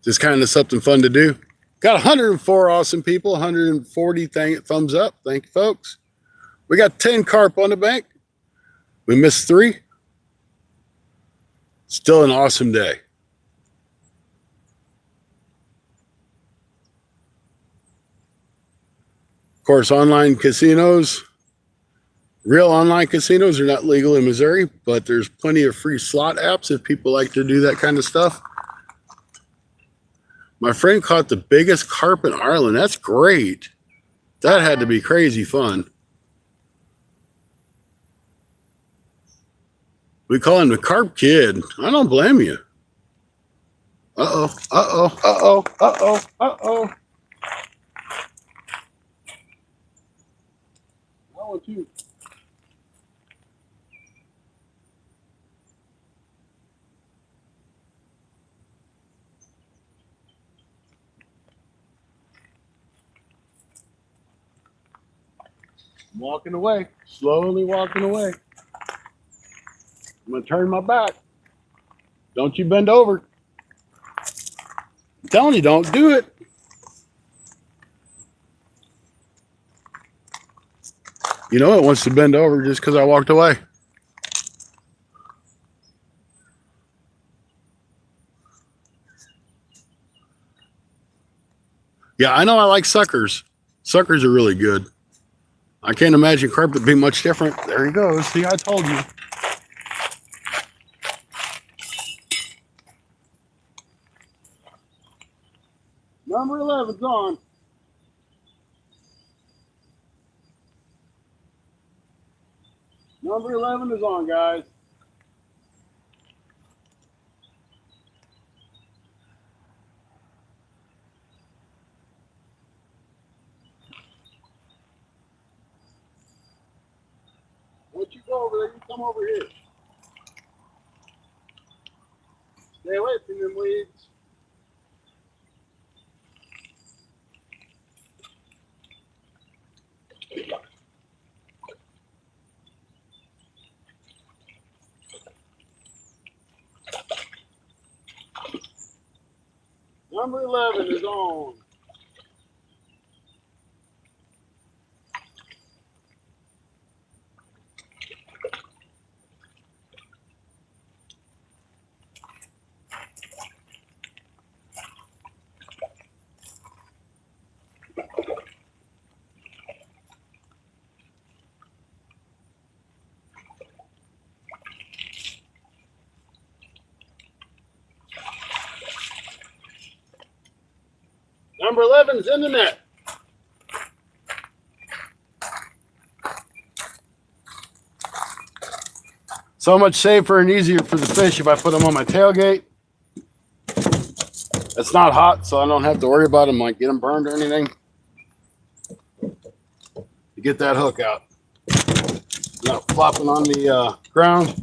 Just kind of something fun to do. Got 104 awesome people, 140 thumbs up. Thank you, folks. We got 10 carp on the bank. We missed 3. Still an awesome day. Of course, online casinos, Real online casinos are not legal in Missouri, but there's plenty of free slot apps if people like to do that kind of stuff. My friend caught the biggest carp in Ireland. That's great. That had to be crazy fun. We call him the Carp Kid. I don't blame you. Uh-oh, uh-oh, uh-oh, uh-oh, uh-oh. That one too. I'm walking away, slowly walking away. I'm going to turn my back. Don't you bend over. I'm telling you, don't do it. You know it wants to bend over just because I walked away. Yeah, I know I like suckers. Suckers are really good. I can't imagine carp would be much different. There he goes. See, I told you. Number 11's on. Number 11 is on, guys. Once you go over there, you come over here. Stay away from them weeds. Number 11 is on. Number 11 is in the net. So much safer and easier for the fish if I put them on my tailgate. It's not hot, so I don't have to worry about them, like get them burned or anything. To get that hook out. Not flopping on the ground.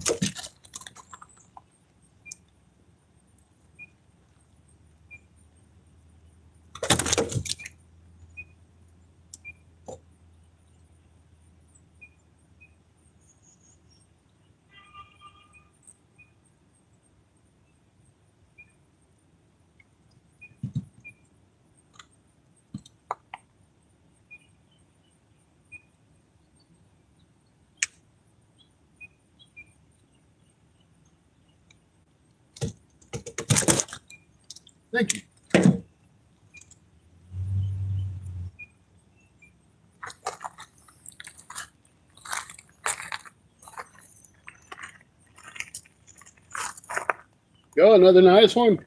Thank you. Go, another nice one.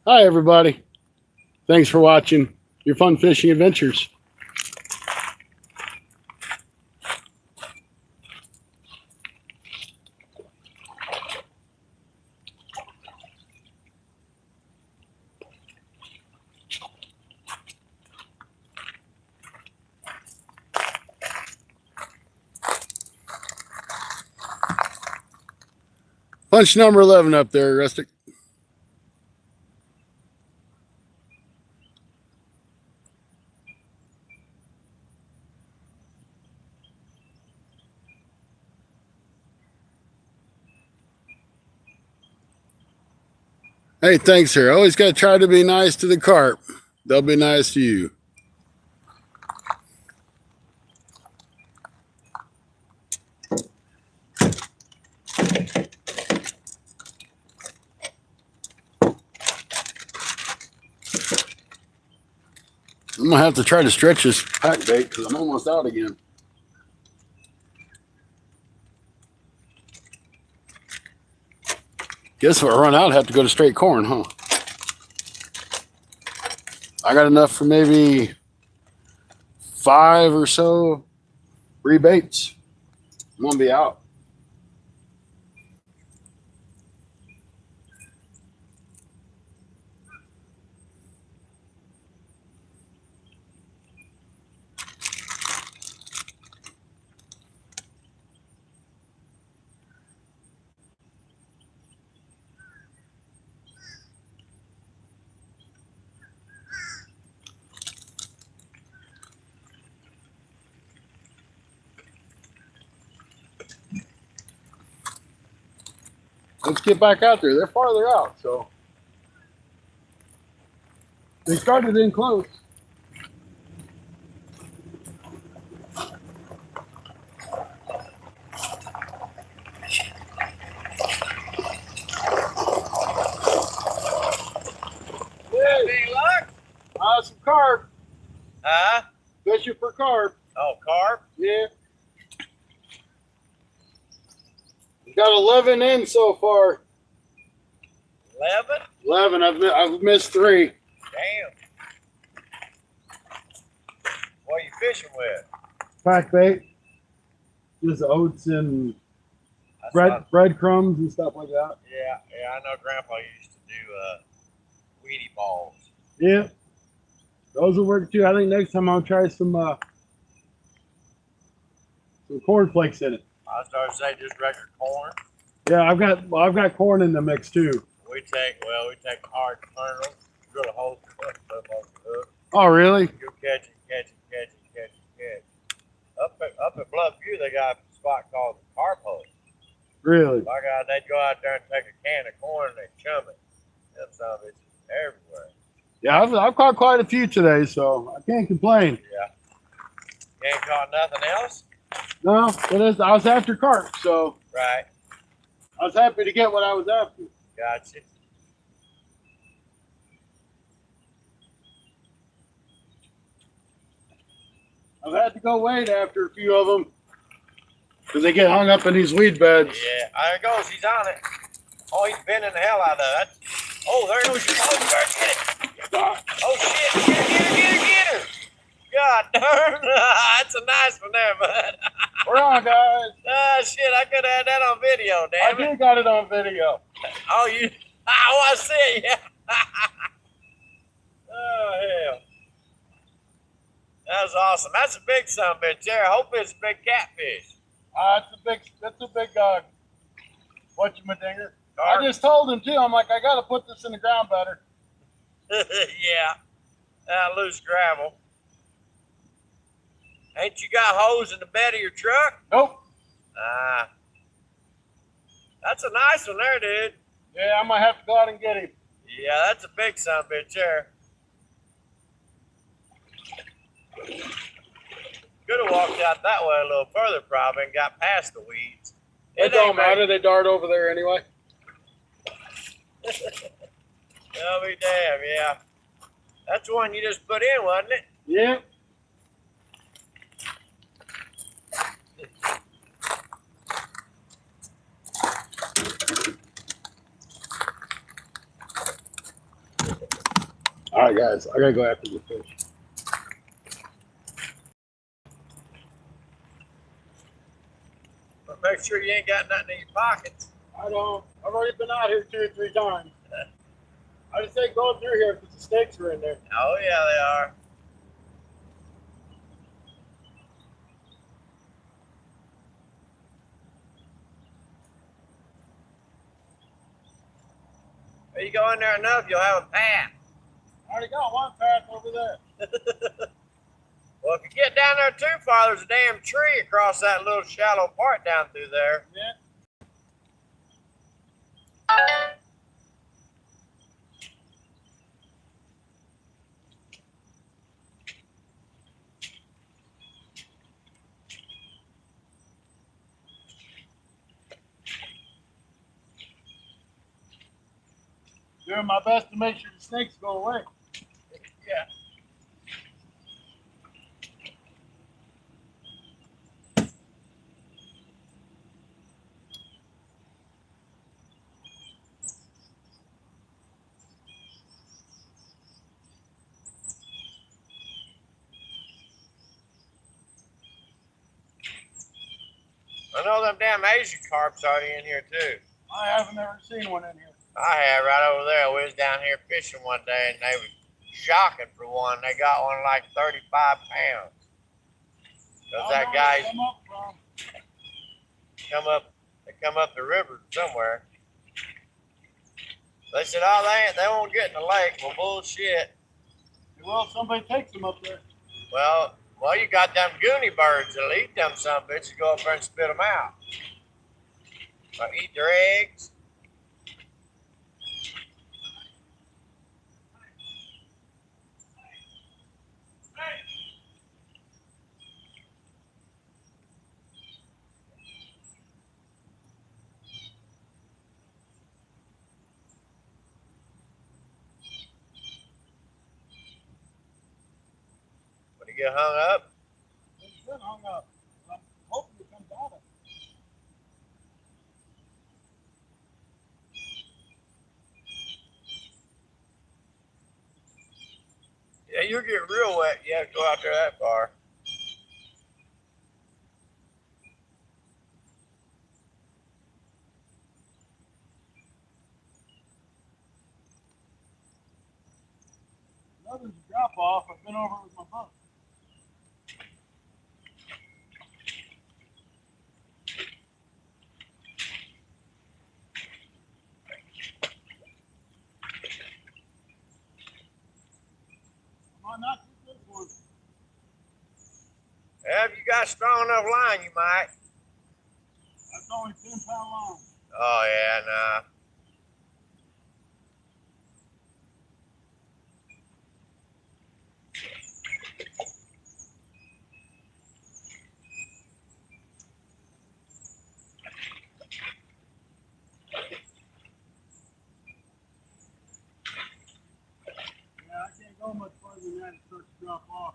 Hi, everybody. Thanks for watching your fun fishing adventures. Punch number 11 up there, Rustic. Hey, thanks, sir. Always got to try to be nice to the carp. They'll be nice to you. I'm going to have to try to stretch this pack bait because I'm almost out again. Guess if I run out, I have to go to straight corn, huh? I got enough for maybe 5 or so rebates. I'm gonna be out. Let's get back out there. They're farther out, so they started in close. Any luck? Some carp. Huh? Fishing for carp. Oh, carp? Yeah. We got 11 in so far. 11? 11. I've missed 3. Damn. What are you fishing with? Pack bait. Just oats and That's breadcrumbs and stuff like that. Yeah, I know Grandpa used to do Wheatie balls. Yeah. Those will work too. I think next time I'll try some cornflakes in it. I started to say just regular corn. Yeah, I've got corn in the mix too. We take hard kernels, drill a hole through the hook, put them on the hook. Oh, really? You catch it. Up at Bluffview, they got a spot called the Carp hole. Really? My God, they'd go out there and take a can of corn and they'd chum it. Them son of bitches everywhere. Yeah, I've caught quite a few today, so I can't complain. Yeah. You ain't caught nothing else? No, I was after carp, so Right. I was happy to get what I was after. Gotcha. I've had to go wait after a few of them because they get hung up in these weed beds. Yeah, there it goes. He's on it. Oh, he's bending the hell out of that. Oh, there goes your. Oh, you better get it. Oh, shit. Get her. God darn. That's a nice one there, bud. We're on, guys. Ah, shit. I could have had that on video, damn it. I did got it on video. Oh, you. Oh, I see. Yeah. Oh, hell. That was awesome. That's a big son of a bitch there. I hope it's a big catfish. That's a big whatchamadinger. Carp. I just told him too. I'm like, I got to put this in the ground better. Yeah. Loose gravel. Ain't you got hose in the bed of your truck? Nope. That's a nice one there, dude. Yeah, I might have to go out and get him. Yeah, that's a big son of a bitch there. Could have walked out that way a little further probably and got past the weeds. It don't matter. They dart over there anyway. I'll be damn, yeah. That's the one you just put in, wasn't it? Yeah. All right, guys. I gotta go after the fish. But make sure you ain't got nothing in your pockets. I don't. I've already been out here 2 or 3 times. I just ain't going through here because the snakes are in there. Oh, yeah, they are. If you go in there enough, you'll have a path. I already got one path over there. Well, if you get down there too far, there's a damn tree across that little shallow part down through there. Yeah. Doing my best to make sure the snakes go away. Yeah. know them damn Asian carps are in here too. I haven't ever seen one in here. I have right over there. We was down here fishing one day and they was shocking for one. They got one like 35 pounds. Cause that guy they come up the river somewhere. They said, oh, they won't get in the lake. Well, bullshit. Well, somebody takes them up there. Well, you got them goony birds that'll eat them some bitches. Go up there and spit them out. Or eat their eggs. When you get hung up, It's been hung up. I'm hoping it comes out of it. yeah, you'll get real wet. You have to go out there that far. Nothing's a drop off. I've been over it with my boat. I might not get this one. Yeah, if you got a strong enough line, you might. That's only 10-pound line. Oh, yeah, nah. Yeah, I can't go much further than that. It starts to drop off.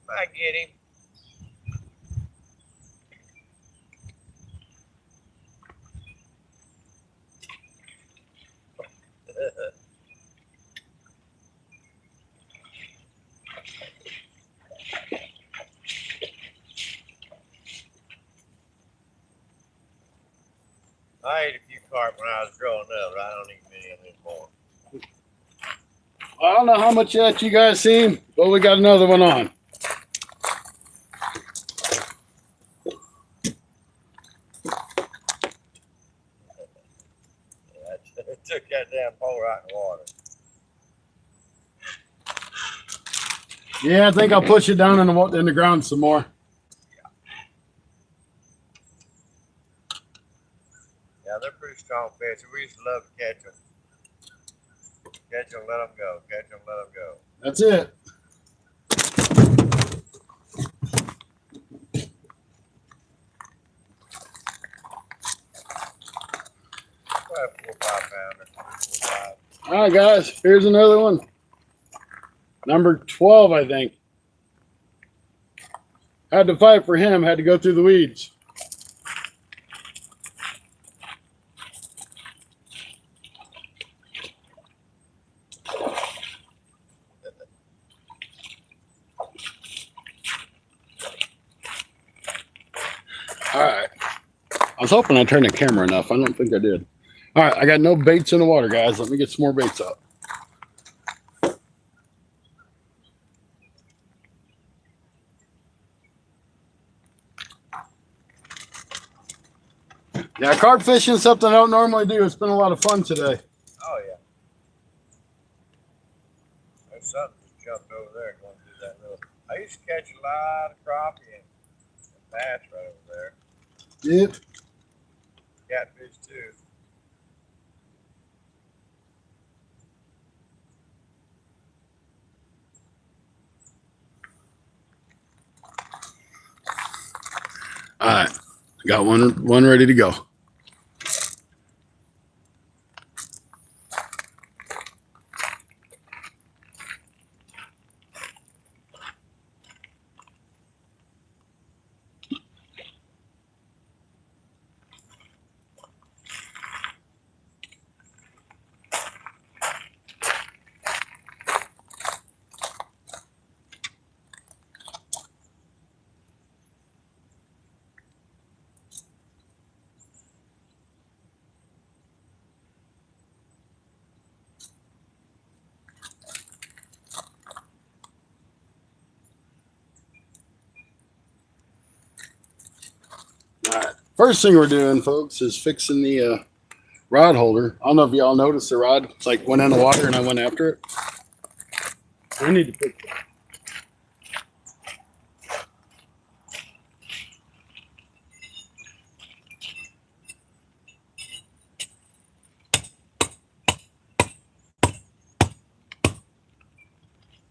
Might get him. I ate a few carp when I was growing up, but I don't eat many of them anymore. I don't know how much yet you guys seen, but we got another one on. Yeah, I took that damn pole right in the water. Yeah, I think I'll push it down in the ground some more. Yeah, they're pretty strong fish. We used to love to catch them. Catch them, let them go. Catch them, let them go. That's it. Probably 4 or 5 pounder. 4 or 5. All right, guys, here's another one. Number 12, I think. Had to fight for him, had to go through the weeds. All right. I was hoping I turned the camera enough. I don't think I did. All right, I got no baits in the water, guys. Let me get some more baits up. Yeah, carp fishing is something I don't normally do. It's been a lot of fun today. Oh, yeah. There's something just jumped over there going through that little. I used to catch a lot of crappie and bass right over there. Yep. Catfish, too. All right, got one ready to go. First thing we're doing, folks, is fixing the rod holder. I don't know if y'all noticed the rod like went in the water and I went after it. I need to fix that.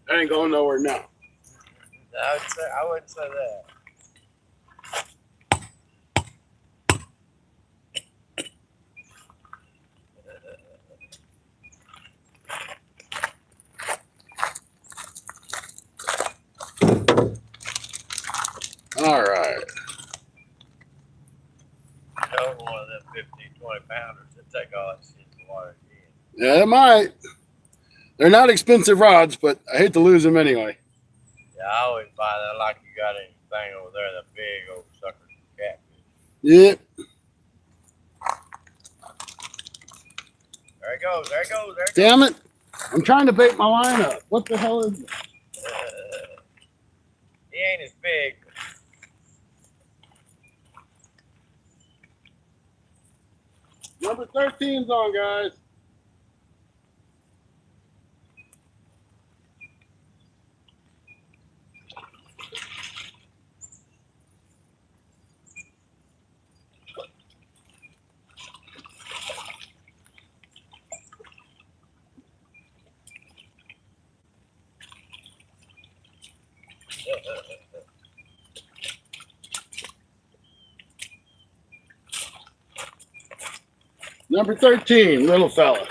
I ain't going nowhere now. I wouldn't say that. All right. You know, one of them 15, 20 pounders that take all that shit in the water again. Yeah, it might. They're not expensive rods, but I hate to lose them anyway. Yeah, I always buy that like you got anything over there, the big old suckers and catfish. Yep. There it goes, there it goes, there it goes. Damn it. I'm trying to bait my line up. What the hell is it? He ain't as big. Number 13's on, guys. Number 13, little fella.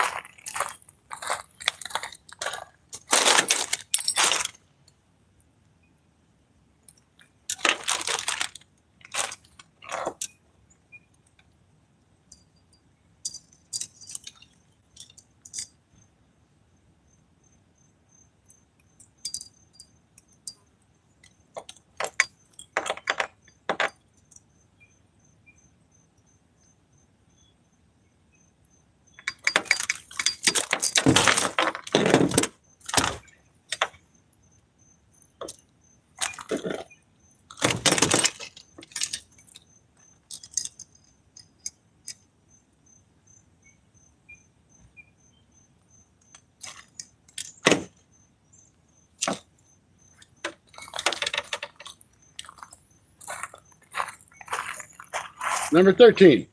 Number 13.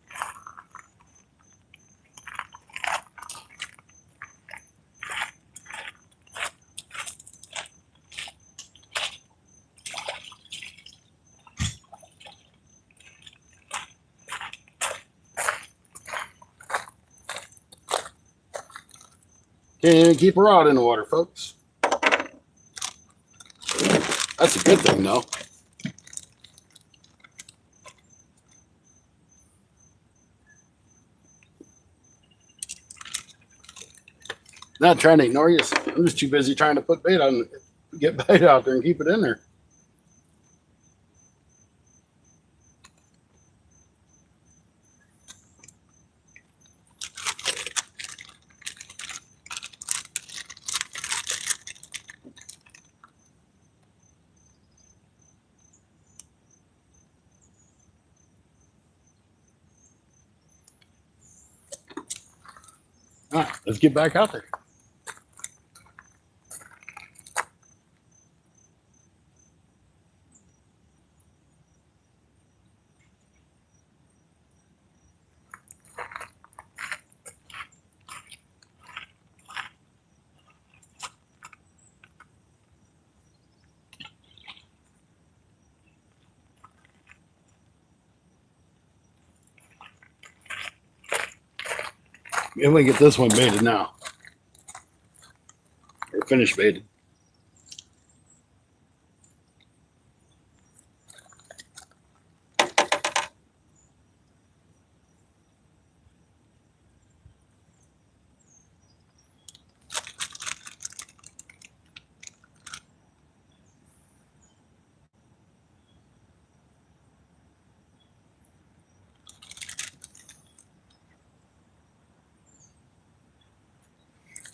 Can't keep a rod in the water, folks. That's a good thing, though. Not trying to ignore you. I'm just too busy trying to put bait on, get bait out there and keep it in there. All right, let's get back out there. And we get this one baited now. Or finished baited.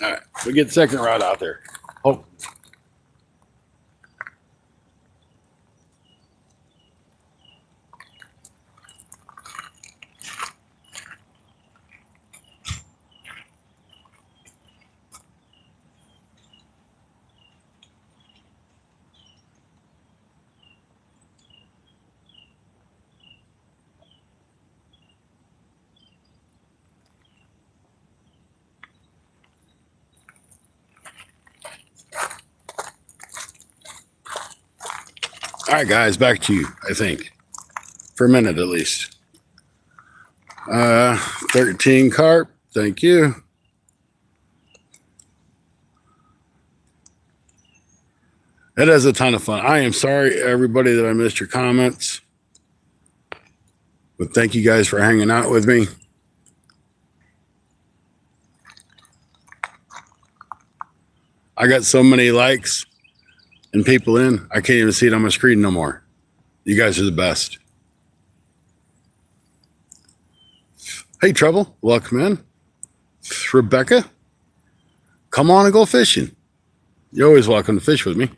All right, we get the second rod out there. Oh. right, guys, back to you, I think. For a minute at least. 13 carp. Thank you. It is a ton of fun. I am sorry, everybody, that I missed your comments. But thank you guys for hanging out with me. I got so many likes and people in, I can't even see it on my screen no more. You guys are the best. Hey, Trouble, welcome in. Rebecca, come on and go fishing. You're always welcome to fish with me.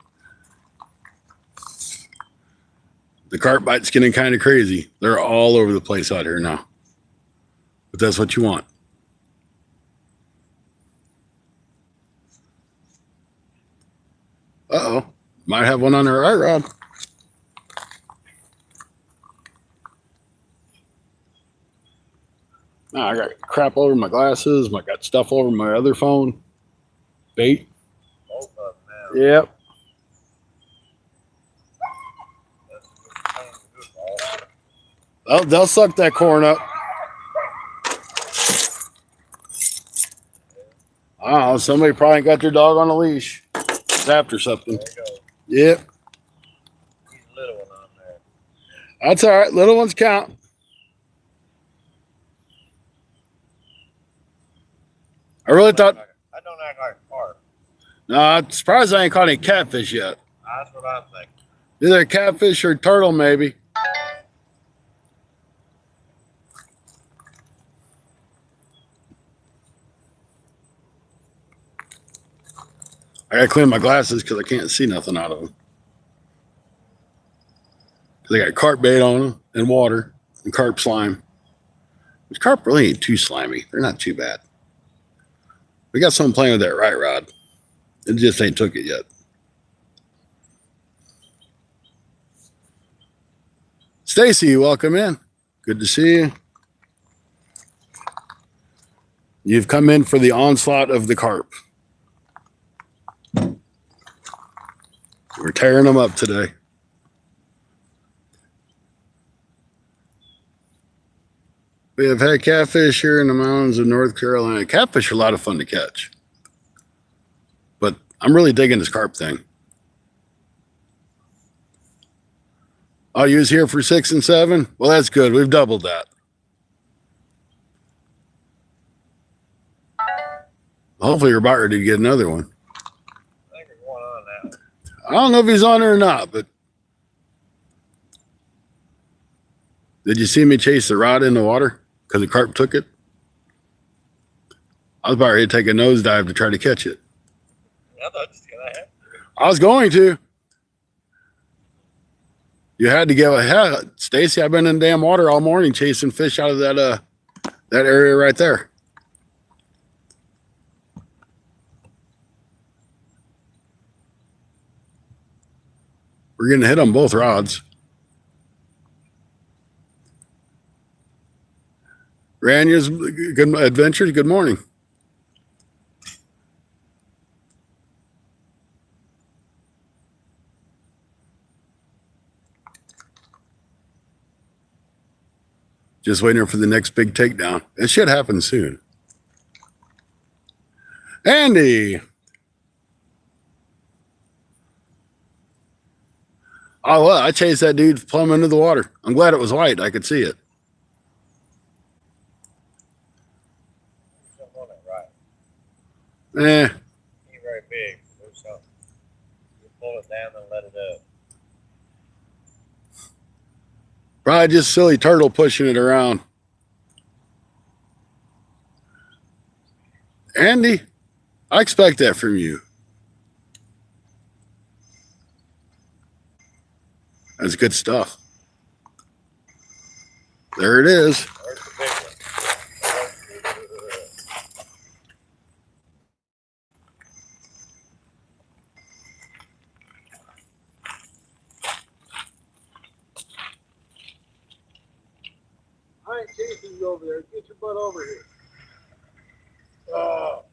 The carp bite's getting kind of crazy. They're all over the place out here now. But that's what you want. Uh-oh. Might have one on their right rod. Now I got crap over my glasses. I got stuff over my other phone. Bait. Both of them now. Yep. They'll suck that corn up. I don't know. Somebody probably got their dog on a leash. It's after something. There you go. Yep. He's a little one on there. That's all right. Little ones count. I really thought. I don't act like a carp. No, I'm surprised I ain't caught any catfish yet. That's what I'm thinking. Either a catfish or a turtle, maybe. I gotta clean my glasses because I can't see nothing out of them. They got carp bait on them and water and carp slime. Which carp really ain't too slimy. They're not too bad. We got someone playing with that right rod. It just ain't took it yet. Stacy, welcome in. Good to see you. You've come in for the onslaught of the carp. We're tearing them up today. We have had catfish here in the mountains of North Carolina. Catfish are a lot of fun to catch. But I'm really digging this carp thing. I'll use here for 6 and 7. Well, that's good. We've doubled that. Hopefully you're about ready to get another one. I think there's one on that one. I don't know if he's on there or not, but did you see me chase the rod in the water because the carp took it? I was about ready to take a nosedive to try to catch it. I thought you were gonna have. I was going to. You had to give a head. Stacy, I've been in damn water all morning chasing fish out of that area right there. We're getting hit on both rods. Ranya's good adventures. Good morning. Just waiting for the next big takedown. It should happen soon. Andy. Oh, well, I chased that dude plumb into the water. I'm glad it was white. I could see it. Something on it, right? Eh. Ain't very big. Do something. You pull it down and let it up. Probably just silly turtle pushing it around. Andy, I expect that from you. That's good stuff. There it is. There's the big one. I ain't chasing you over there. Get your butt over here. Oh.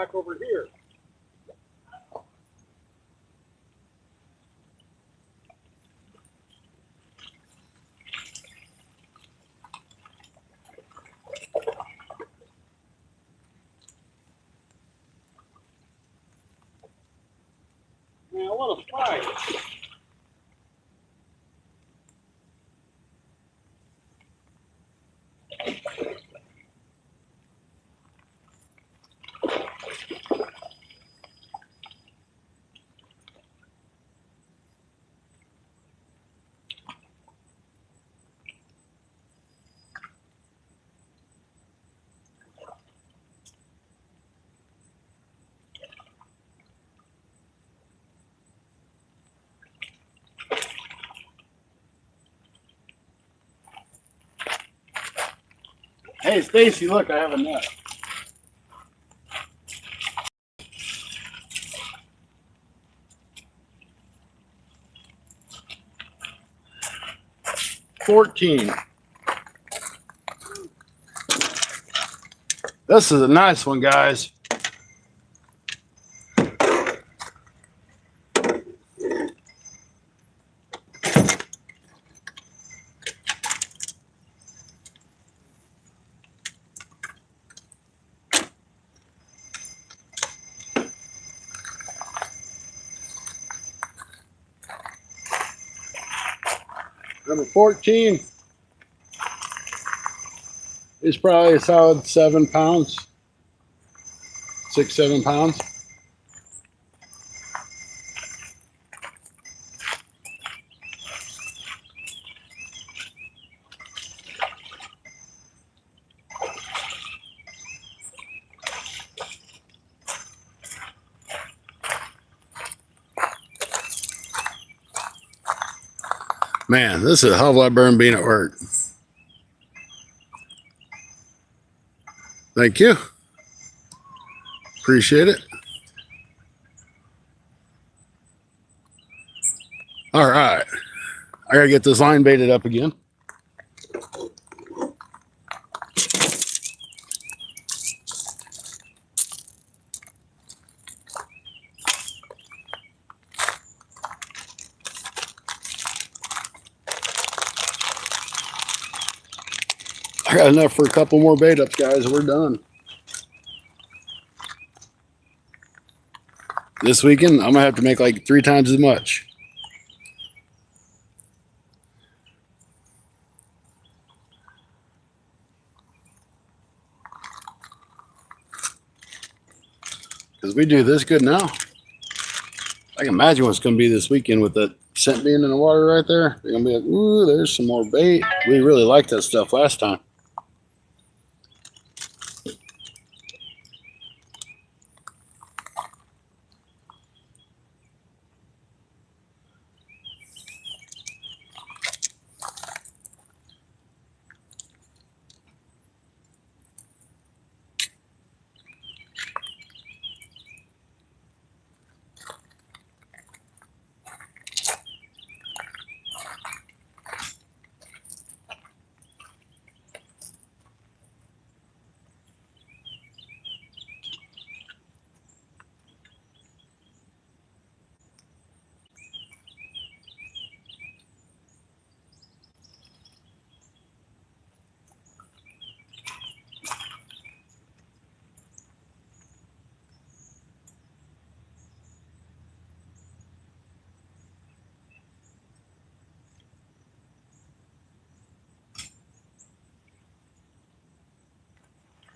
back over here. Man, what a fight. Hey, Stacy, look, I have a net. $14. This is a nice one, guys. Number 14 is probably a solid 7 pounds, 6, 7 pounds. Man, this is a hell of a lot better than being at work. Thank you. Appreciate it. All right. I gotta get this line baited up again. I got enough for a couple more bait ups, guys. We're done. This weekend, I'm gonna have to make like 3 times as much. Because we do this good now. I can imagine what's gonna be this weekend with that scent being in the water right there. They're gonna be like, ooh, there's some more bait. We really liked that stuff last time.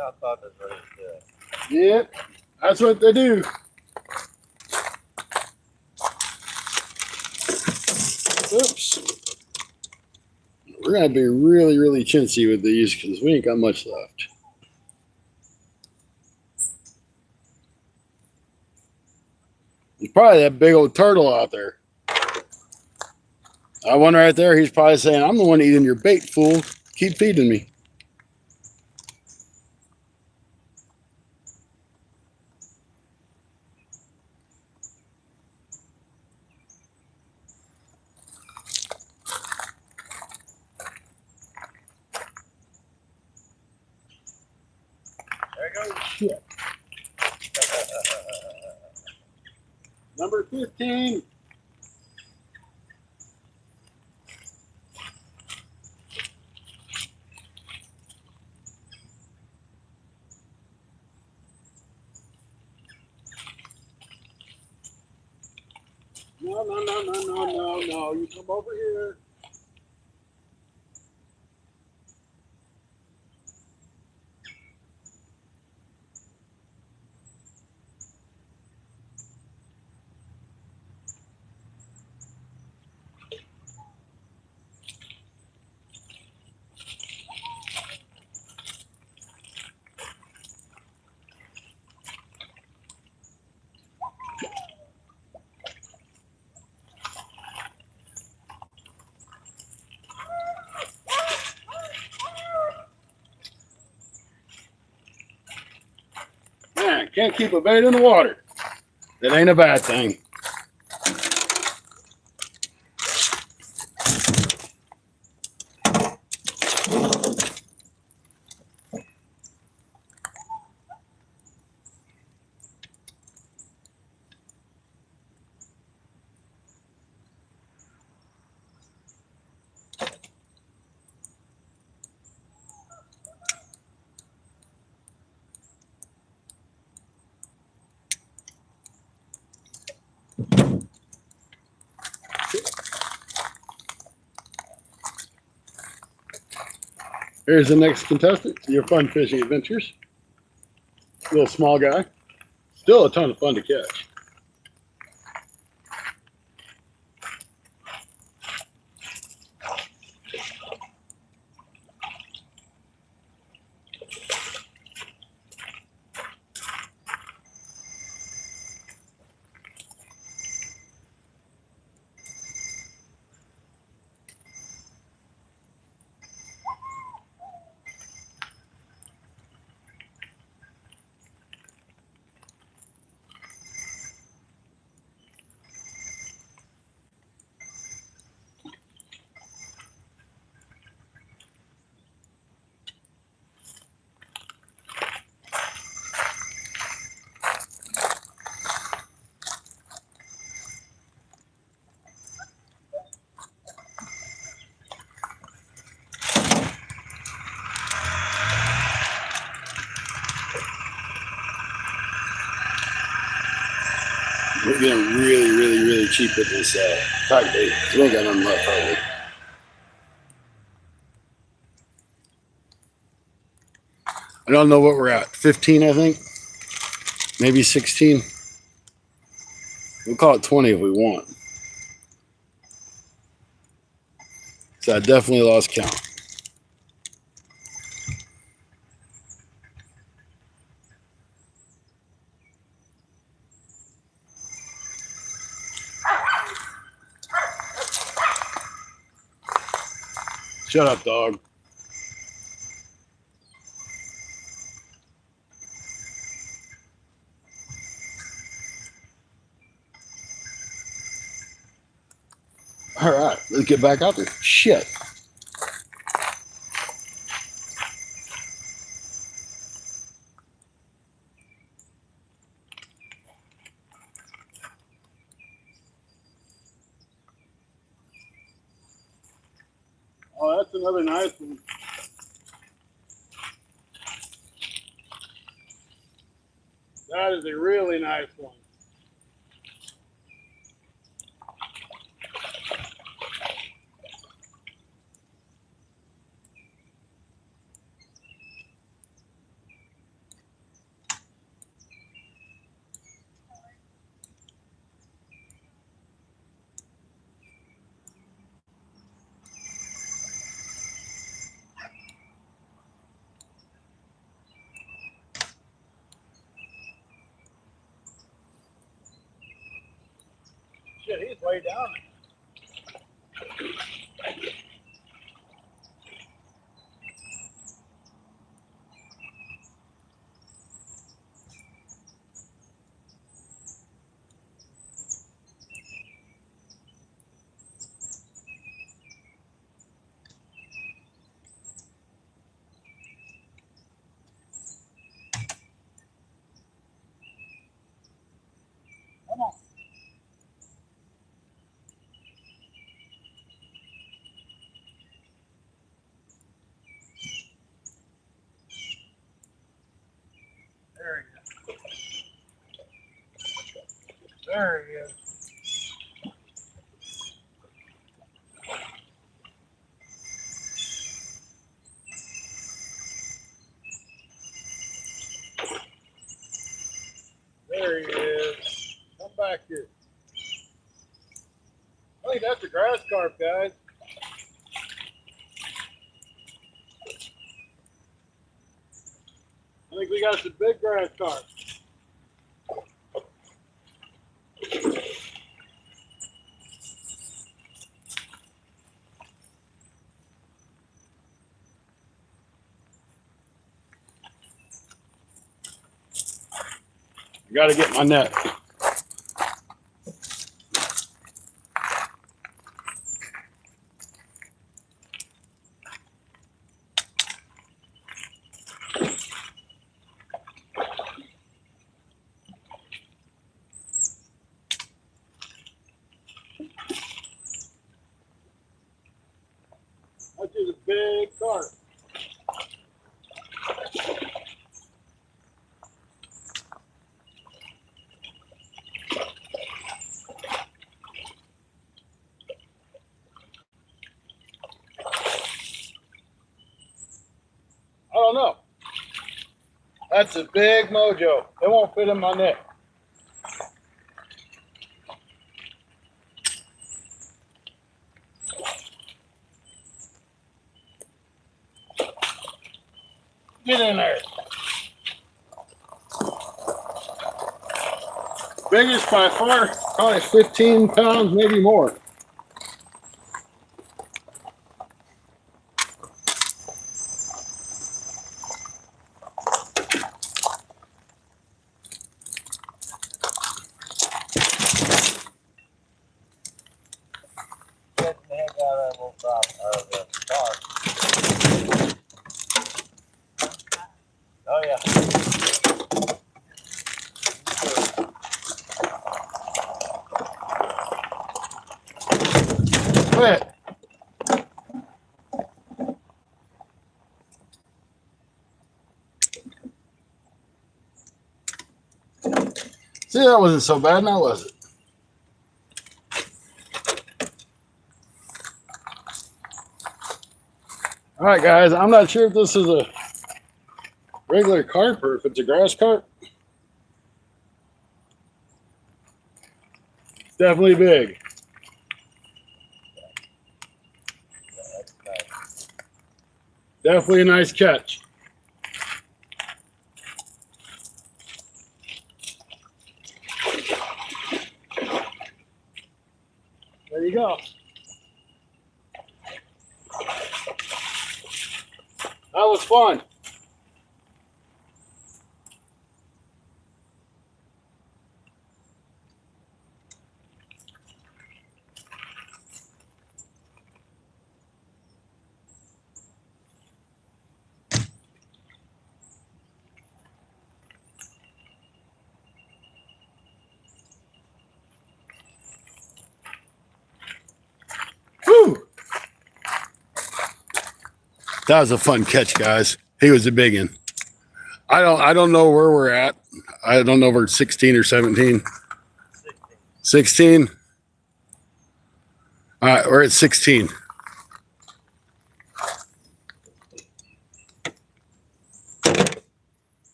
I thought this was good. Yep, that's what they do. Oops. We're gonna be really, really chintzy with these because we ain't got much left. There's probably that big old turtle out there. That one right there, he's probably saying, I'm the one eating your bait, fool. Keep feeding me. There goes. Shit. Number 15. No, no, no, no, no, no, no. You come over here. Man, can't keep a bait in the water. That ain't a bad thing. Here's the next contestant. Your fun fishing adventures. Little small guy. Still a ton of fun to catch. We're getting really, really, really cheap with this tight bait. We ain't got nothing left, hardly. I don't know what we're at. 15, I think. Maybe 16. We'll call it 20 if we want. So I definitely lost count. Shut up, dog. All right, let's get back out there. Shit. Oh, that's another nice one. That is a really nice one. Shit, he's way down there. Come on. There he is. There he is. Come back here. I think that's a grass carp, guys. I think we got some big grass carp. I gotta get my net. That's just a big carp. I don't know. That's a big mojo. It won't fit in my net. Get in there. Biggest by far, probably 15 pounds, maybe more. Get the heck out of that little carp. Oh, yeah. Quit. See, that wasn't so bad now, was it? All right, guys, I'm not sure if this is a regular carp or if it's a grass carp. It's definitely big. Definitely a nice catch. There you go. That was fun. Whew. That was a fun catch, guys. He was a big one. I don't know where we're at. I don't know if we're 16 or 17. 16. All right, we're at 16.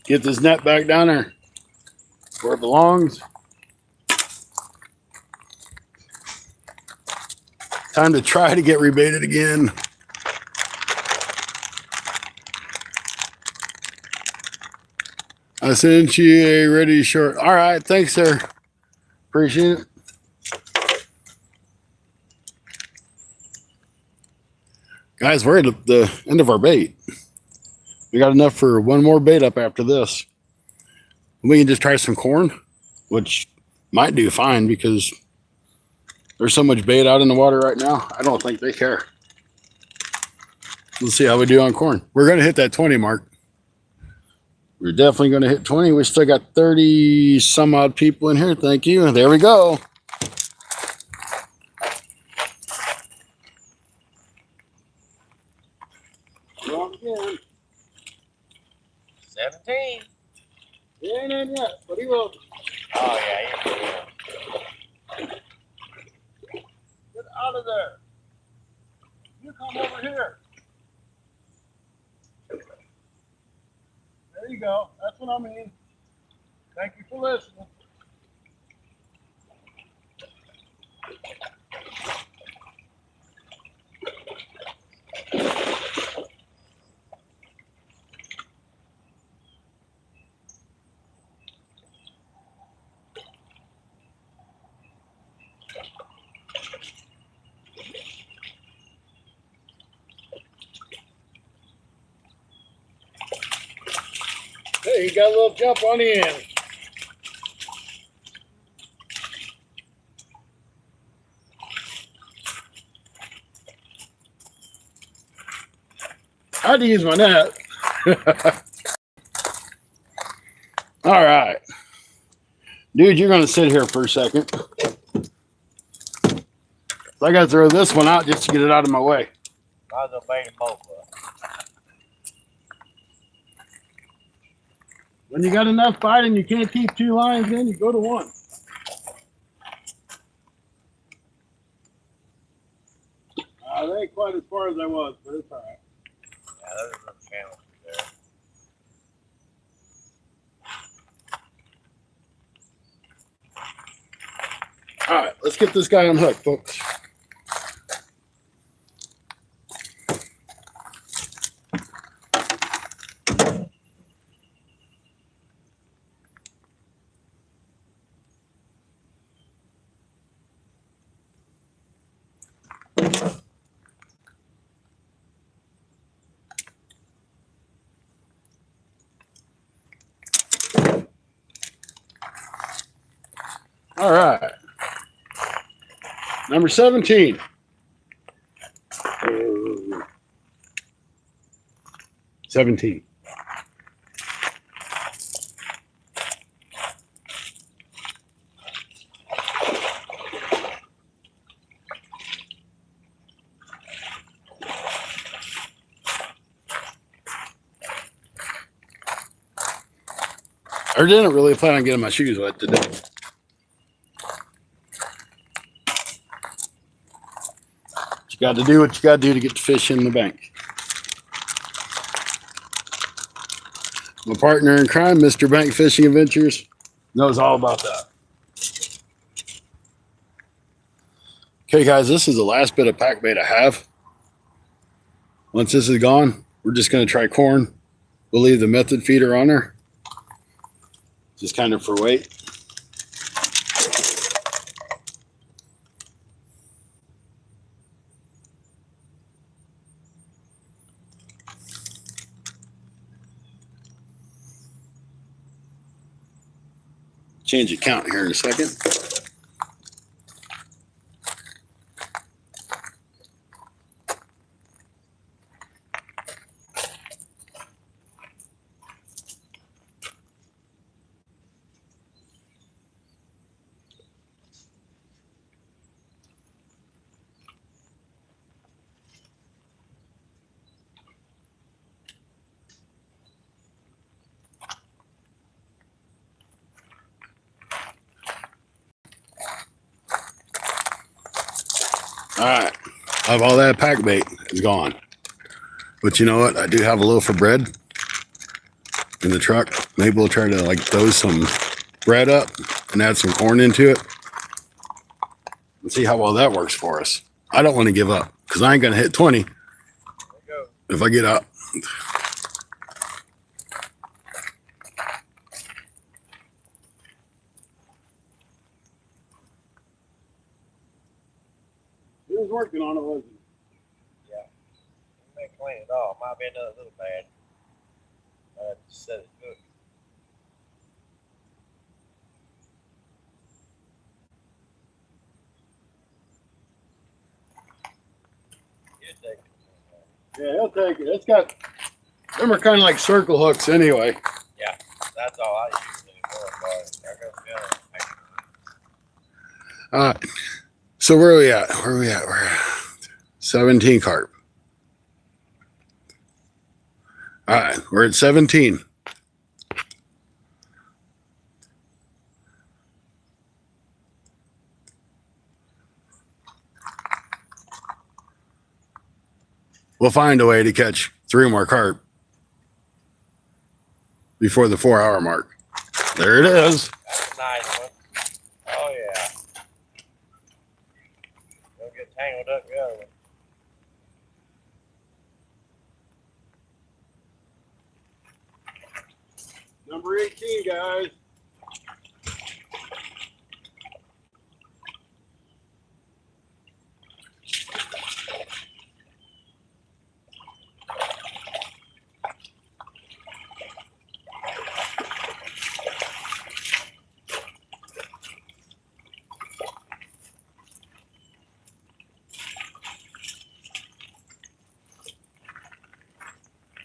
Get this net back down there where it belongs. Time to try to get rebaited again. I sent you a ready short. All right, thanks, sir. Appreciate it. Guys, we're at the end of our bait. We got enough for one more bait up after this. We can just try some corn, which might do fine because there's so much bait out in the water right now. I don't think they care. Let's see how we do on corn. We're going to hit that 20 mark. We're definitely going to hit 20. We still got 30 some odd people in here. Thank you. There we go. Wrong again. 17. He ain't in yet, but he will. Oh, yeah, he will. Get out of there. You come over here. There you go. That's what I mean. Thank you for listening. Hey, he got a little jump on the end. I had to use my net. All right. Dude, you're going to sit here for a second. So I got to throw this one out just to get it out of my way. Might as well bait them both up. When you got enough bite and you can't keep two lines in, you go to one. They ain't quite as far as I was, but it's all right. Yeah, those are some channels there. All right, let's get this guy unhooked, folks. All right. Number 17. 17. I didn't really plan on getting my shoes wet today. You got to do what you got to do to get the fish in the bank. My partner in crime, Mr. Bank Fishing Adventures, knows all about that. Okay, guys, this is the last bit of pack bait I have. Once this is gone, we're just going to try corn. We'll leave the method feeder on her, just kind of for weight. Change the count here in a second. All right, of all that pack bait is gone. But you know what? I do have a loaf of bread in the truck. Maybe we'll try to like throw some bread up and add some corn into it and see how well that works for us. I don't want to give up because I ain't gonna hit 20 if I get up. He was working on it, wasn't he? Yeah. You may clean it off. Might be another little bad. Just set it good. You take it. Yeah, he'll take it. It's got, them are kind of like circle hooks anyway. Yeah, that's all I use anymore. But there goes the other one. All right. So where are we at? Where are we at? We're 17 carp. All right, we're at 17. we'll find a way to catch 3 more carp before the 4-hour mark. There it is. That's a nice one. Oh yeah. Don't get tangled up the other one. Number 18, guys.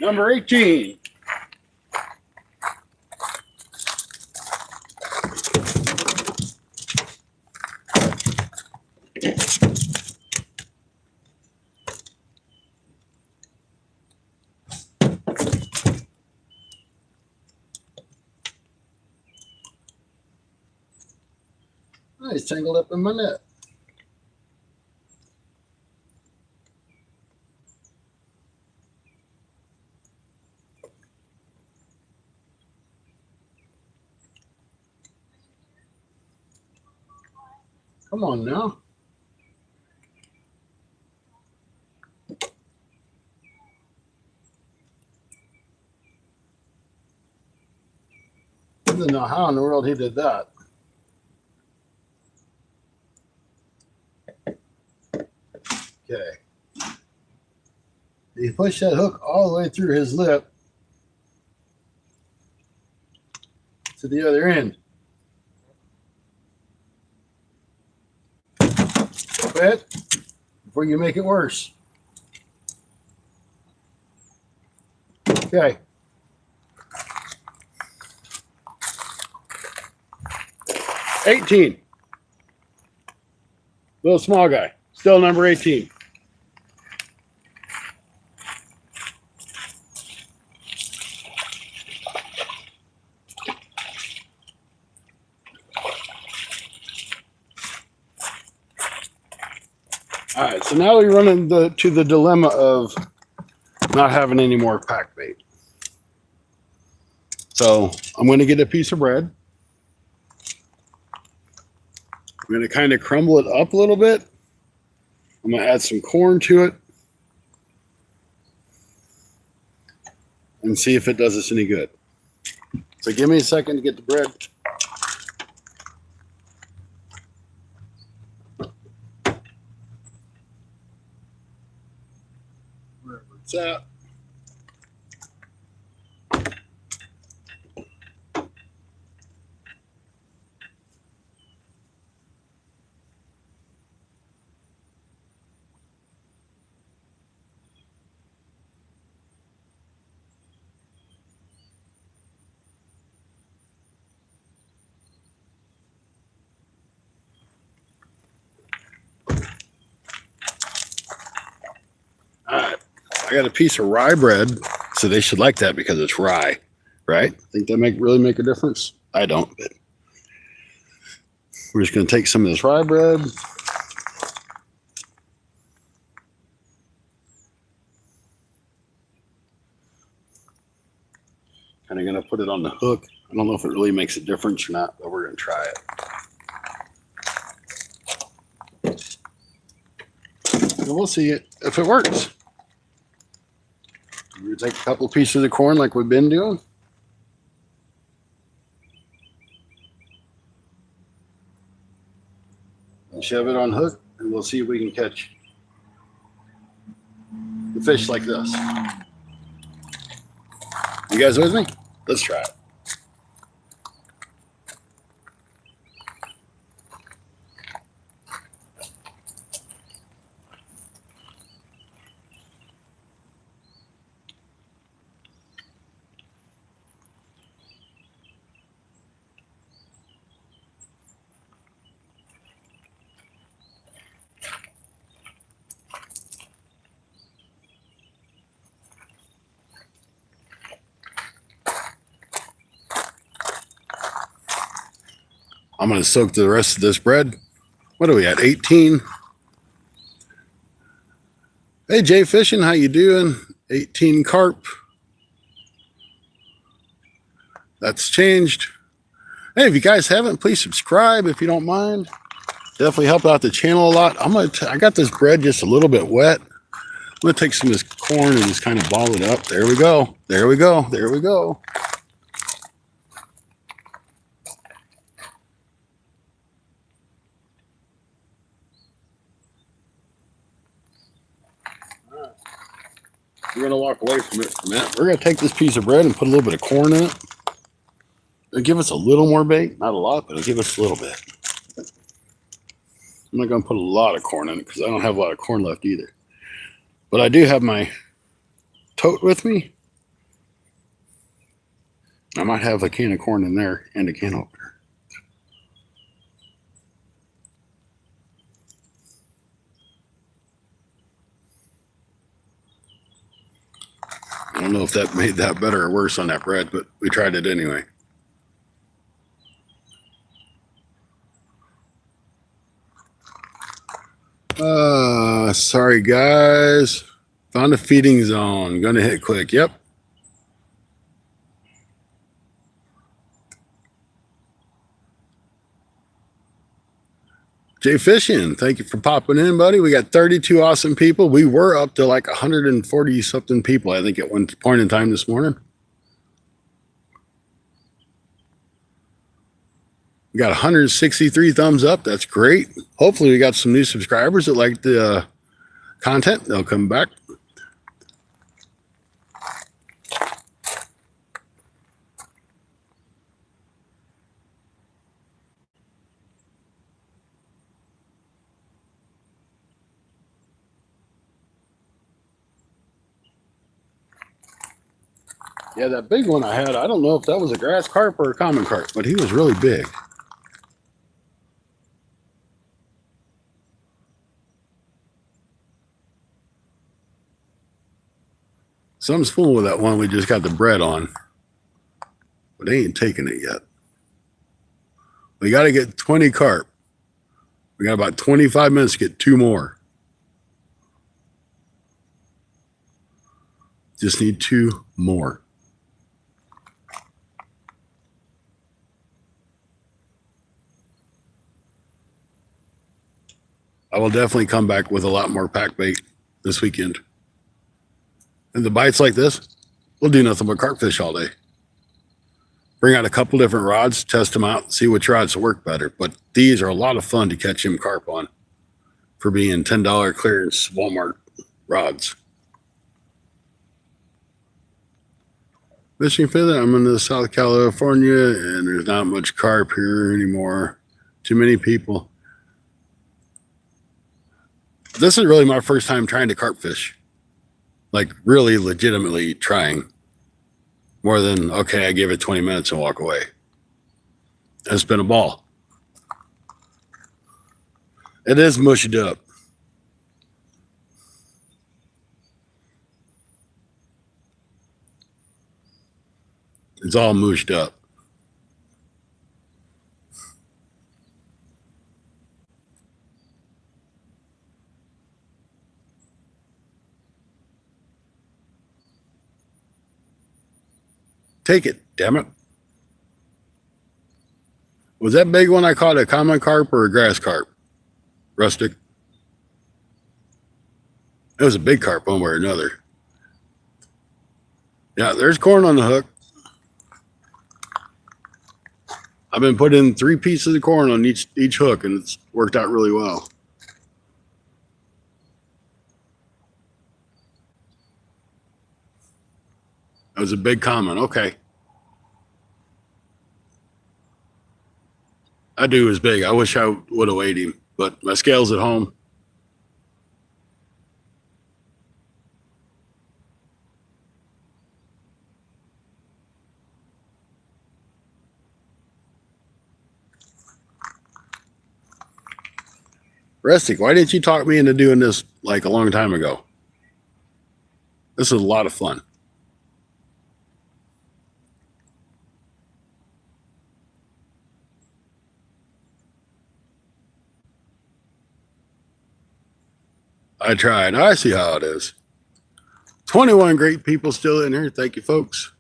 Number 18. He's tangled up in my net. Come on now. I don't know how in the world he did that. Okay. He pushed that hook all the way through his lip to the other end. Quit before you make it worse. Okay. $18. Little small guy. Still number 18. All right, so now we run into the dilemma of not having any more pack bait. So I'm going to get a piece of bread. I'm going to kind of crumble it up a little bit. I'm going to add some corn to it and see if it does us any good. So give me a second to get the bread. Wherever it's at. All right, I got a piece of rye bread, so they should like that because it's rye, right? Think that really make a difference? I don't, but we're just going to take some of this rye bread. Kind of going to put it on the hook. I don't know if it really makes a difference or not, but we're going to try it. And we'll see if it works. We're going to take a couple pieces of corn like we've been doing. And shove it on hook, and we'll see if we can catch the fish like this. You guys with me? Let's try it. I'm going to soak the rest of this bread. What are we at? 18. Hey, Jay Fishing, how you doing? 18 carp. That's changed. Hey, if you guys haven't, please subscribe if you don't mind. Definitely help out the channel a lot. I got this bread just a little bit wet. I'm gonna take some of this corn and just kind of ball it up. There we go. There we go. There we go. We're gonna walk away from it for a minute. We're gonna take this piece of bread and put a little bit of corn in it. It'll give us a little more bait, not a lot, but it'll give us a little bit. I'm not gonna put a lot of corn in it because I don't have a lot of corn left either. But I do have my tote with me. I might have a can of corn in there and a can opener. I don't know if that made that better or worse on that bread, but we tried it anyway. Sorry guys. Found a feeding zone. Gonna hit quick. Yep. Jay Fishing, thank you for popping in, buddy. We got 32 awesome people. We were up to like 140 something people, I think, at one point in time this morning. We got 163 thumbs up. That's great. Hopefully, we got some new subscribers that like the content. They'll come back. Yeah, that big one I had, I don't know if that was a grass carp or a common carp, but he was really big. Something's fooling with that one we just got the bread on, but they ain't taking it yet. We got to get 20 carp. We got about 25 minutes to get 2 more. Just need 2 more. I will definitely come back with a lot more pack bait this weekend. And the bites like this, we'll do nothing but carp fish all day. Bring out a couple different rods, test them out, see which rods work better. But these are a lot of fun to catch him carp on for being $10 clearance Walmart rods. Fishing for that, I'm in South California and there's not much carp here anymore. Too many people. This is really my first time trying to carp fish. Like really legitimately trying. More than, okay, I give it 20 minutes and walk away. It's been a ball. It is mushed up. It's all mushed up. Take it, damn it. Was that big one I caught a common carp or a grass carp? Rustic? It was a big carp one way or another. Yeah, there's corn on the hook. I've been putting 3 pieces of corn on each hook, and it's worked out really well. That was a big comment. Okay. I do is big. I wish I would have weighed him, but my scale's at home. Rustic, why didn't you talk me into doing this like a long time ago? This is a lot of fun. I tried. I see how it is. 21 great people still in here. Thank you, folks.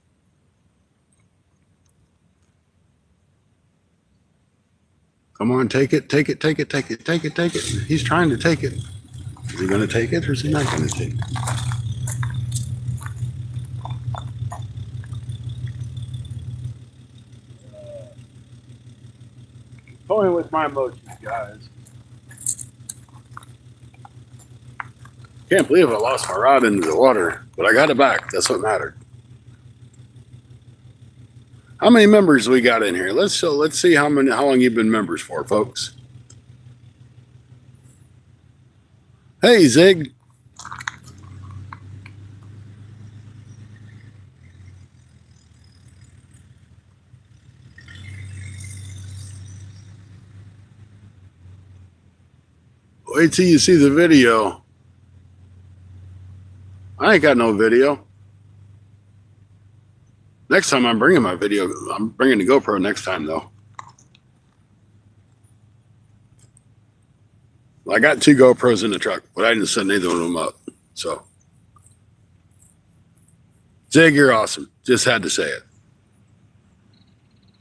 Come on, take it, take it, take it, take it, take it, take it. He's trying to take it. Is he going to take it or is he not going to take it? Toying with my emotions, guys. Can't believe I lost my rod into the water, but I got it back. That's what mattered. How many members we got in here? Let's see how long you've been members for, folks. Hey, Zig. Wait till you see the video. I ain't got no video. Next time I'm bringing my video. I'm bringing the GoPro next time, though. Well, I got 2 GoPros in the truck, but I didn't set neither of them up. So, Zig, you're awesome. Just had to say it.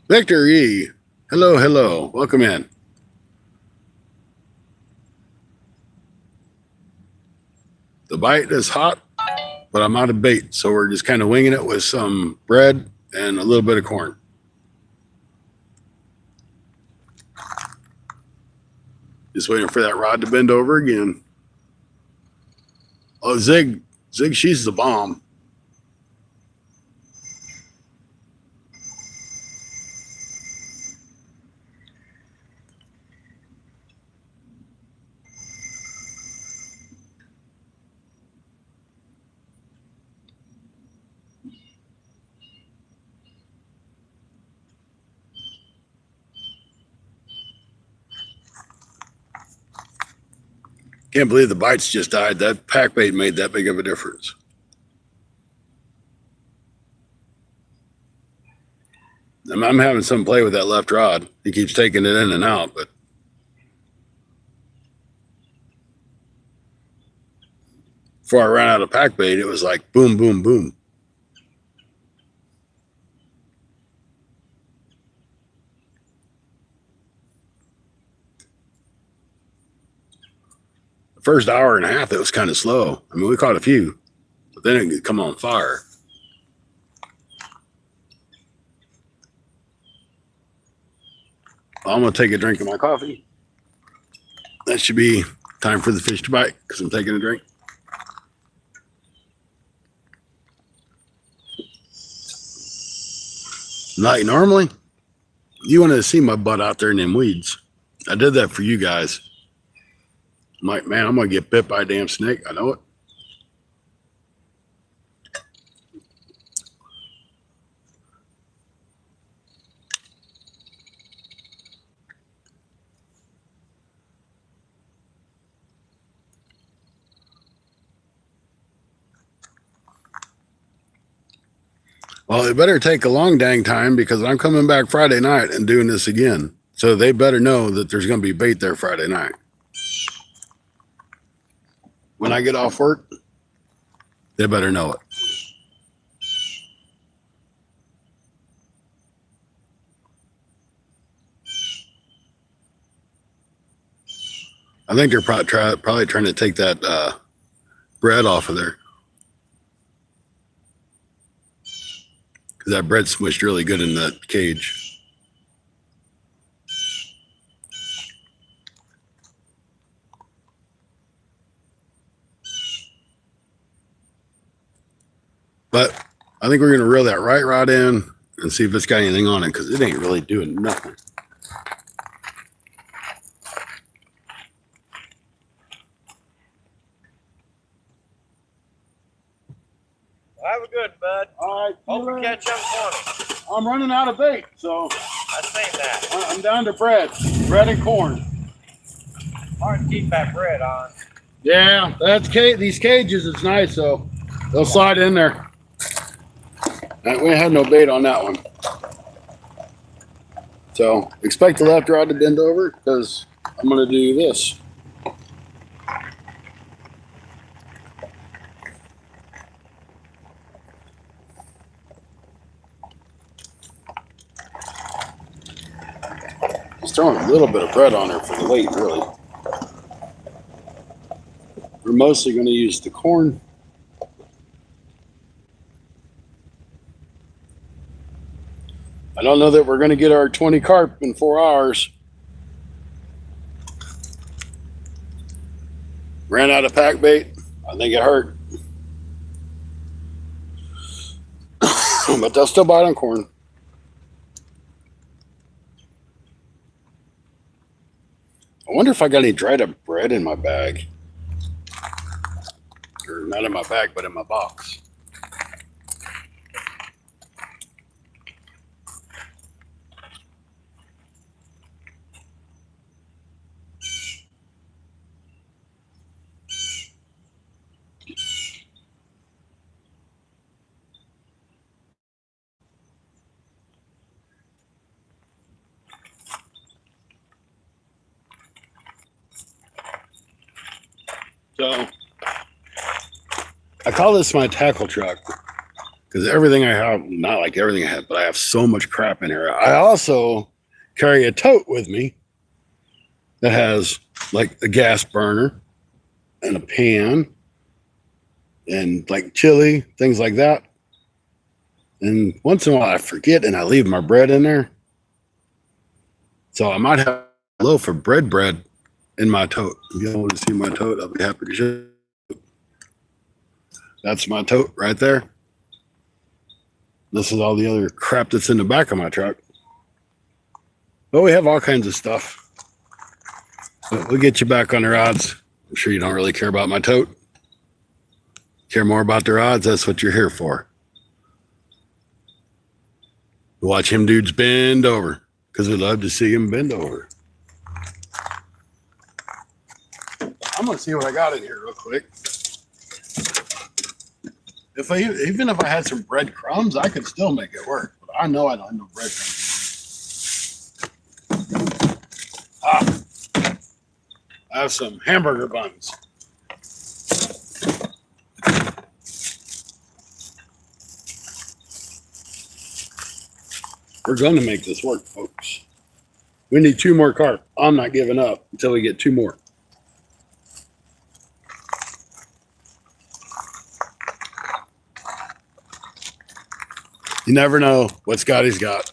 Victor E. Hello, hello. Welcome in. The bite is hot, but I'm out of bait, so we're just kind of winging it with some bread and a little bit of corn. Just waiting for that rod to bend over again. Oh, Zig, she's the bomb. Can't believe the bites just died. That pack bait made that big of a difference. I'm having some play with that left rod. He keeps taking it in and out, but before I ran out of pack bait, it was like boom, boom, boom. The first hour and a half, it was kind of slow. I mean, we caught a few, but then it could come on fire. I'm going to take a drink of my coffee. That should be time for the fish to bite because I'm taking a drink. Like normally, you wanted to see my butt out there in them weeds. I did that for you guys. I'm like, man, I'm going to get bit by a damn snake. I know it. Well, it better take a long dang time because I'm coming back Friday night and doing this again. So they better know that there's going to be bait there Friday night. When I get off work, they better know it. I think they're probably trying to take that bread off of there. Because that bread smushed really good in that cage. But I think we're going to reel that right rod in and see if it's got anything on it because it ain't really doing nothing. Have a good, bud. All right. Hope you catch up on it. I'm running out of bait, so I seen that. I'm down to bread and corn. Hard to keep that bread on. Yeah, these cages. It's nice, so they'll slide in there. We had no bait on that one. So expect the left rod to bend over because I'm going to do this. Just throwing a little bit of bread on her for the weight, really. We're mostly going to use the corn. I don't know that we're going to get our 20 carp in 4 hours. Ran out of pack bait. I think it hurt. But they'll still bite on corn. I wonder if I got any dried up bread in my bag. Or not in my bag, but in my box. So I call this my tackle truck because everything I have, not like everything I have, but I have so much crap in here. I also carry a tote with me that has like a gas burner and a pan and like chili, things like that. And once in a while I forget and I leave my bread in there. So I might have a loaf of bread in my tote. If you want to see my tote, I'll be happy to show you. That's my tote right there. This is all the other crap that's in the back of my truck. But we have all kinds of stuff. But we'll get you back on the rods. I'm sure you don't really care about my tote. Care more about the rods, that's what you're here for. Watch him dudes bend over because we love to see him bend over. I'm going to see what I got in here real quick. Even if I had some breadcrumbs, I could still make it work. But I know I don't have no breadcrumbs. I have some hamburger buns. We're going to make this work, folks. We need 2 more carp. I'm not giving up until we get 2 more. You never know what Scotty's got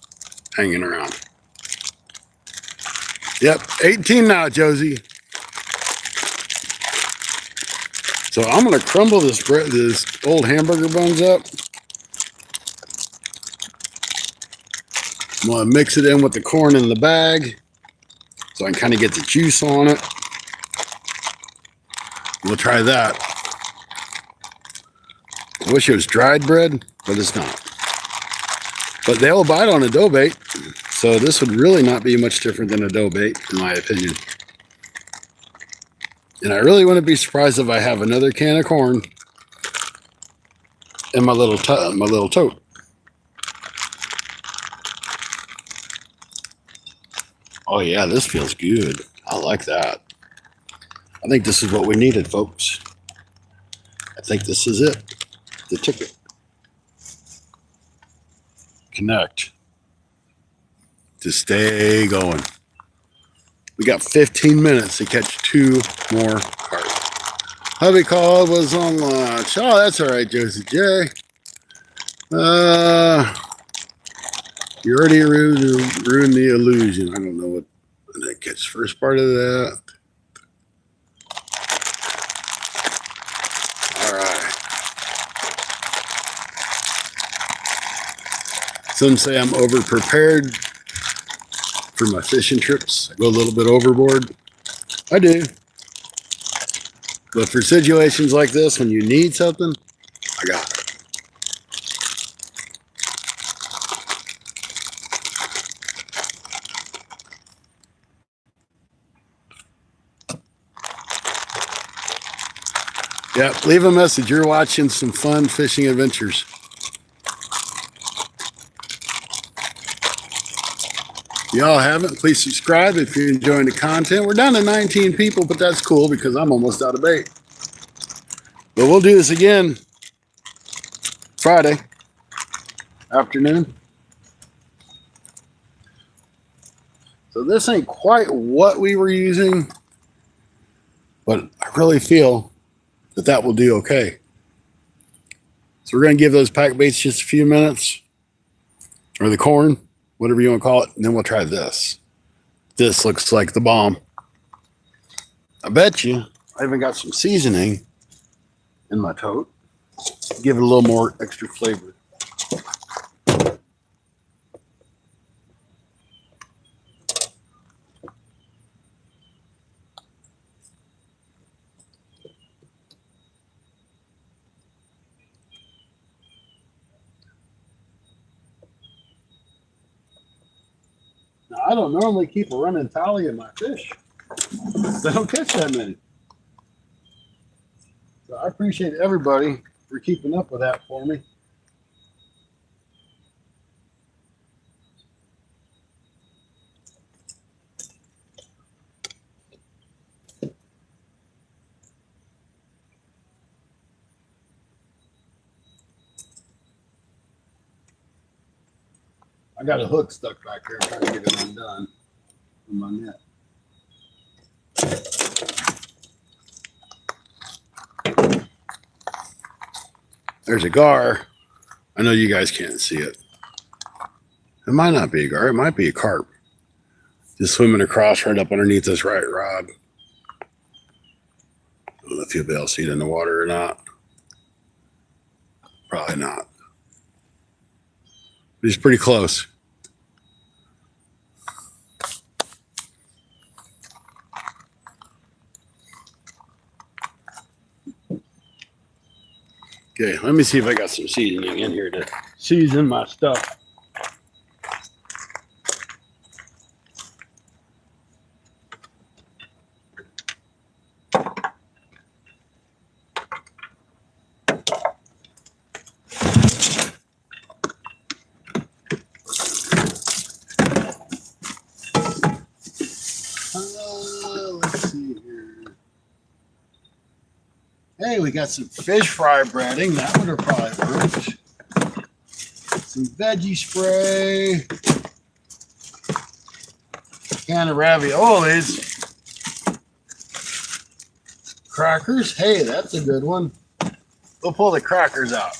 hanging around. Yep, 18 now, Josie. So I'm going to crumble this old hamburger buns up. I'm going to mix it in with the corn in the bag so I can kind of get the juice on it. We'll try that. I wish it was dried bread, but it's not. But they'll bite on a dough bait, so this would really not be much different than a dough bait, in my opinion. And I really wouldn't be surprised if I have another can of corn in my little tote. Oh yeah, this feels good. I like that. I think this is what we needed, folks. I think this is it. The ticket. Connect to stay going. We got 15 minutes to catch 2 more carp. Hubby called, was on lunch. Oh, that's all right, Josie J. You already ruined the illusion. I don't know what I didn't catch the first part of that. All right. Some say I'm over prepared for my fishing trips. I go a little bit overboard. I do. But for situations like this, when you need something, I got it. Yep, leave a message. You're watching some fun fishing adventures. If y'all haven't, please subscribe if you're enjoying the content. We're down to 19 people, but that's cool because I'm almost out of bait. But we'll do this again Friday afternoon. So this ain't quite what we were using, but I really feel that that will do okay. So we're going to give those pack baits just a few minutes, or the corn, whatever you want to call it, and then we'll try this. This looks like the bomb. I bet you I even got some seasoning in my tote. Give it a little more extra flavor. Now, I don't normally keep a running tally of my fish. I don't catch that many. So I appreciate everybody for keeping up with that for me. I got a hook stuck back there trying to get it undone from my net. There's a gar. I know you guys can't see it. It might not be a gar. It might be a carp. Just swimming across right up underneath this right rod. I don't know if you'll be able to see it in the water or not. Probably not. But he's pretty close. Okay, let me see if I got some seasoning in here to season my stuff. Let's see here. Hey, we got some fish fry breading. That would have probably worked. Some veggie spray. Can of raviolis. Crackers. Hey, that's a good one. We'll pull the crackers out.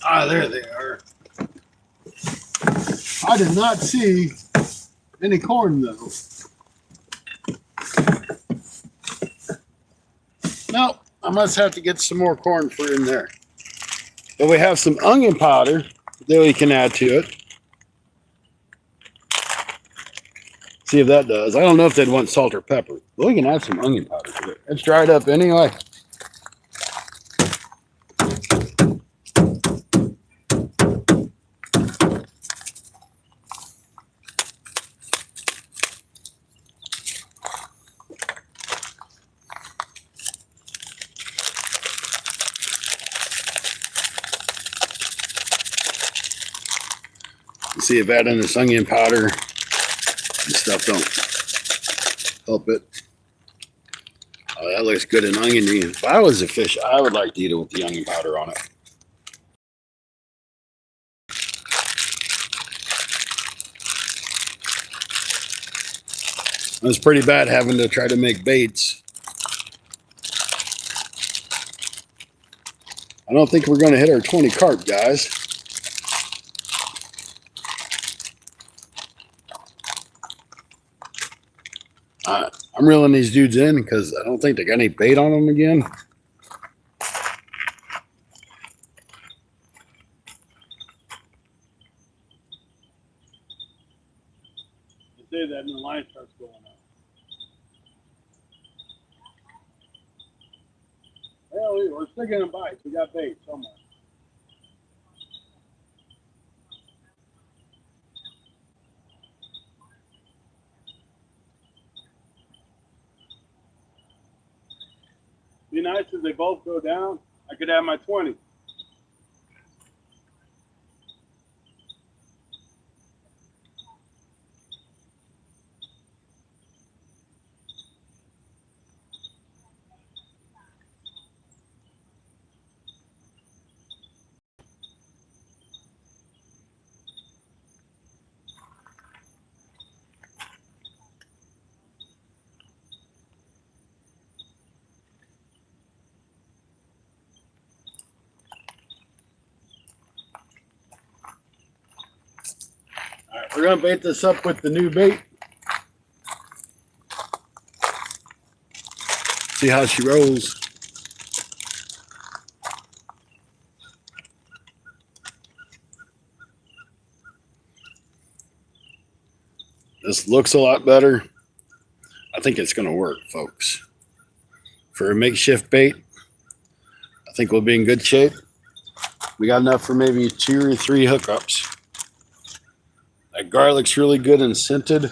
Ah, there they are. I did not see any corn, though. No, I must have to get some more corn for in there. But we have some onion powder that we can add to it. See if that does. I don't know if they'd want salt or pepper, but we can add some onion powder to it. It's dried up anyway. See if adding this onion powder and stuff don't help it. Oh, that looks good and oniony. If I was a fish, I would like to eat it with the onion powder on it. It was pretty bad having to try to make baits. I don't think we're going to hit our 20 carp, guys. I'm reeling these dudes in because I don't think they got any bait on them again. You say that and the line starts going up. Well, we're still getting bites. We got bait somewhere. Be nice if they both go down. I could have my 20. We're gonna bait this up with the new bait. See how she rolls. This looks a lot better. I think it's gonna work, folks. For a makeshift bait, I think we'll be in good shape. We got enough for maybe 2 or 3 hookups. That garlic's really good and scented.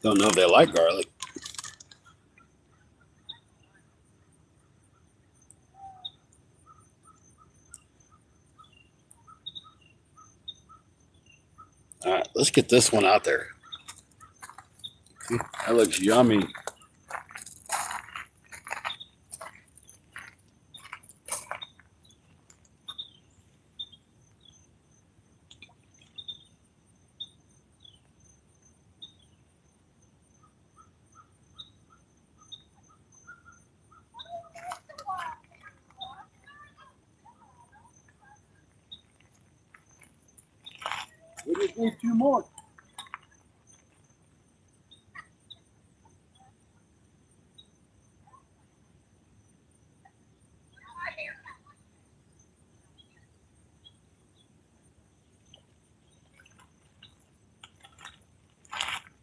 Don't know if they like garlic. All right, let's get this one out there. That looks yummy. We just need 2 more.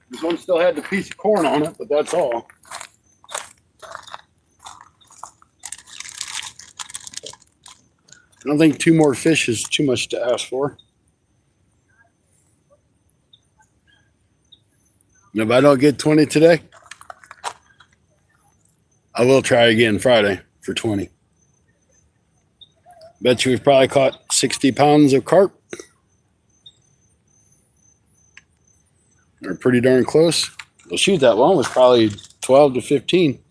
This one still had the piece of corn on it, but that's all. I don't think 2 more fish is too much to ask for. And if I don't get 20 today, I will try again Friday for 20. Bet you we've probably caught 60 pounds of carp. They're pretty darn close. Well, shoot, that one was probably 12 to 15.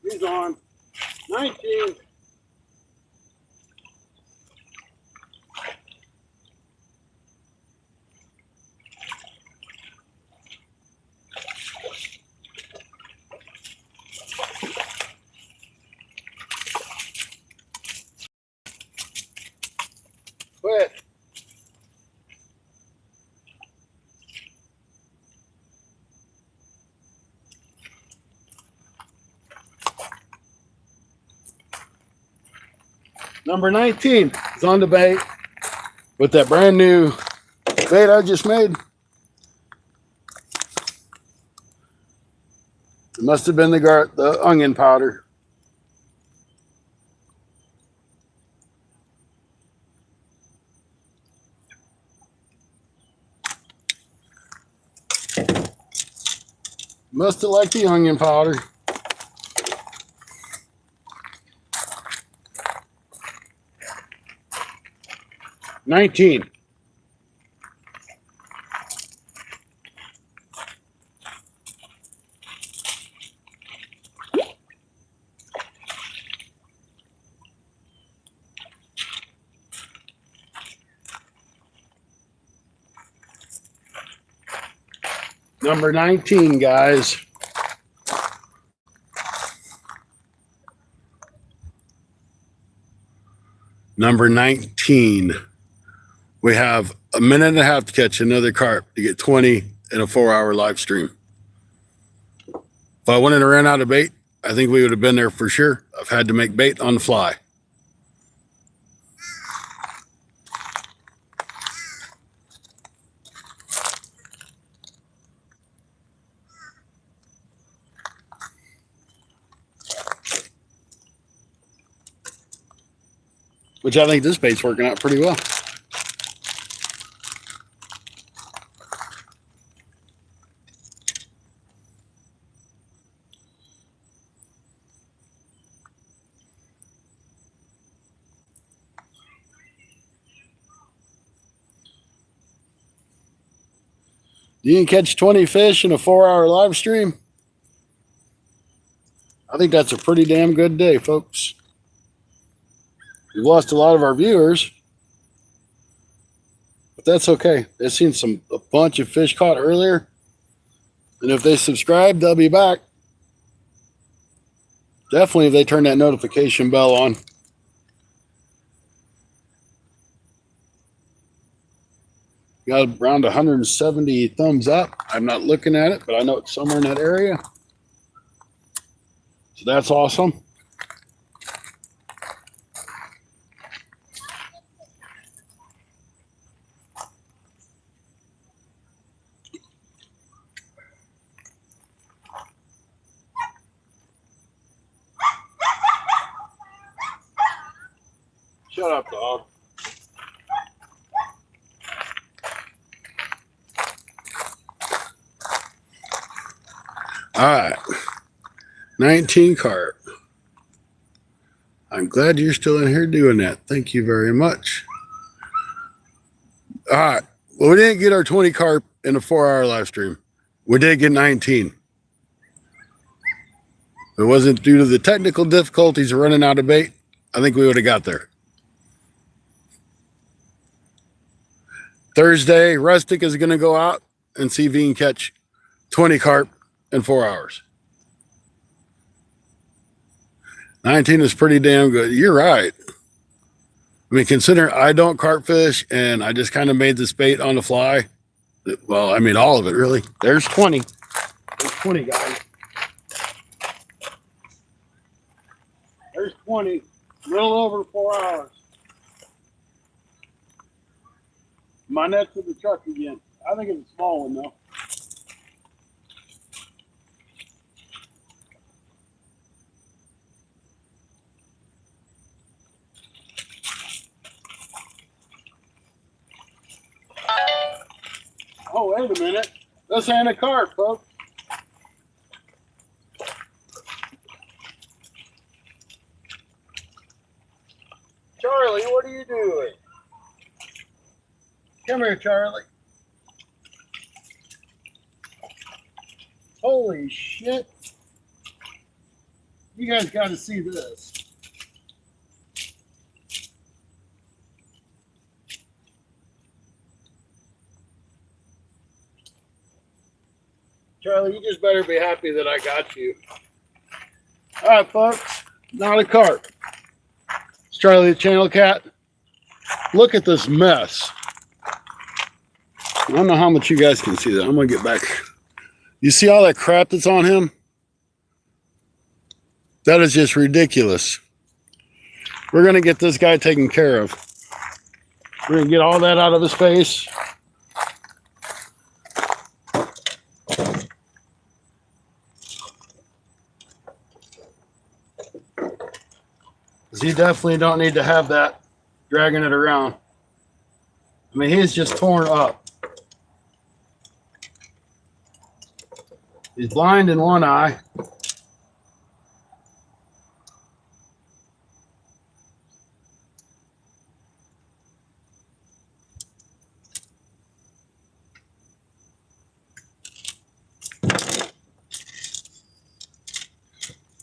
He's on 19. Quit. Number 19 is on the bait with that brand new bait I just made. It must have been the onion powder. Must have liked the onion powder. $19. Number 19, guys. Number 19. We have a minute and a half to catch another carp to get 20 in a 4-hour live stream. If I wouldn't have ran out of bait, I think we would have been there for sure. I've had to make bait on the fly. which I think this bait's working out pretty well. You can catch 20 fish in a 4-hour live stream. I think that's a pretty damn good day, folks. We've lost a lot of our viewers, but that's okay. They've seen a bunch of fish caught earlier, and if they subscribe, they'll be back. Definitely if they turn that notification bell on. Got around 170 thumbs up. I'm not looking at it, but I know it's somewhere in that area. So that's awesome. Shut up, dog. All right, 19 carp. I'm glad you're still in here doing that. Thank you very much. All right, well, we didn't get our 20 carp in a 4-hour live stream. We did get 19. If it wasn't due to the technical difficulties of running out of bait, I think we would have got there. Thursday, Rustic is going to go out and see if he can catch 20 carp in 4 hours. 19 is pretty damn good. You're right. I mean, consider I don't carp fish, and I just kind of made this bait on the fly. Well, I mean, all of it, really. There's 20. There's 20, guys. There's 20. A little over 4 hours. My net's in the truck again. I think it's a small one, though. Oh, wait a minute. This ain't a carp, folks. Charlie, what are you doing? Come here, Charlie. Holy shit. You guys got to see this. Charlie, you just better be happy that I got you. All right, folks. Not a carp. It's Charlie the Channel Cat. Look at this mess. I don't know how much you guys can see that. I'm going to get back. You see all that crap that's on him? That is just ridiculous. We're going to get this guy taken care of. We're going to get all that out of his face. He definitely don't need to have that dragging it around. I mean, he's just torn up. He's blind in one eye.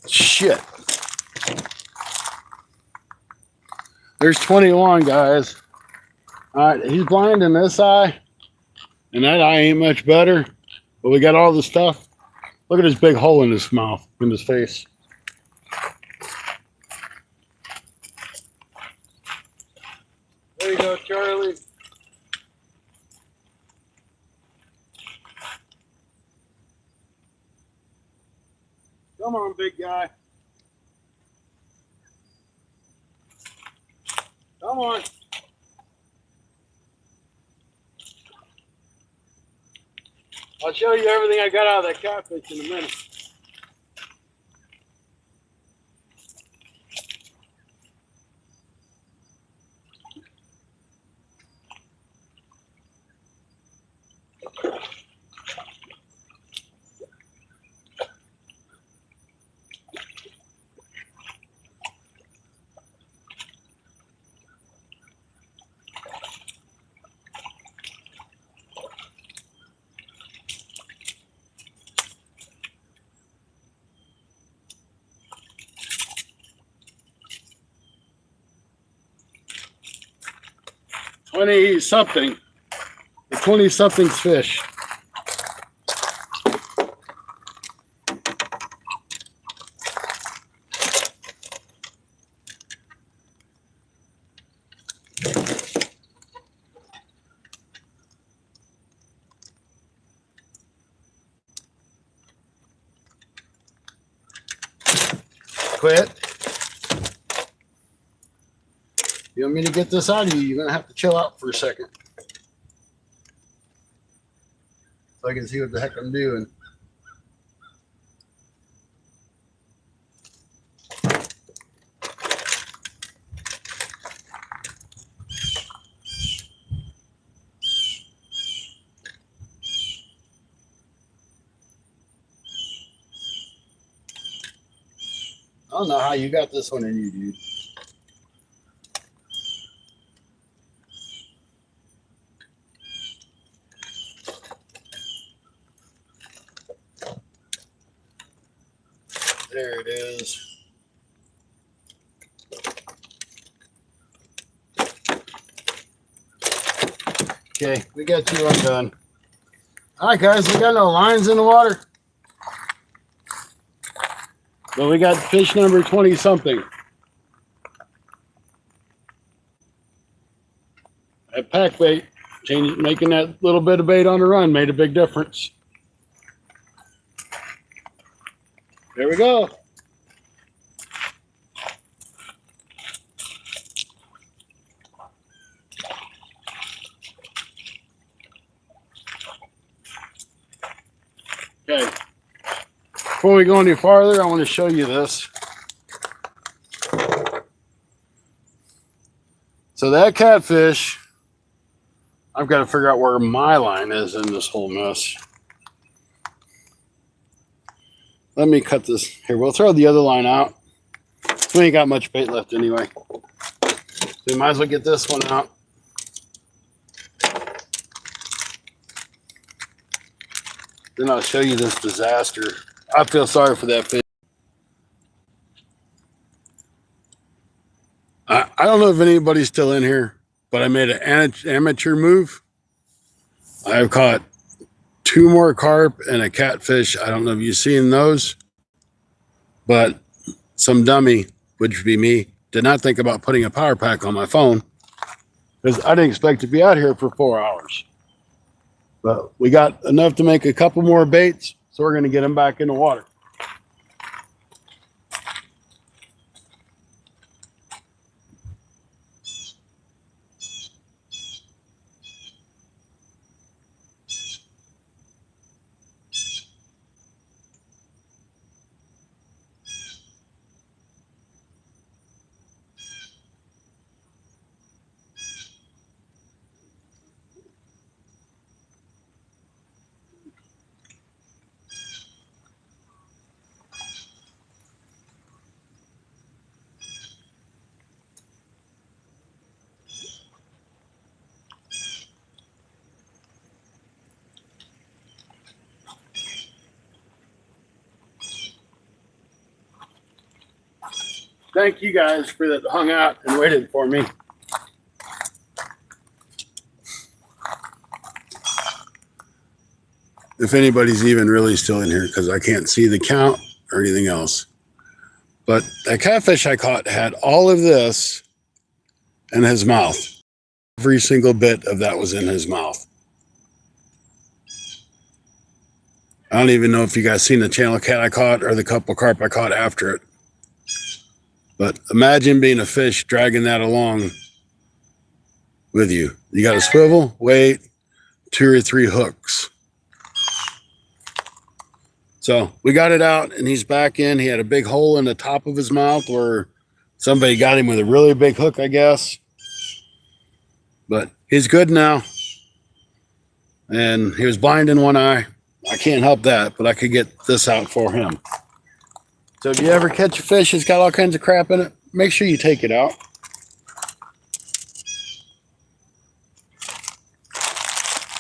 Shit. There's 21, guys. All right, he's blind in this eye, and that eye ain't much better. But we got all the stuff. Look at his big hole in his mouth, in his face. There you go, Charlie. Come on, big guy. Come on. I'll show you everything I got out of that catfish in a minute. 20-something. The 20-something's fish. Quit. You want me to get this out of you? You're going to have to chill out for a second. So I can see what the heck I'm doing. I don't know how you got this one in you, dude. There it is. Okay, we got you undone. All right, guys, we got no lines in the water. But we got fish number 20-something. That pack bait, making that little bit of bait on the run made a big difference. There we go. Okay. Before we go any farther, I want to show you this. So that catfish, I've got to figure out where my line is in this whole mess. Let me cut this. Here, we'll throw the other line out. We ain't got much bait left anyway. So we might as well get this one out. Then I'll show you this disaster. I feel sorry for that fish. I don't know if anybody's still in here, but I made an amateur move. I've caught 2 more carp and a catfish. I don't know if you've seen those, but some dummy, which would be me, did not think about putting a power pack on my phone because I didn't expect to be out here for 4 hours. But we got enough to make a couple more baits, so we're going to get them back in the water. Thank you guys for that hung out and waited for me. If anybody's even really still in here, because I can't see the count or anything else. But that catfish I caught had all of this in his mouth. Every single bit of that was in his mouth. I don't even know if you guys seen the channel cat I caught or the couple carp I caught after it. But imagine being a fish dragging that along with you. You got a swivel, weight, 2 or 3 hooks. So we got it out and he's back in. He had a big hole in the top of his mouth where somebody got him with a really big hook, I guess. But he's good now. and he was blind in one eye. I can't help that, but I could get this out for him. So if you ever catch a fish that's got all kinds of crap in it, make sure you take it out.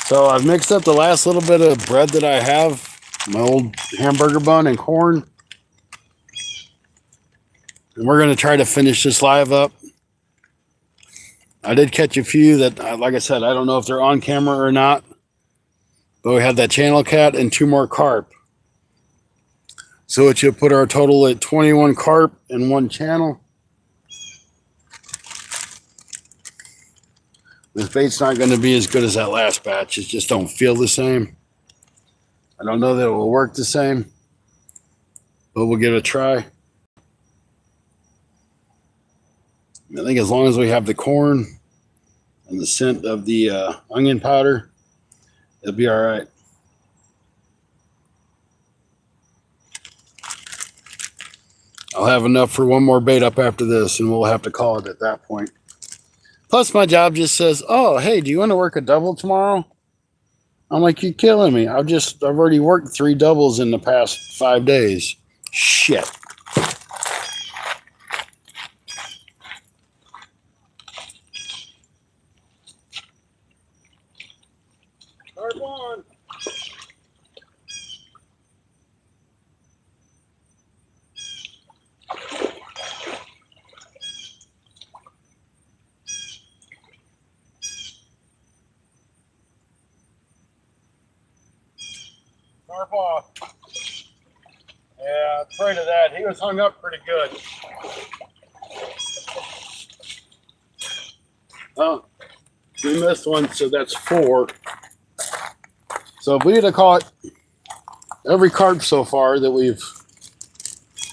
So I've mixed up the last little bit of bread that I have, my old hamburger bun and corn. And we're going to try to finish this live up. I did catch a few that, like I said, I don't know if they're on camera or not. But we had that channel cat and 2 more carp. So it should put our total at 21 carp and 1 channel. This bait's not going to be as good as that last batch. It just don't feel the same. I don't know that it will work the same, but we'll give it a try. I think as long as we have the corn and the scent of the onion powder, it'll be all right. I'll have enough for 1 more bait up after this, and we'll have to call it at that point. Plus, my job just says, "Oh, hey, do you want to work a double tomorrow?" I'm like, "You're killing me. I've already worked 3 doubles in the past 5 days." Shit. Carp on. Carp off. Yeah, afraid of that. He was hung up pretty good. Oh, we missed one, so that's 4. So if we had to caught every carp so far that we've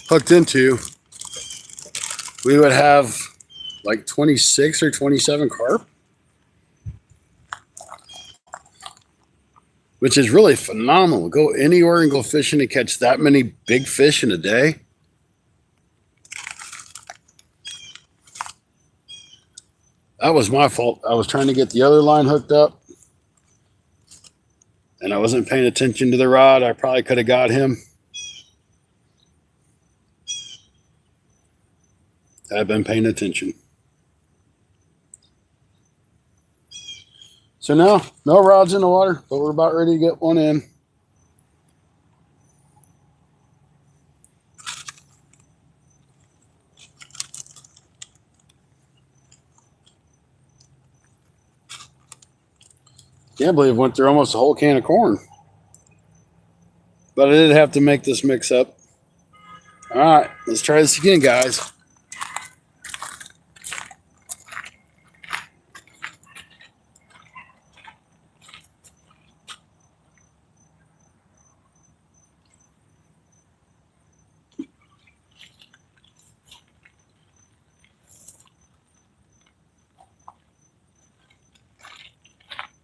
hooked into, we would have like 26 or 27 carp, which is really phenomenal. Go anywhere and go fishing to catch that many big fish in a day. That was my fault. I was trying to get the other line hooked up, and I wasn't paying attention to the rod. I probably could have got him. I've been paying attention. So now, no rods in the water, but we're about ready to get one in. Can't believe I went through almost a whole can of corn. But I did have to make this mix up. All right, let's try this again, guys.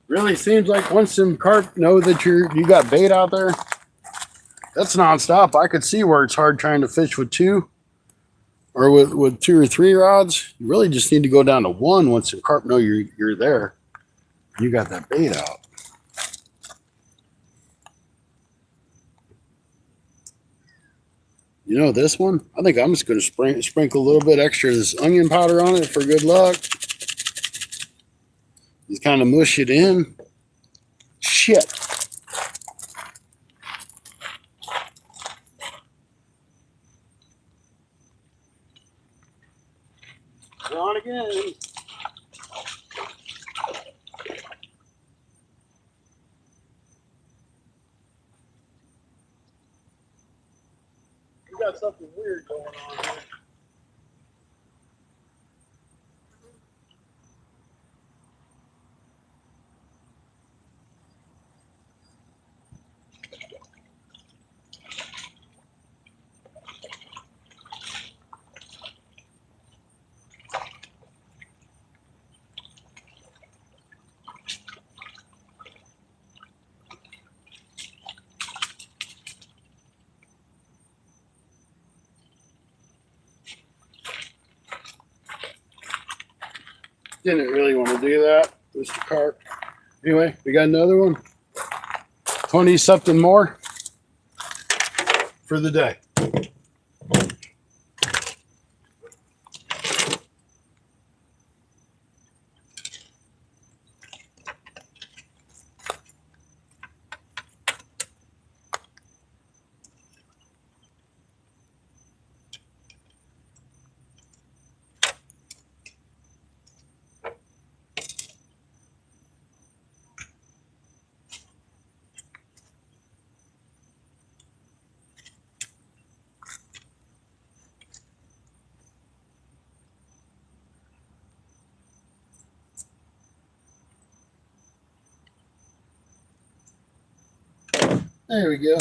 Really seems like once some carp know that you got bait out there, that's nonstop. I could see where it's hard trying to fish with 2 or with 2 or 3 rods. You really just need to go down to 1 once the carp know you're there. You got that bait out. You know this one? I think I'm just going to sprinkle a little bit extra of this onion powder on it for good luck. Just kind of mush it in. Shit. We're on again. We got something weird going on here. Didn't really want to do that. Mr. Carp. Anyway, we got another one. 20 something more for the day. There we go.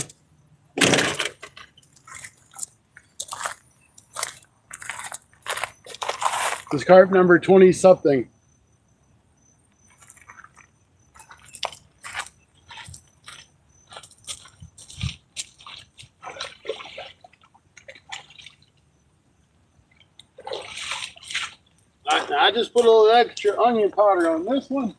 This carp number 20 something. I just put a little extra onion powder on this one.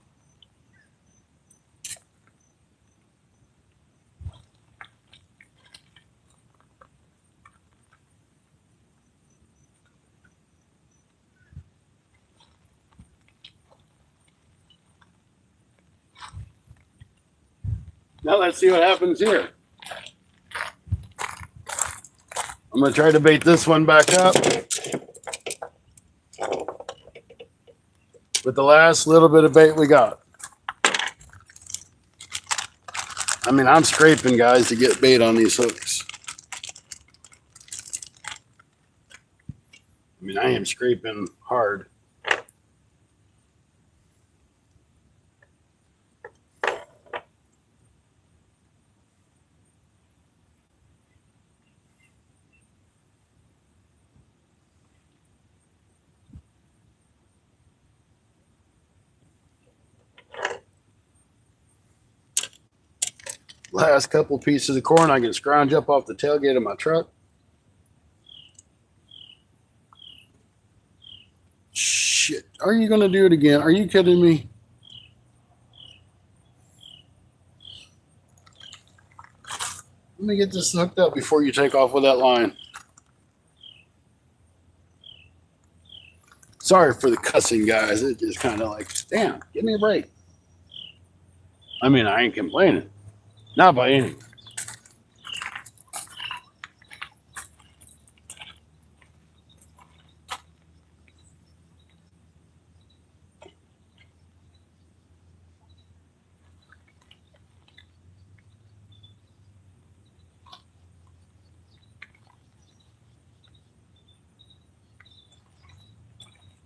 Now let's see what happens here. I'm going to try to bait this one back up with the last little bit of bait we got. I mean, I'm scraping, guys, to get bait on these hooks. I mean, I am scraping hard. Last couple pieces of corn I can scrounge up off the tailgate of my truck. Shit, are you going to do it again? Are you kidding me? Let me get this hooked up before you take off with that line. Sorry for the cussing, guys. It just kind of like, damn, give me a break. I mean, I ain't complaining. Not by any.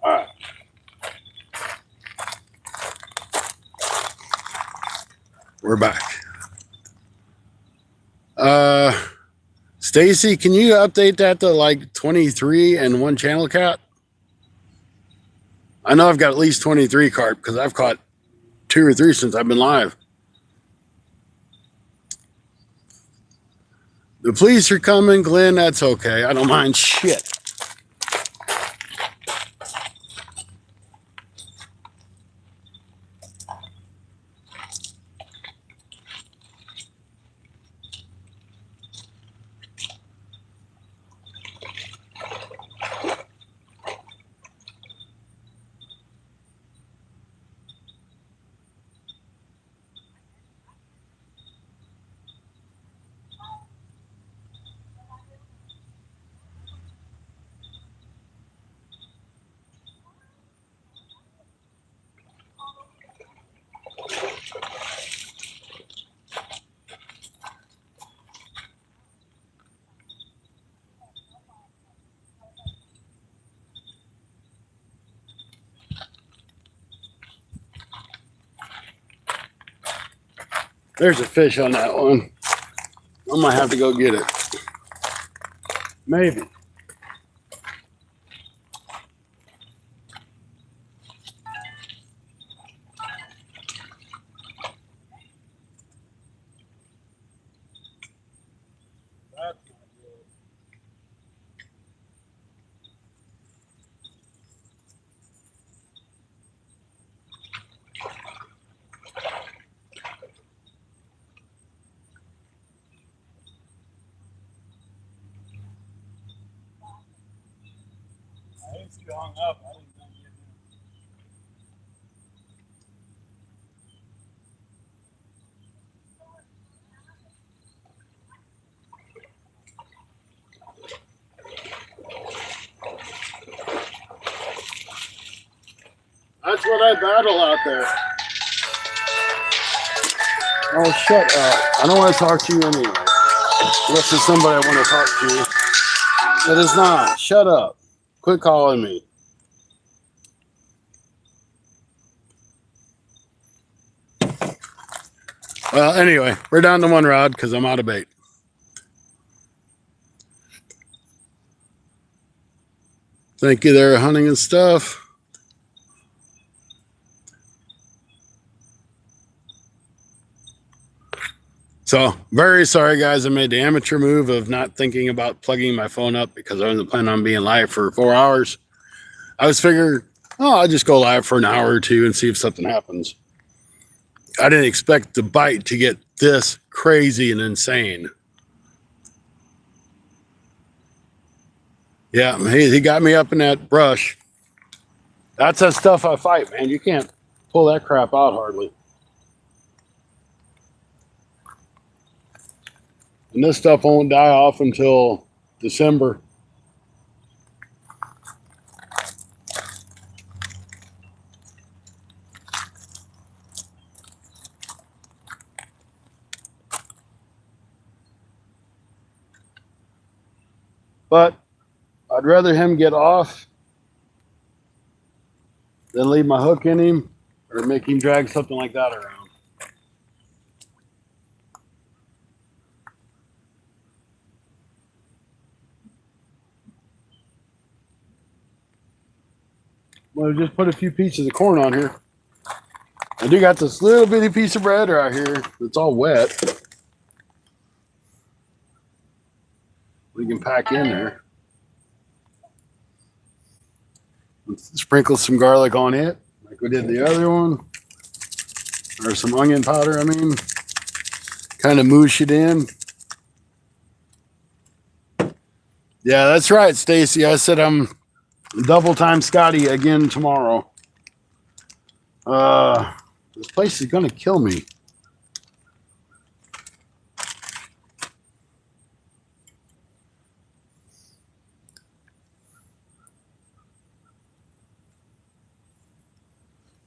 All right. We're back. Stacy, can you update that to like 23 and one channel cat? I know I've got at least 23 carp because I've caught 2 or 3 since I've been live. The police are coming, Glenn. That's okay. I don't mind shit. There's a fish on that one. I might have to go get it. Maybe. Once you hung up, I didn't think you. That's what I battle out there. Oh, shut up. I don't want to talk to you anyway. Unless it's somebody I want to talk to. It is not. Shut up. Quit calling me. Well, anyway, we're down to one rod because I'm out of bait. Thank you there, hunting and stuff. So, very sorry, guys. I made the amateur move of not thinking about plugging my phone up because I wasn't planning on being live for 4 hours. I was figuring, I'll just go live for an hour or two and see if something happens. I didn't expect the bite to get this crazy and insane. Yeah, he got me up in that brush. That's that stuff I fight, man. You can't pull that crap out hardly. And this stuff won't die off until December. But I'd rather him get off than leave my hook in him or make him drag something like that around. Well, just put a few pieces of corn on here. I do got this little bitty piece of bread right here that's all wet. We can pack in there. Sprinkle some garlic on it, like we did the other one. Or some onion powder, I mean. Kind of moosh it in. Yeah, that's right, Stacy. I said I'm double time Scotty again tomorrow. This place is gonna kill me.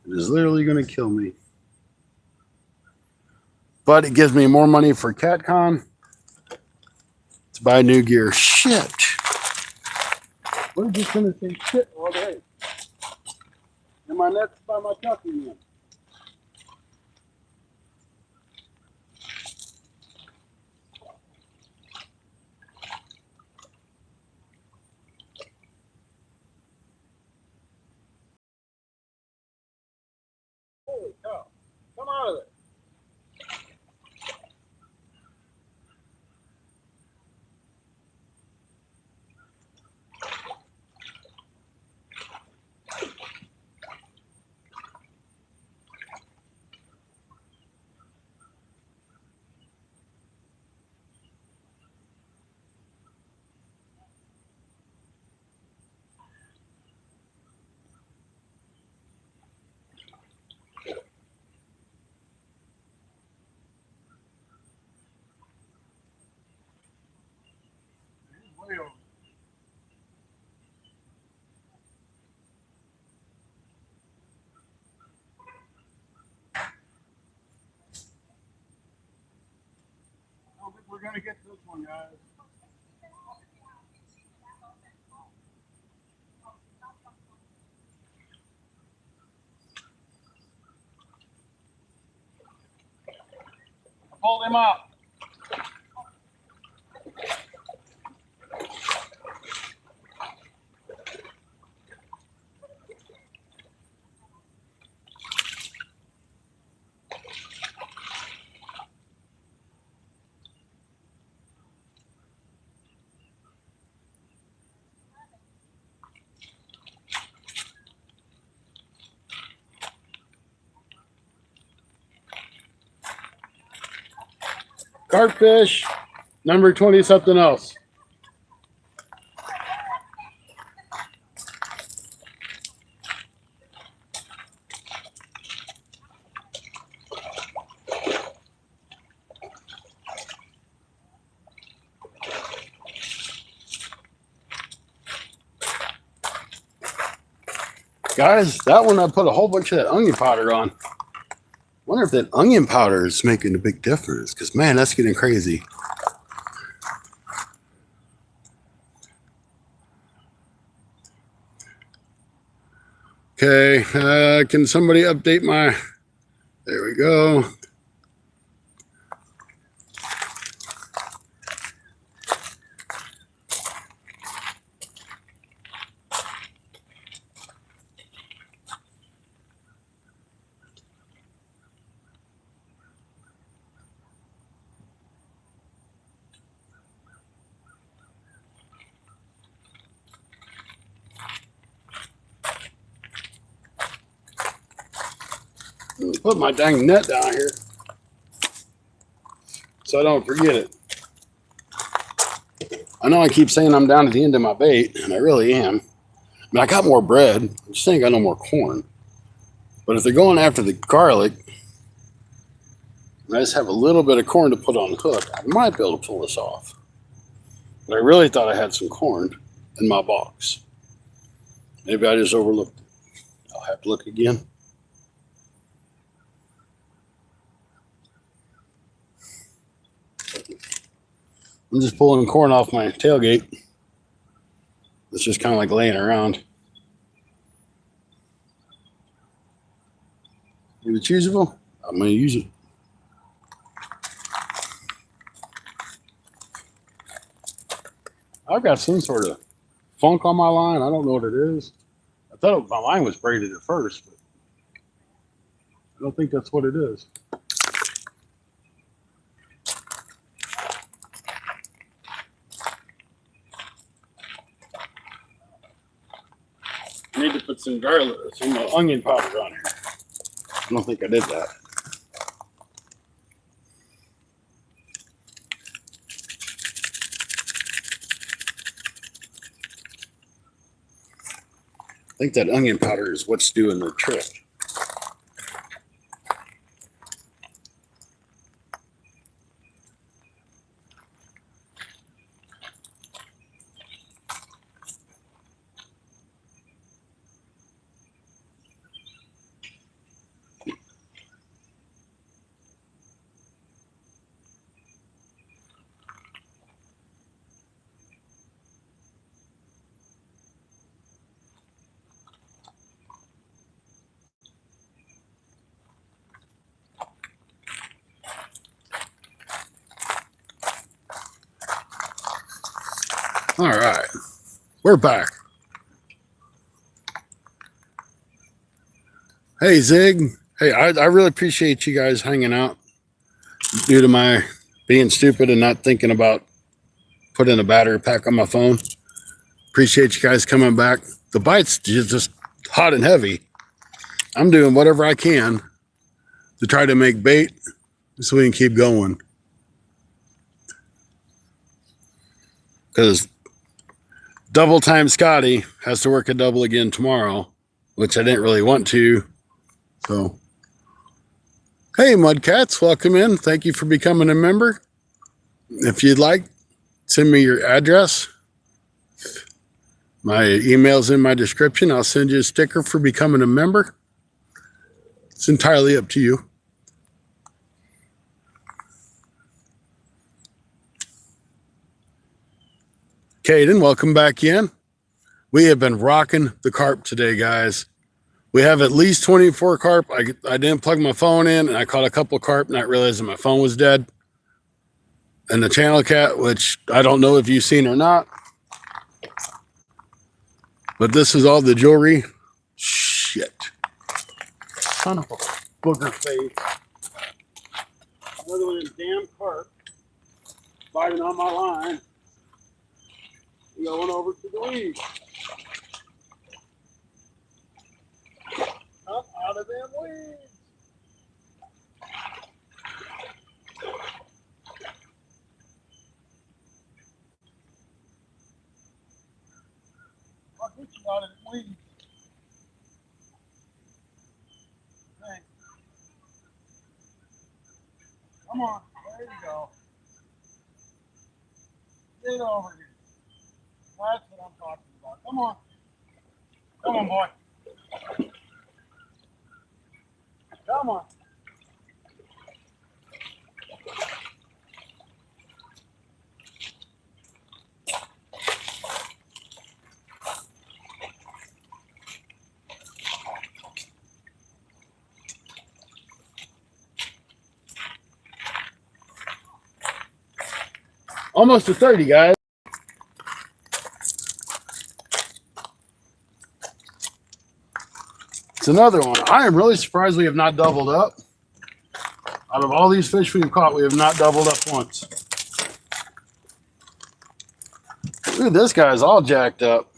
It is literally gonna kill me. But it gives me more money for CatCon to buy new gear. Shit. We're just gonna say shit all day. And my net's by my truck again. Holy cow. Come out of there. Way over. I don't think we're gonna get this one, guys. Hold him up. Carp fish, number 20 something else. Guys, that one I put a whole bunch of that onion powder on. Wonder if that onion powder is making a big difference, because man, that's getting crazy. Okay, can somebody update my, there we go. Put my dang net down here so I don't forget it. I know I keep saying I'm down at the end of my bait, and I really am. I mean, I got more bread. I just ain't got no more corn. But if they're going after the garlic, and I just have a little bit of corn to put on the hook, I might be able to pull this off. But I really thought I had some corn in my box. Maybe I just overlooked it. I'll have to look again. I'm just pulling corn off my tailgate. It's just kind of like laying around. Is it usable? I'm going to use it. I've got some sort of funk on my line. I don't know what it is. I thought my line was braided at first, but I don't think that's what it is. I need to put some garlic, some onion powder on here. I don't think I did that. I think that onion powder is what's doing the trick. All right, we're back. Hey, Zig. Hey, I really appreciate you guys hanging out due to my being stupid and not thinking about putting a battery pack on my phone. Appreciate you guys coming back. The bite's just hot and heavy. I'm doing whatever I can to try to make bait so we can keep going. Because double time Scotty has to work a double again tomorrow, which I didn't really want to. So, hey, Mudcats, welcome in. Thank you for becoming a member. If you'd like, send me your address. My email's in my description. I'll send you a sticker for becoming a member. It's entirely up to you. Caden, welcome back in. We have been rocking the carp today, guys. We have at least 24 carp. I didn't plug my phone in, and I caught a couple of carp, not realizing my phone was dead. And the channel cat, which I don't know if you've seen or not. But this is all the jewelry. Shit. Son of a booger face. Another one of them damn carp biting on my line. Going over to the weeds. Up out of them weeds. I'll get you out of the weeds. Thanks. Come on, there you go. Get over here. That's what I'm talking about. Come on. Come on, boy. Come on. Almost to 30, guys. It's another one. I am really surprised we have not doubled up. Out of all these fish we've caught, we have not doubled up once. Dude, this guy's all jacked up.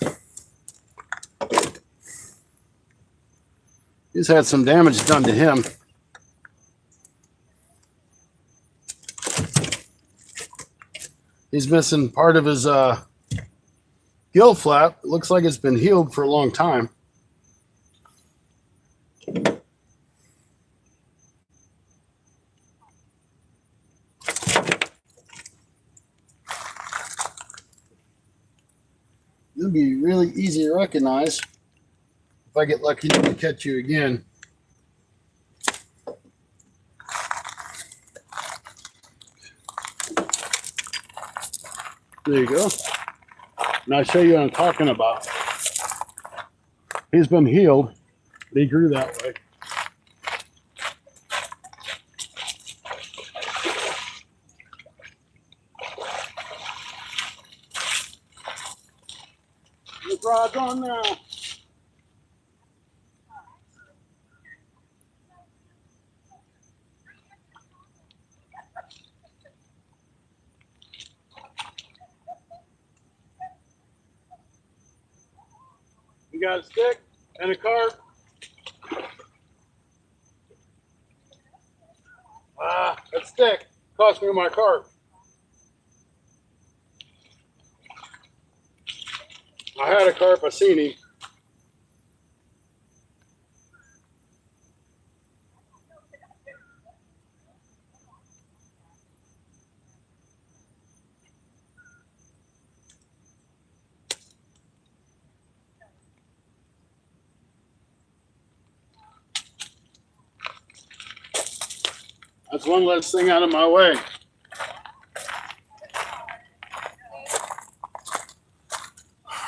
He's had some damage done to him. He's missing part of his gill flap. It looks like it's been healed for a long time. It'll be really easy to recognize if I get lucky enough to catch you again. There you go. And I'll show you what I'm talking about. He's been healed, but he grew that way. The rod's on now. We got a stick and a carp. That stick cost me my carp. I had a carp, I seen him. That's one less thing out of my way.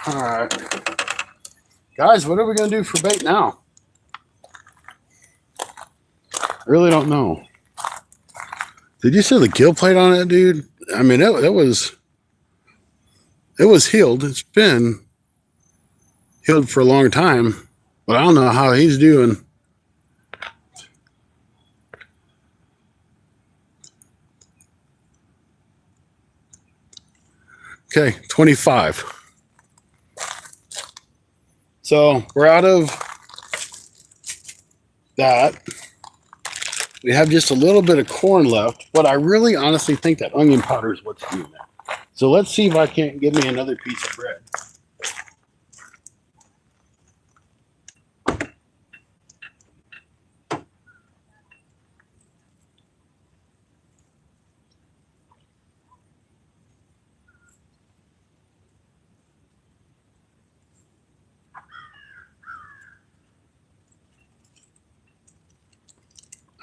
All right. Guys, what are we going to do for bait now? I really don't know. Did you see the gill plate on it, dude? I mean, it was healed. It's been healed for a long time, but I don't know how he's doing. Okay, 25. So we're out of that. We have just a little bit of corn left, but I really honestly think that onion powder is what's doing that. So let's see if I can't get me another piece of bread.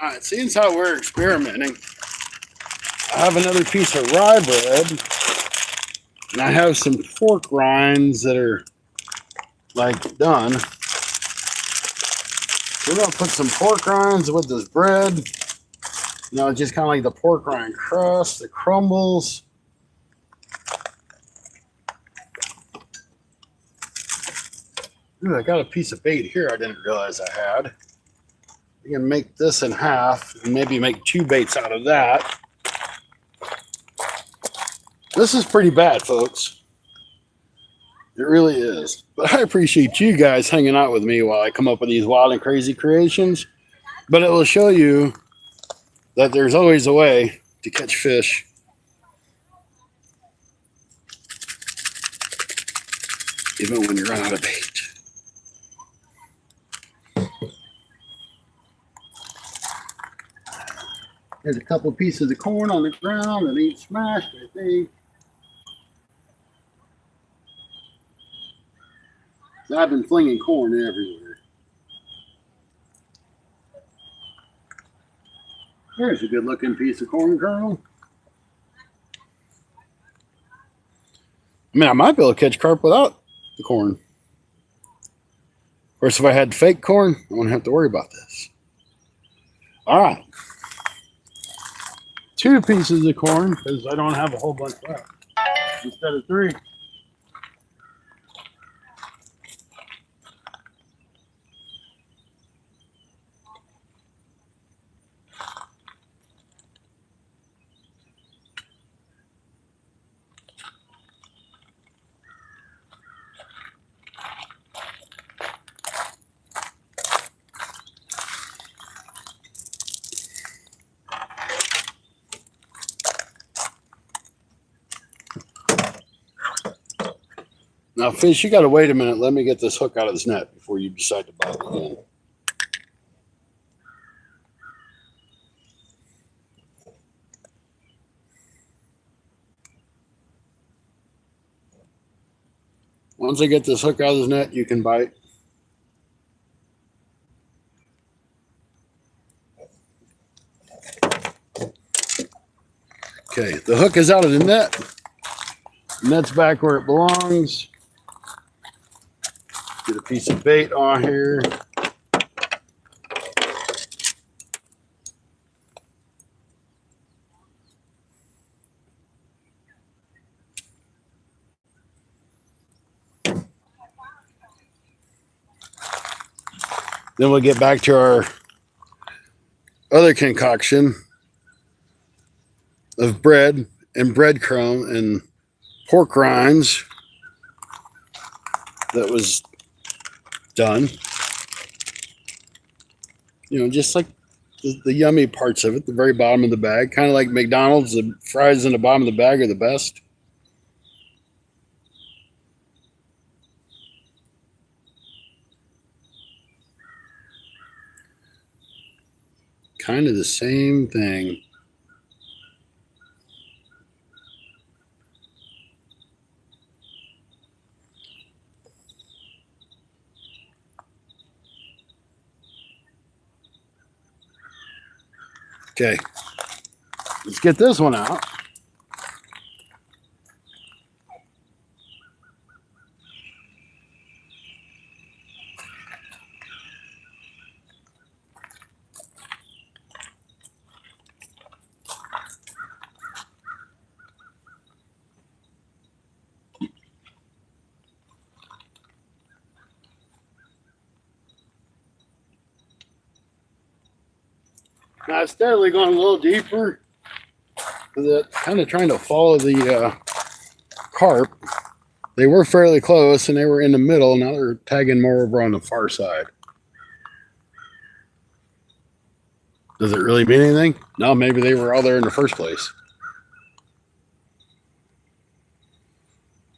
All right, seeing as how we're experimenting, I have another piece of rye bread, and I have some pork rinds that are like done. We're gonna put some pork rinds with this bread. You know, just kind of like the pork rind crust, the crumbles. Ooh, I got a piece of bait here I didn't realize I had. We can make this in half and maybe make 2 baits out of that. This is pretty bad, folks. It really is. But I appreciate you guys hanging out with me while I come up with these wild and crazy creations. But it will show you that there's always a way to catch fish. Even when you run out of bait. There's a couple pieces of corn on the ground that ain't smashed, I think. So I've been flinging corn everywhere. Here's a good looking piece of corn kernel. I mean, I might be able to catch carp without the corn. Of course, if I had fake corn, I wouldn't have to worry about this. All right. 2 pieces of corn because I don't have a whole bunch left instead of 3. Now, fish, you got to wait a minute. Let me get this hook out of this net before you decide to bite again. Once I get this hook out of this net, you can bite. Okay, the hook is out of the net. The net's back where it belongs. Get a piece of bait on here. Then we'll get back to our other concoction of bread and breadcrumb and pork rinds that was done. You know, just like the yummy parts of it, the very bottom of the bag, kind of like McDonald's, the fries in the bottom of the bag are the best. Kind of the same thing. Okay, let's get this one out. Now I've steadily gone a little deeper, kind of trying to follow the carp. They were fairly close and they were in the middle. Now they're tagging more over on the far side. Does it really mean anything? No, maybe they were all there in the first place.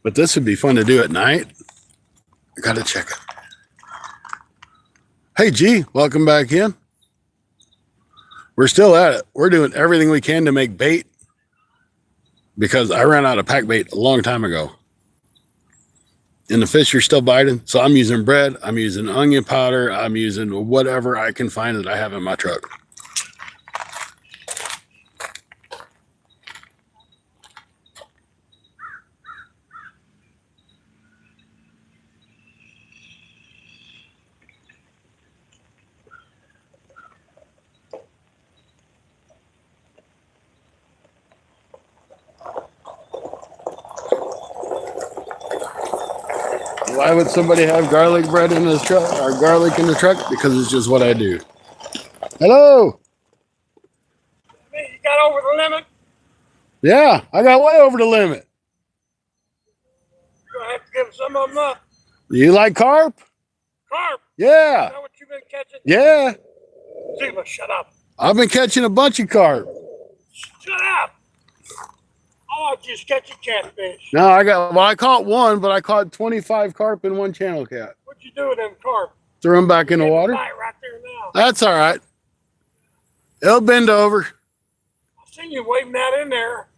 But this would be fun to do at night. I gotta check it. Hey G, welcome back in. We're still at it. We're doing everything we can to make bait because I ran out of pack bait a long time ago. And the fish are still biting. So I'm using bread. I'm using onion powder. I'm using whatever I can find that I have in my truck. Why would somebody have garlic bread in his truck or garlic in the truck? Because it's just what I do. Hello. You got over the limit. Yeah, I got way over the limit. You're gonna have to give some of them up. You like carp? Carp. Yeah. Is that what you've been catching? Yeah. Ziva, shut up. I've been catching a bunch of carp. Shut up. Oh, just catching catfish. No, I caught one, but I caught 25 carp in one channel cat. What'd you do with them carp? Threw them back in the water. Bite right there now. That's all right. It'll bend over. I seen you waving that in there.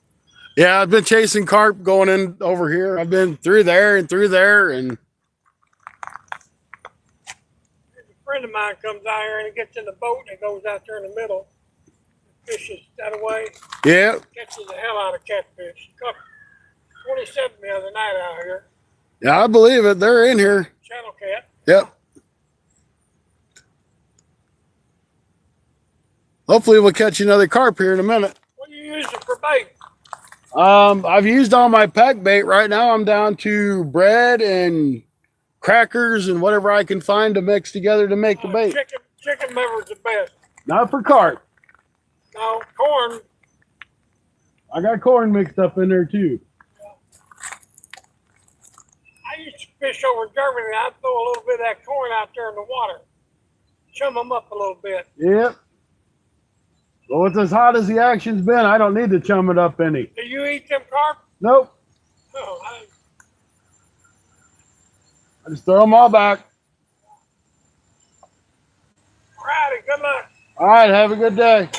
Yeah, I've been chasing carp going in over here. I've been through there and through there. And A friend of mine comes out here and he gets in the boat and he goes out there in the middle. fishes that way. Yeah. Catches the hell out of catfish. Caught 27 the other night out here. Yeah, I believe it. They're in here. Channel cat. Yep. Hopefully we'll catch another carp here in a minute. What do you use it for bait? I've used all my pack bait. Right now I'm down to bread and crackers and whatever I can find to mix together to make the bait. Chicken liver's the best. Not for carp. No, corn. I got corn mixed up in there too. I used to fish over in Germany. I'd throw a little bit of that corn out there in the water. Chum them up a little bit. Yep. Well, it's as hot as the action's been. I don't need to chum it up any. Do you eat them carp? Nope. No, I just throw them all back. all righty, good luck. All right, have a good day.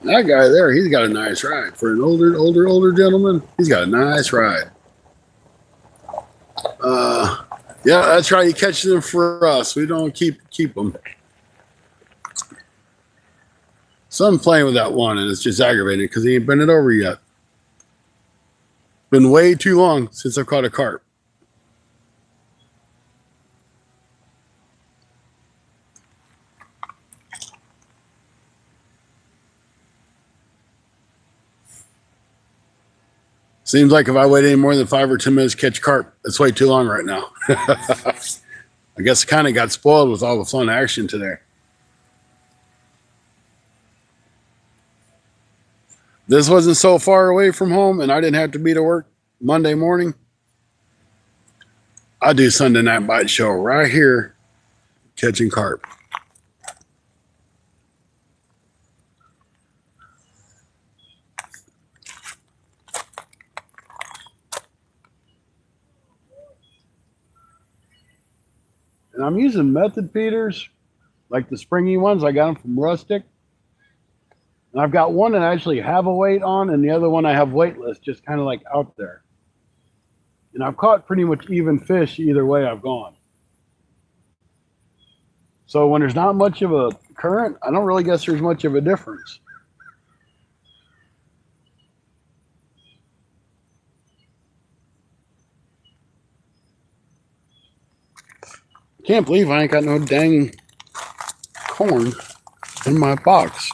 That guy there, he's got a nice ride. For an older gentleman, he's got a nice ride. Yeah, that's right. You catch them for us. We don't keep them. So I'm playing with that one, and it's just aggravating because he ain't been it over yet. Been way too long since I've caught a carp. Seems like if I wait any more than 5 or 10 minutes to catch carp, it's way too long right now. I guess I kind of got spoiled with all the fun action today. This wasn't so far away from home and I didn't have to be to work Monday morning. I'll do Sunday Night Bite Show right here, catching carp. And I'm using method feeders, like the springy ones. I got them from Rustic. And I've got one that I actually have a weight on, and the other one I have weightless, just kind of like out there. And I've caught pretty much even fish either way I've gone. So when there's not much of a current, I don't really guess there's much of a difference. Can't believe I ain't got no dang corn in my box.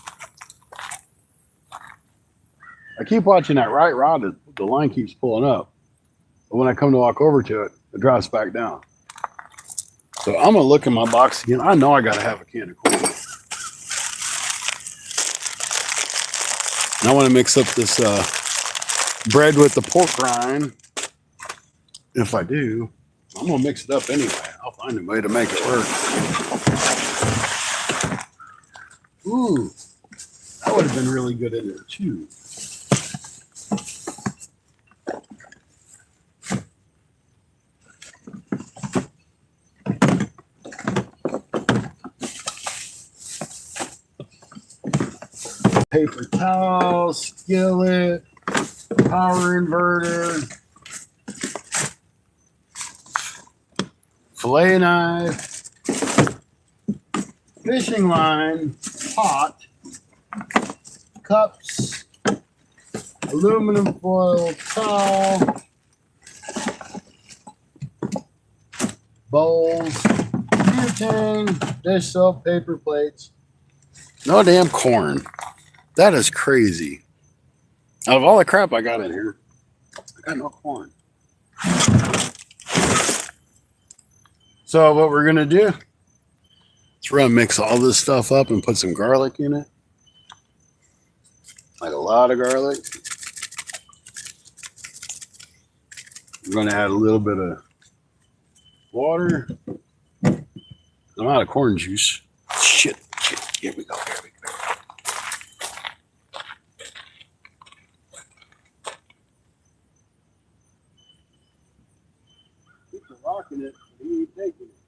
I keep watching that right rod. The line keeps pulling up. But when I come to walk over to it, it drops back down. So I'm going to look in my box again. I know I got to have a can of corn. And I want to mix up this bread with the pork rind. If I do, I'm going to mix it up anyway. I'll find a way to make it work. Ooh, that would have been really good in there too. Paper towel, skillet, power inverter, fillet knife, fishing line, pot, cups, aluminum foil towel, bowls, butane, dish soap, paper plates. No damn corn. That is crazy. Out of all the crap I got in here, I got no corn. So what we're going to do is we're going to mix all this stuff up and put some garlic in it. Like a lot of garlic. We're going to add a little bit of water. I'm out of corn juice. Shit. Here we go. Rocking it, but he ain't taking it.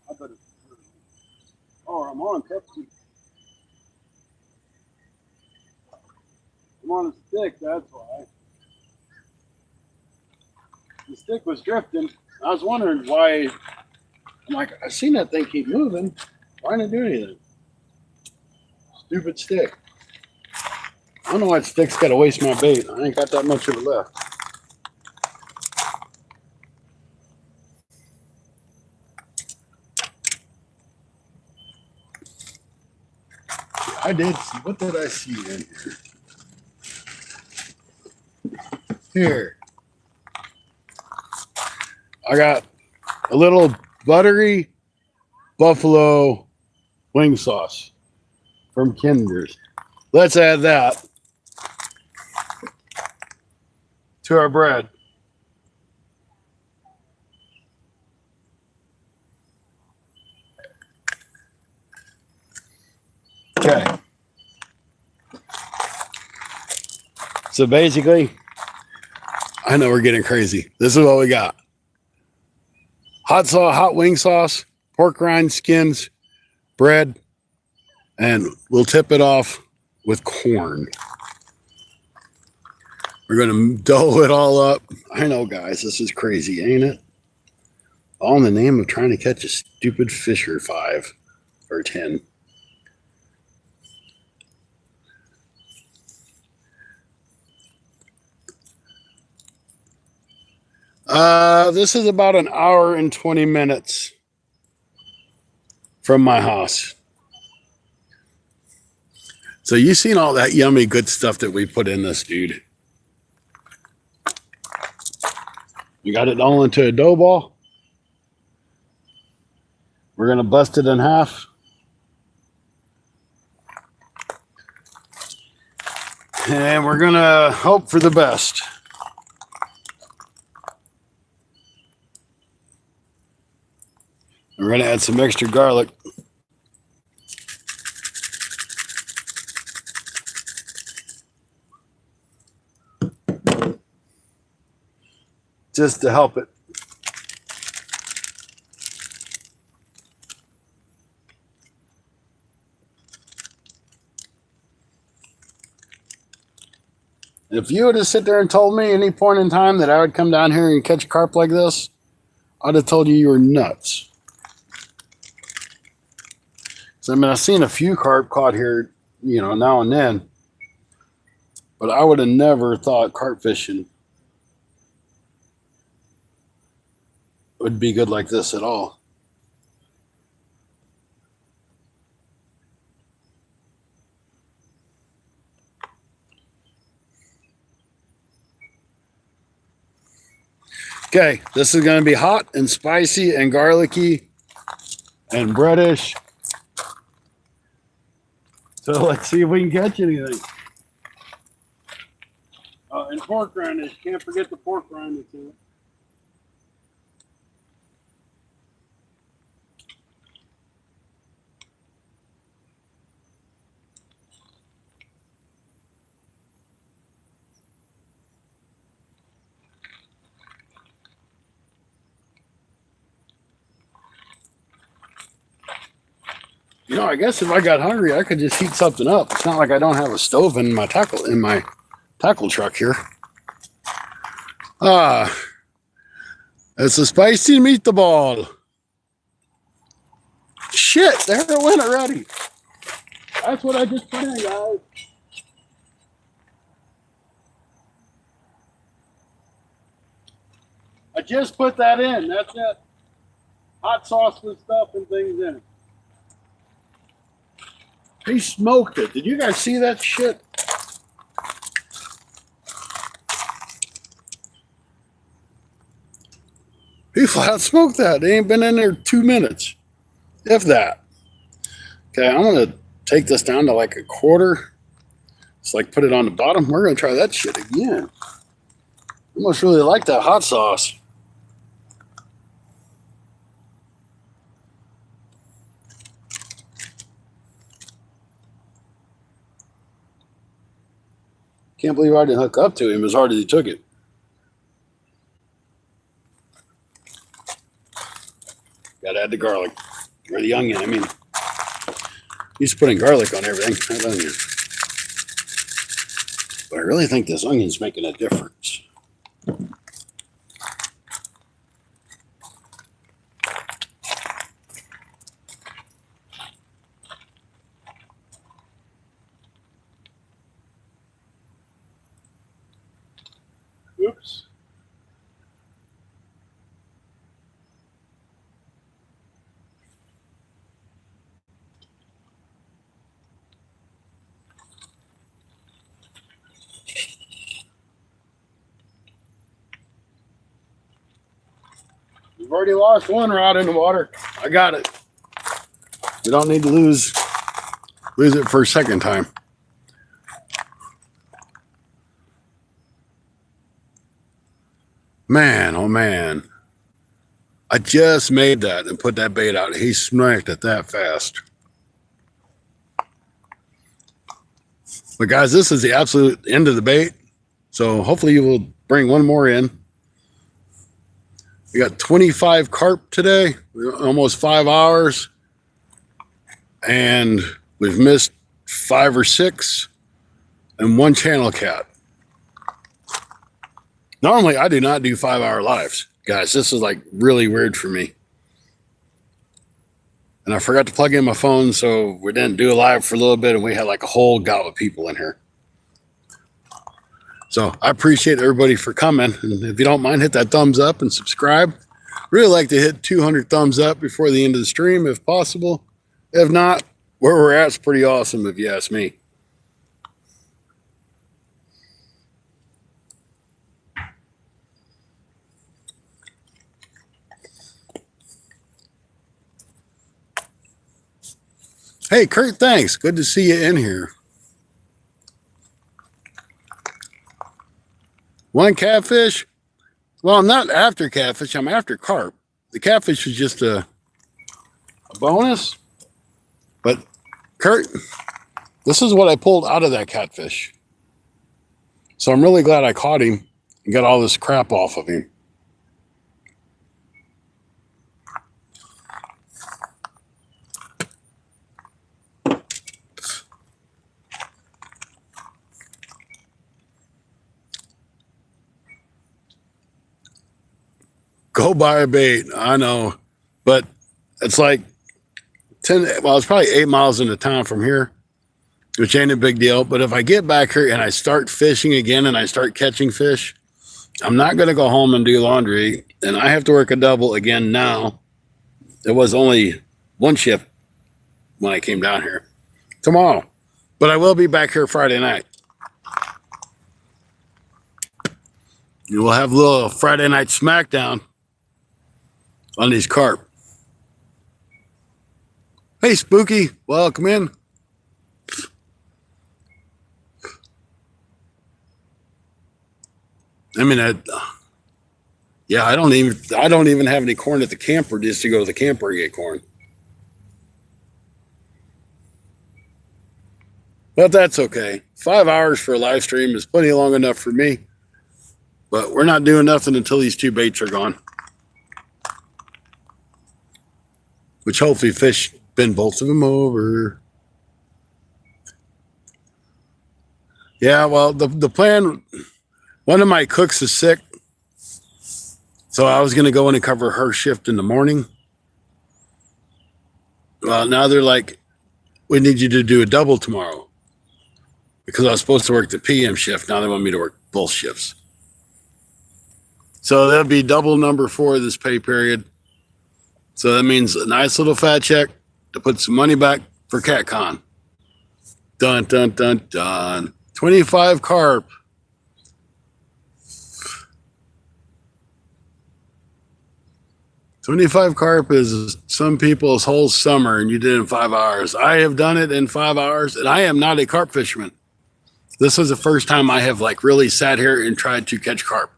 I better. Oh, I'm Come on, Pepsi. I'm on a stick, that's why. The stick was drifting. I was wondering why. I'm like, I seen that thing keep moving. Why didn't it do anything? Stupid stick. I don't know why stick's got to waste my bait. I ain't got that much of it left. I did see. What did I see in here? Here. I got a little buttery buffalo wing sauce from Kinder's. Let's add that to our bread. Okay. So basically, I know we're getting crazy. This is what we got. Hot sauce, hot wing sauce, pork rind skins, bread, and we'll tip it off with corn. We're going to dough it all up. I know, guys, this is crazy, ain't it? All in the name of trying to catch a stupid fish or 5 or 10. This is about an hour and 20 minutes from my house. So you've seen all that yummy good stuff that we put in this, dude. We got it all into a dough ball. We're going to bust it in half. And we're going to hope for the best. We're going to add some extra garlic. Just to help it. If you would have sit there and told me any point in time that I would come down here and catch carp like this, I'd have told you were nuts. So, I mean, I've seen a few carp caught here, you know, now and then, but I would have never thought carp fishing would be good like this at all. Okay, this is going to be hot and spicy and garlicky and breadish. So let's see if we can catch anything. And pork rindish. Can't forget the pork rindish in it. You know, I guess if I got hungry, I could just heat something up. It's not like I don't have a stove in my tackle truck here. It's a spicy meatball. Shit, there it went already. That's what I just put in, guys. I just put that in. That's it. Hot sauce with stuff and things in it. He smoked it. Did you guys see that shit? He flat smoked that. They ain't been in there 2 minutes. If that. Okay, I'm going to take this down to like a quarter. It's like put it on the bottom. We're going to try that shit again. I must really like that hot sauce. Can't believe I didn't hook up to him as hard as he took it. Gotta add the garlic. Or the onion, I mean. He's putting garlic on everything, not onion. But I really think this onion's making a difference. Oops. We've already lost one rod in the water. I got it. We don't need to lose it for a second time. Man, oh man. I just made that and put that bait out. He smacked it that fast. But guys, this is the absolute end of the bait. So hopefully you will bring one more in. We got 25 carp today, almost 5 hours. And we've missed 5 or 6 and 1 channel cat. Normally, I do not do 5-hour lives. Guys, this is like really weird for me. And I forgot to plug in my phone, so we didn't do a live for a little bit, and we had like a whole gout of people in here. So I appreciate everybody for coming. And if you don't mind, hit that thumbs up and subscribe. Really like to hit 200 thumbs up before the end of the stream, if possible. If not, where we're at is pretty awesome, if you ask me. Hey, Kurt, thanks. Good to see you in here. 1 catfish? Well, I'm not after catfish. I'm after carp. The catfish was just a bonus. But, Kurt, this is what I pulled out of that catfish. So I'm really glad I caught him and got all this crap off of him. Go buy a bait. I know. But it's like 10, well, it's probably 8 miles into town from here, which ain't a big deal. But if I get back here and I start fishing again and I start catching fish, I'm not going to go home and do laundry. And I have to work a double again now. It was only 1 shift when I came down here tomorrow. But I will be back here Friday night. You will have a little Friday night smackdown on these carp. Hey, Spooky, welcome in. I mean, I don't even have any corn at the camper just to go to the camper and get corn. But that's okay. 5 hours for a live stream is plenty long enough for me. But we're not doing nothing until these 2 baits are gone. Which hopefully fish bend both of them over. Yeah, well, the plan, one of my cooks is sick. So I was going to go in and cover her shift in the morning. Well, now they're like, we need you to do a double tomorrow. Because I was supposed to work the PM shift. Now they want me to work both shifts. So that'll be double number 4 this pay period. So that means a nice little fat check to put some money back for CatCon. Dun, dun, dun, dun. 25 carp. $25 carp is some people's whole summer, and you did it in 5 hours. I have done it in 5 hours, and I am not a carp fisherman. This was the first time I have like really sat here and tried to catch carp.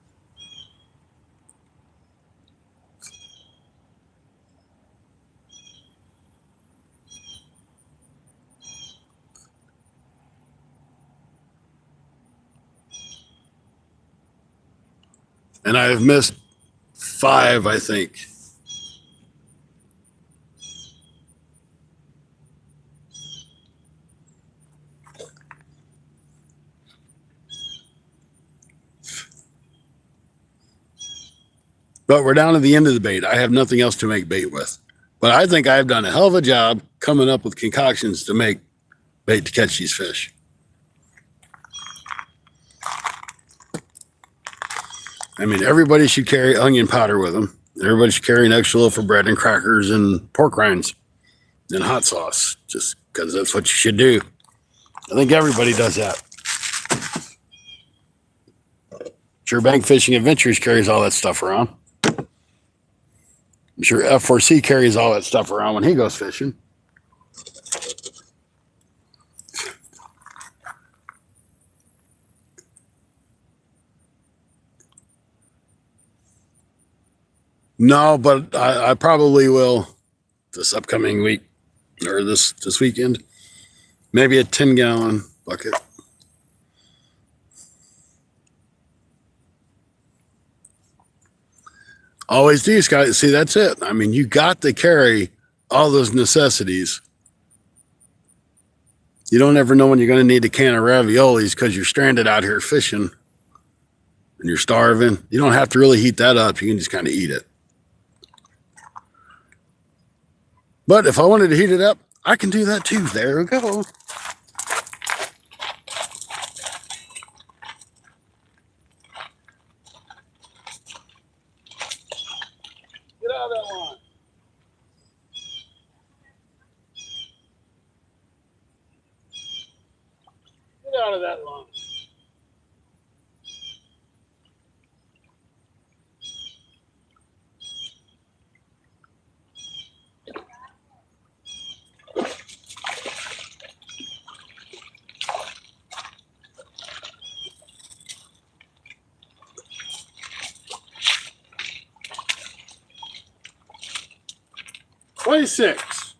And I have missed 5, I think. But we're down to the end of the bait. I have nothing else to make bait with. But I think I've done a hell of a job coming up with concoctions to make bait to catch these fish. I mean, everybody should carry onion powder with them. Everybody should carry an extra loaf of bread and crackers and pork rinds and hot sauce, just because that's what you should do. I think everybody does that. Sure, Bank Fishing Adventures carries all that stuff around. I'm sure F4C carries all that stuff around when he goes fishing. No, but I probably will this upcoming week or this weekend. Maybe a 10-gallon bucket. Always do, Scott. See, that's it. I mean, you got to carry all those necessities. You don't ever know when you're going to need a can of raviolis because you're stranded out here fishing and you're starving. You don't have to really heat that up. You can just kind of eat it. But if I wanted to heat it up, I can do that too. There we go. Get out of that line. Get out of that line. $26.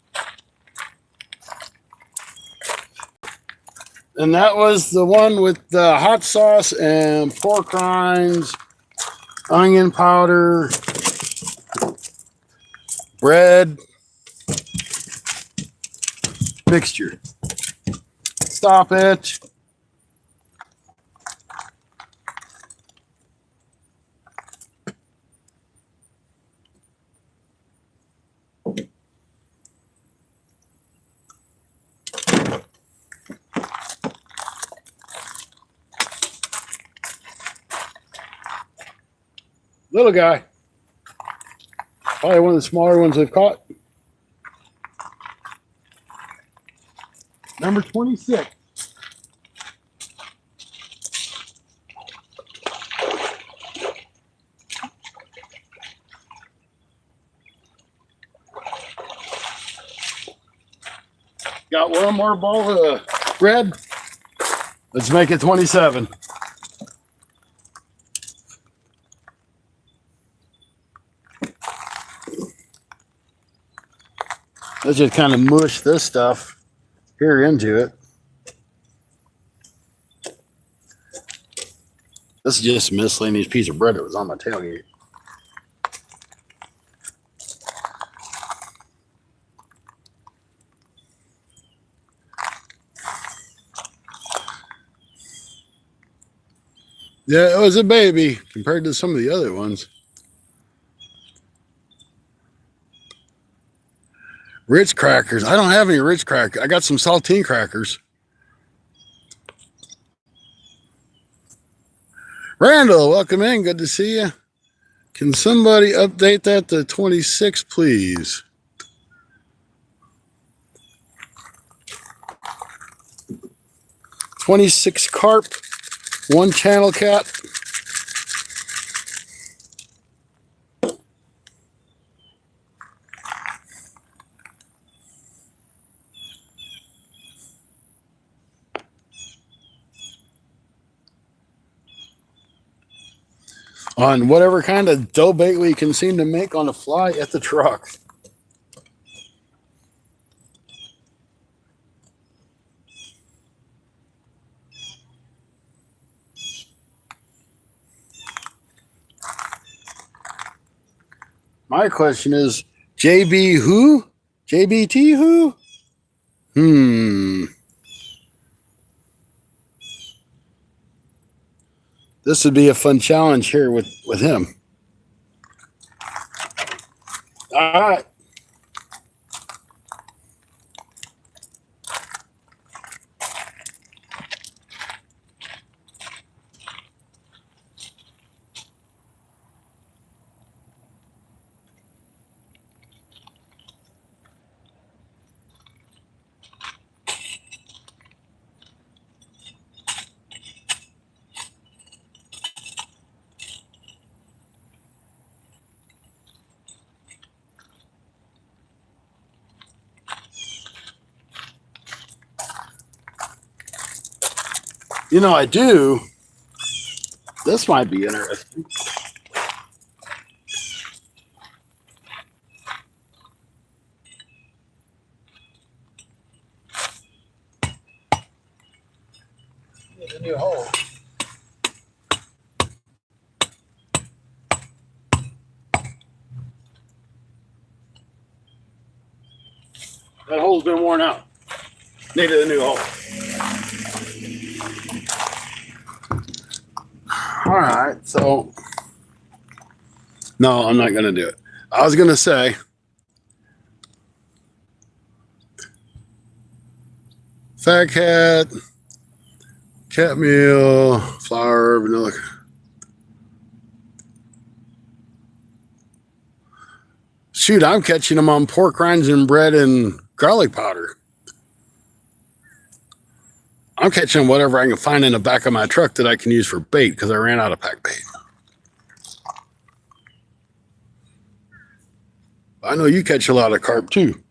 And that was the one with the hot sauce and pork rinds, onion powder, bread, mixture. Stop it. Little guy. Probably one of the smaller ones I've caught. Number 26. Got one more bowl of bread. Let's make it 27. Let's just kind of mush this stuff here into it. This is just a miscellaneous piece of bread that was on my tailgate. Yeah, it was a baby compared to some of the other ones. Ritz crackers. I don't have any Ritz crackers. I got some saltine crackers. Randall, welcome in. Good to see you. Can somebody update that to 26, please? $26 carp, 1 channel cat. On whatever kind of dough bait we can seem to make on the fly at the truck. My question is, JB who? JBT who? This would be a fun challenge here with him. All right. You know, I do. This might be interesting. Get a new hole. That hole's been worn out. Needed a new hole. All right, so no, I'm not gonna do it. I was gonna say fat cat meal, flour, vanilla. Shoot, I'm catching them on pork rinds and bread and garlic powder. I'm catching whatever I can find in the back of my truck that I can use for bait because I ran out of pack bait. I know you catch a lot of carp too.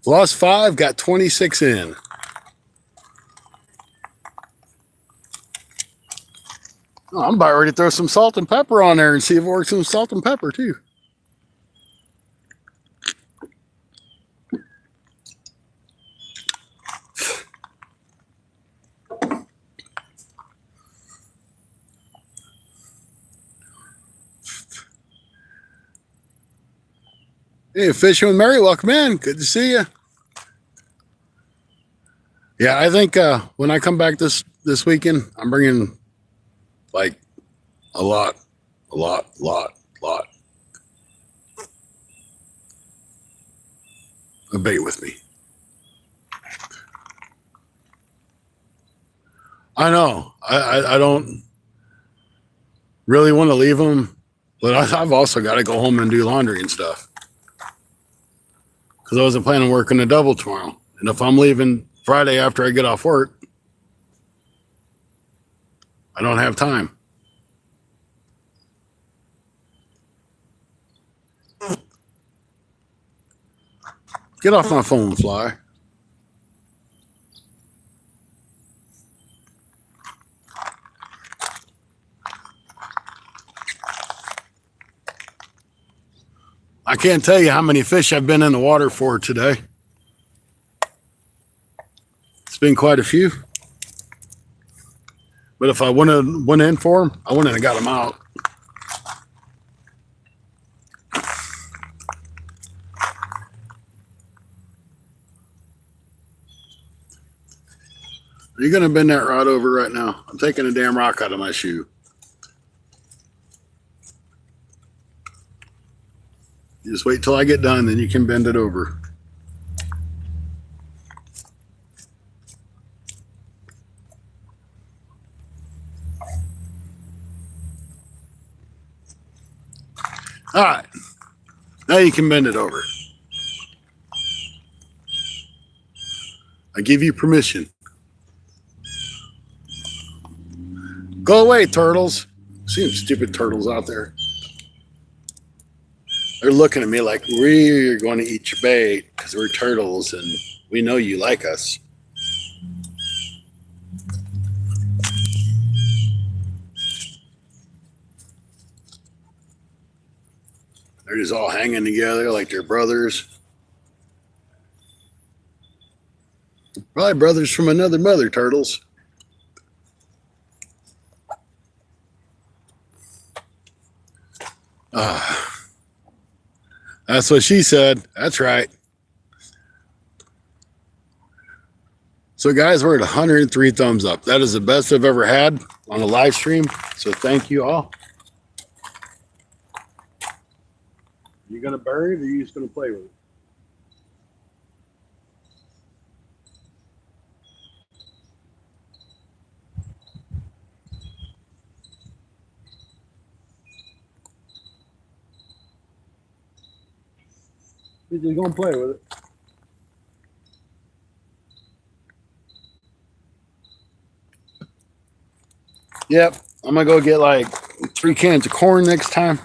Lost 5, got 26 in. Oh, I'm about ready to throw some salt and pepper on there and see if it works some salt and pepper too. Hey, Fishing with Mary, welcome in. Good to see you. Yeah, I think when I come back this weekend, I'm bringing like a lot of bait with me. I know. I don't really want to leave them, but I've also got to go home and do laundry and stuff because I wasn't planning on working a double tomorrow. And if I'm leaving Friday after I get off work, I don't have time. Get off my phone, Fly. I can't tell you how many fish I've been in the water for today. It's been quite a few. But if I went in for them, I wouldn't have got them out. Are you going to bend that rod over right now? I'm taking a damn rock out of my shoe. You just wait till I get done, then you can bend it over. All right. Now you can bend it over. I give you permission. Go away, turtles. See them stupid turtles out there. They're looking at me like we're going to eat your bait because we're turtles and we know you like us. They're just all hanging together like they're brothers. Probably brothers from another mother, turtles. That's what she said. That's right. So So guys, we're at 103 thumbs up. That is the best I've ever had on a live stream. So thank you all. You gonna bury it or you just gonna play with it? You're just gonna play with it. Yep, I'm gonna go get like 3 cans of corn next time.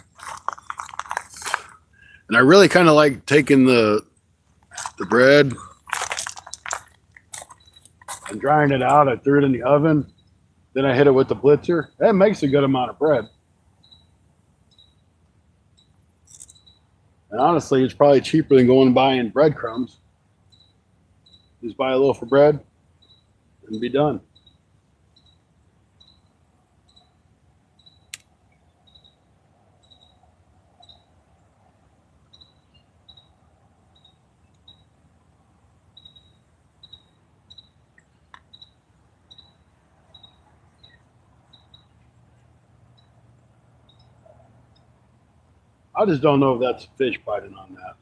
And I really kind of like taking the bread and drying it out. I threw it in the oven. Then I hit it with the blitzer. That makes a good amount of bread. And honestly, it's probably cheaper than going and buying breadcrumbs. Just buy a loaf of bread and be done. I just don't know if that's fish biting on that.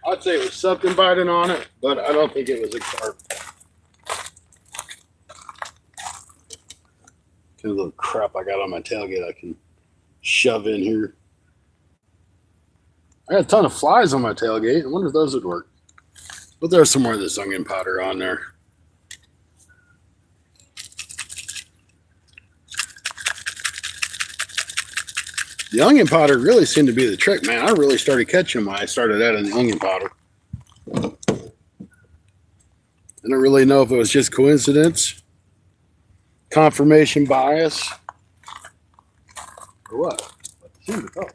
I'd say it was something biting on it, but I don't think it was a carp. Kind of little crap I got on my tailgate I can shove in here. I got a ton of flies on my tailgate. I wonder if those would work. But there's some more of this onion powder on there. The onion powder really seemed to be the trick, man. I really started catching them when I started adding the onion powder. I don't really know if it was just coincidence, confirmation bias, or what. But it seemed to help.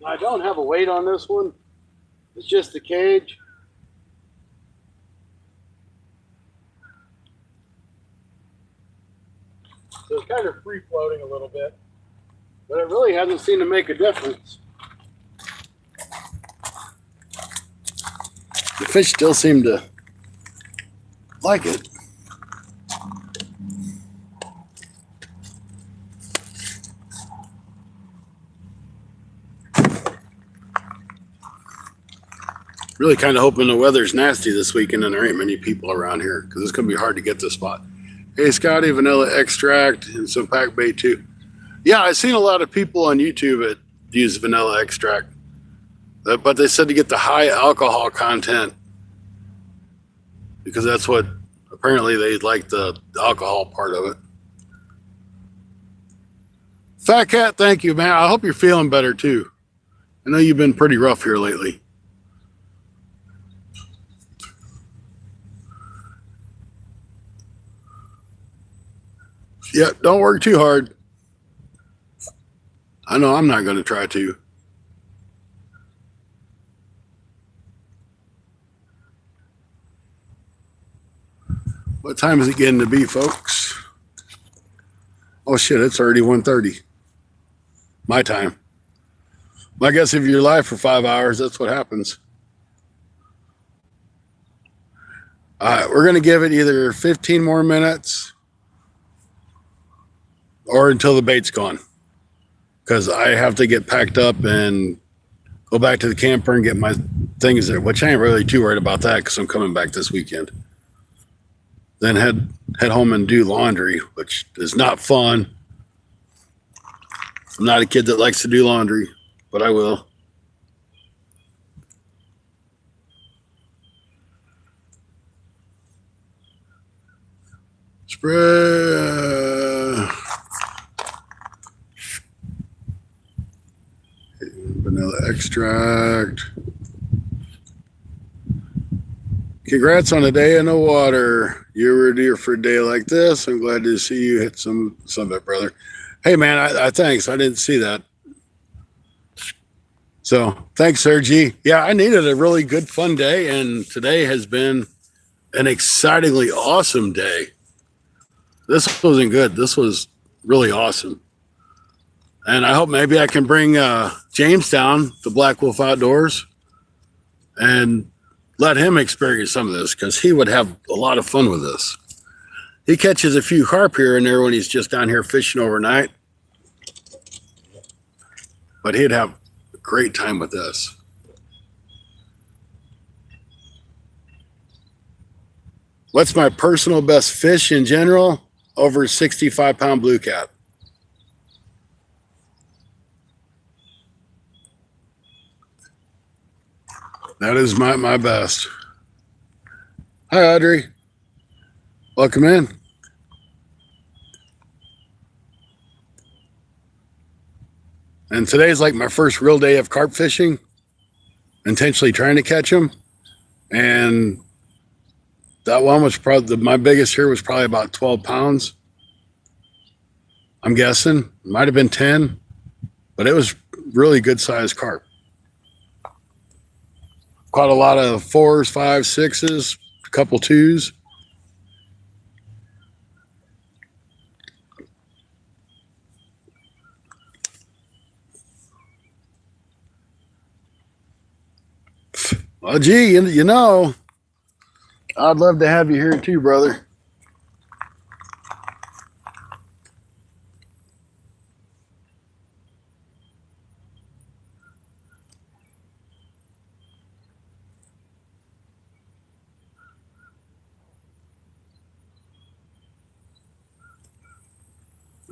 Now, I don't have a weight on this one. It's just the cage. So it's kind of free floating a little bit, but it really hasn't seemed to make a difference. The fish still seem to like it. Really kind of hoping the weather's nasty this weekend and there ain't many people around here because it's going to be hard to get this spot. Hey, Scotty, vanilla extract and some pack bait too. Yeah, I've seen a lot of people on YouTube that use vanilla extract, but they said to get the high alcohol content because that's what apparently they like the alcohol part of it. Fat Cat, thank you, man. I hope you're feeling better too. I know you've been pretty rough here lately. Yeah, don't work too hard. I know I'm not going to try to. What time is it getting to be, folks? Oh, shit, it's already 1:30. My time. I guess if you're live for 5 hours, that's what happens. All right, we're going to give it either 15 more minutes or until the bait's gone, because I have to get packed up and go back to the camper and get my things there, which I ain't really too worried about that because I'm coming back this weekend. Then head home and do laundry, which is not fun. I'm not a kid that likes to do laundry, but I will. Spray vanilla extract. Congrats on a day in the water. You were deer for a day like this. I'm glad to see you hit some of it, brother. Hey, man, I thanks. I didn't see that. So thanks, Sergi. Yeah, I needed a really good, fun day, and today has been an excitingly awesome day. This wasn't good. This was really awesome. And I hope maybe I can bring James down to Black Wolf Outdoors and let him experience some of this, because he would have a lot of fun with this. He catches a few carp here and there when he's just down here fishing overnight, but he'd have a great time with this. What's my personal best fish in general? Over 65-pound blue cat. That is my best. Hi, Audrey. Welcome in. And today's like my first real day of carp fishing, intentionally trying to catch them. And that one was probably, my biggest here was probably about 12 pounds. I'm guessing. Might have been 10, but it was really good sized carp. Caught a lot of 4s, 5s, 6s, a couple 2s. Well, gee, you know, I'd love to have you here too, brother.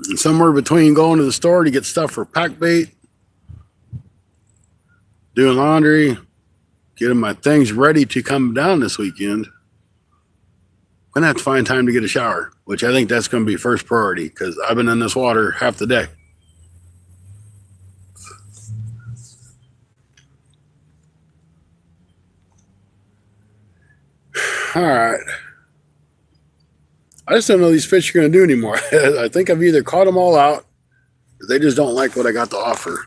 And somewhere between going to the store to get stuff for pack bait, doing laundry, getting my things ready to come down this weekend, I'm gonna have to find time to get a shower, which I think that's gonna be first priority, because I've been in this water half the day. All right. I just don't know these fish are gonna do anymore. I think I've either caught them all out, or they just don't like what I got to offer.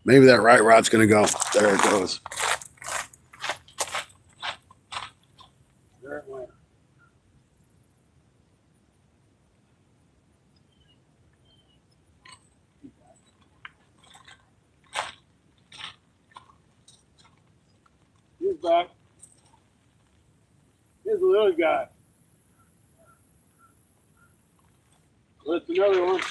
Maybe that right rod's gonna go. There it goes. There it went. He's back. Here's the little guy. That's another one.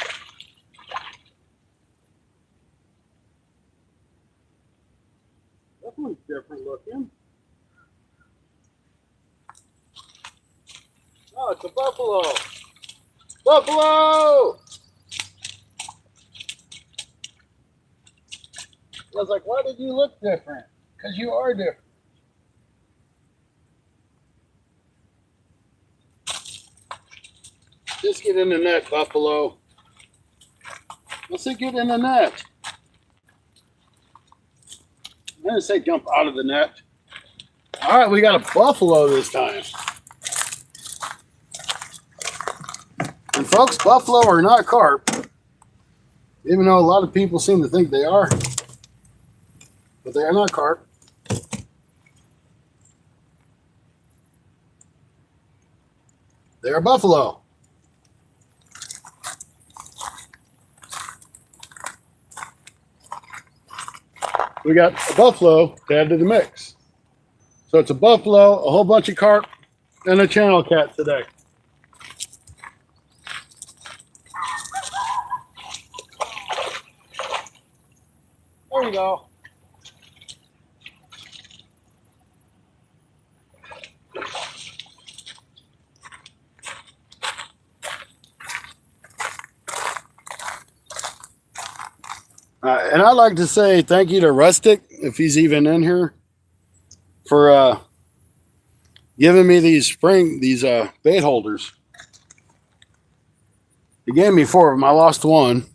That one's different looking. Oh, it's a buffalo. Buffalo! I was like, why did you look different? Because you are different. Just get in the net, buffalo. Let's get in the net. I'm going to say jump out of the net. All right, we got a buffalo this time. And folks, buffalo are not carp, even though a lot of people seem to think they are. But they are not carp. They are buffalo. We got a buffalo to add to the mix. So it's a buffalo, a whole bunch of carp, and a channel cat today. There you go. And I'd like to say thank you to Rustic, if he's even in here, for giving me these bait holders. He gave me 4 of them. I lost one,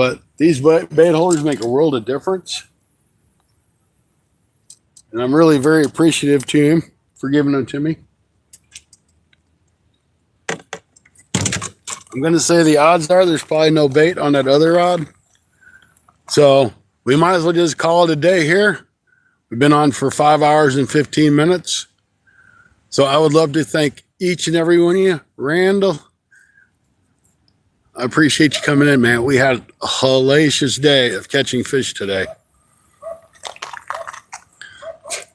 But these bait holders make a world of difference. And I'm really very appreciative to him for giving them to me. I'm going to say the odds are there's probably no bait on that other rod. So we might as well just call it a day here. We've been on for 5 hours and 15 minutes. So I would love to thank each and every one of you. Randall, I appreciate you coming in, man. We had a hellacious day of catching fish today.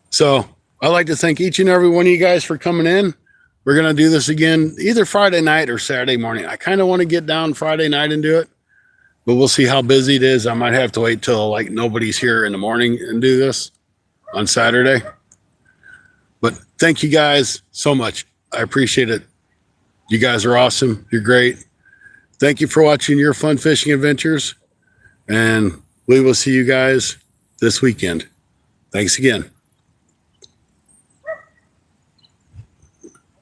So I'd like to thank each and every one of you guys for coming in. We're going to do this again either Friday night or Saturday morning. I kind of want to get down Friday night and do it, but we'll see how busy it is. I might have to wait till like nobody's here in the morning and do this on Saturday. But thank you guys so much. I appreciate it. You guys are awesome. You're great. Thank you for watching Your Fun Fishing Adventures, and we will see you guys this weekend. Thanks again.